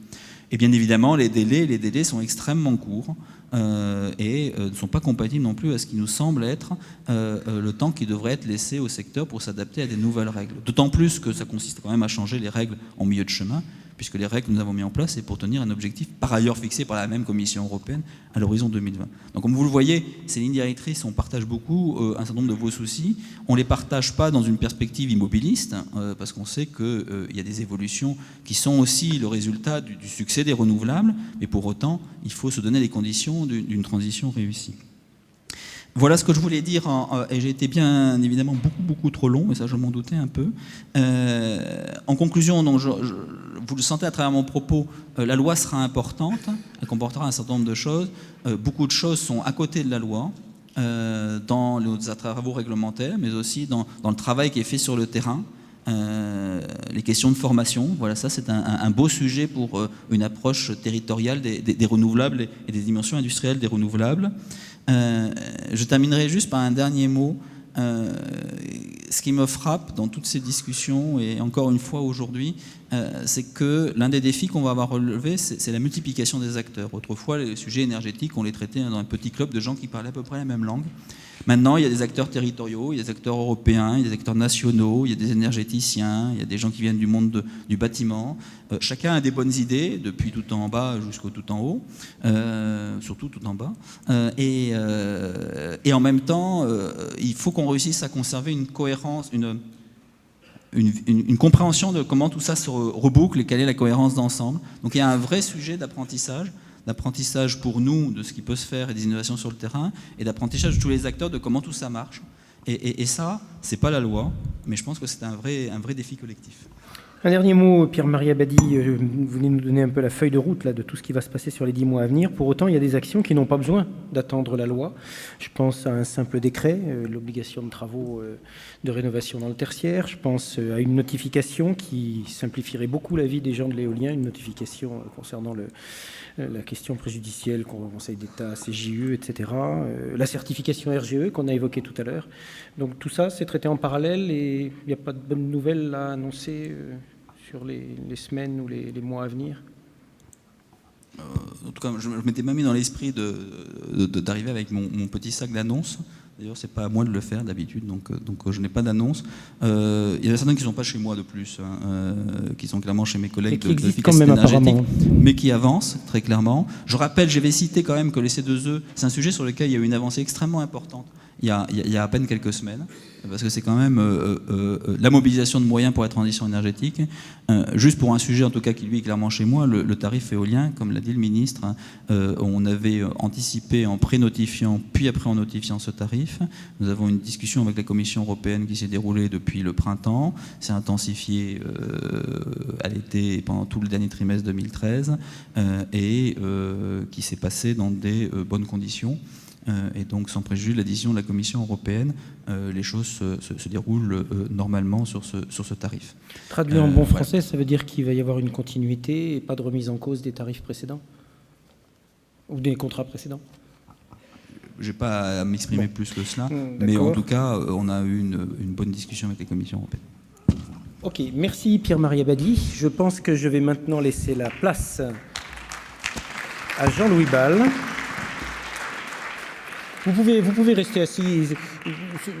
Et bien évidemment, les délais sont extrêmement courts et ne sont pas compatibles non plus à ce qui nous semble être le temps qui devrait être laissé au secteur pour s'adapter à des nouvelles règles. D'autant plus que ça consiste quand même à changer les règles en milieu de chemin, puisque les règles que nous avons mises en place, c'est pour tenir un objectif par ailleurs fixé par la même Commission européenne à l'horizon 2020. Donc comme vous le voyez, ces lignes directrices, on partage beaucoup un certain nombre de vos soucis. On ne les partage pas dans une perspective immobiliste, parce qu'on sait qu'il y a des évolutions qui sont aussi le résultat du succès des renouvelables, mais pour autant, il faut se donner les conditions d'une transition réussie. Voilà ce que je voulais dire, et j'ai été bien évidemment beaucoup trop long, mais ça je m'en doutais un peu. En conclusion, donc, vous le sentez à travers mon propos, la loi sera importante, elle comportera un certain nombre de choses. Beaucoup de choses sont à côté de la loi, dans les travaux réglementaires, mais aussi dans le travail qui est fait sur le terrain. Les questions de formation, voilà, ça c'est un beau sujet pour une approche territoriale des renouvelables et des dimensions industrielles des renouvelables. Je terminerai juste par un dernier mot. Ce qui me frappe dans toutes ces discussions, et encore une fois aujourd'hui, c'est que l'un des défis qu'on va avoir relevé, c'est la multiplication des acteurs. Autrefois, les sujets énergétiques, on les traitait dans un petit club de gens qui parlaient à peu près la même langue. Maintenant, il y a des acteurs territoriaux, il y a des acteurs européens, il y a des acteurs nationaux, il y a des énergéticiens, il y a des gens qui viennent du monde du bâtiment. Chacun a des bonnes idées, depuis tout en bas jusqu'au tout en haut, surtout tout en bas. Et en même temps, il faut qu'on réussisse à conserver une cohérence, une compréhension de comment tout ça se reboucle et quelle est la cohérence d'ensemble. Donc il y a un vrai sujet d'apprentissage pour nous de ce qui peut se faire et des innovations sur le terrain, et d'apprentissage de tous les acteurs de comment tout ça marche. Et ça, c'est pas la loi, mais je pense que c'est un vrai défi collectif. Un dernier mot, Pierre-Marie Abadie, vous venez nous donner un peu la feuille de route là, de tout ce qui va se passer sur les 10 mois à venir. Pour autant, il y a des actions qui n'ont pas besoin d'attendre la loi. Je pense à un simple décret, l'obligation de travaux de rénovation dans le tertiaire. Je pense à une notification qui simplifierait beaucoup la vie des gens de l'éolien, une notification concernant la question préjudicielle, Conseil d'État, CJUE, etc. La certification RGE qu'on a évoquée tout à l'heure. Donc tout ça, c'est traité en parallèle et il n'y a pas de bonnes nouvelles à annoncer sur les semaines ou les mois à venir? En tout cas, je m'étais même mis dans l'esprit d'arriver avec mon petit sac d'annonces. D'ailleurs, c'est pas à moi de le faire d'habitude, donc je n'ai pas d'annonce. Il y en a certains qui ne sont pas chez moi de plus, qui sont clairement chez mes collègues de l'efficacité énergétique, mais qui avancent très clairement. Je rappelle, j'avais cité quand même que les C2E, c'est un sujet sur lequel il y a eu une avancée extrêmement importante il y a à peine quelques semaines, parce que c'est quand même la mobilisation de moyens pour la transition énergétique. Juste pour un sujet, en tout cas, qui lui est clairement chez moi, le tarif éolien, comme l'a dit le ministre, on avait anticipé en pré-notifiant, puis après en notifiant ce tarif. Nous avons une discussion avec la Commission européenne qui s'est déroulée depuis le printemps, s'est intensifiée à l'été et pendant tout le dernier trimestre 2013, et qui s'est passée dans des bonnes conditions. Et donc, sans préjuger de la décision de la Commission européenne, les choses se déroulent normalement sur ce tarif. Traduit en bon français, ça veut dire qu'il va y avoir une continuité et pas de remise en cause des tarifs précédents ou des contrats précédents? Je n'ai pas à m'exprimer plus que cela, mais en tout cas, on a eu une bonne discussion avec la Commission européenne. Ok, merci Pierre-Marie Abadie. Je pense que je vais maintenant laisser la place à Jean-Louis Bal. Vous pouvez rester assis.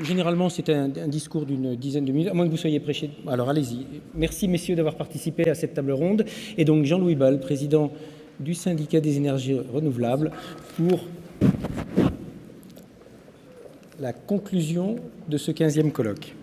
Généralement, c'est un discours d'une dizaine de minutes, à moins que vous soyez prêché. Alors, allez-y. Merci, messieurs, d'avoir participé à cette table ronde. Et donc, Jean-Louis Bal, président du syndicat des énergies renouvelables, pour la conclusion de ce 15e colloque.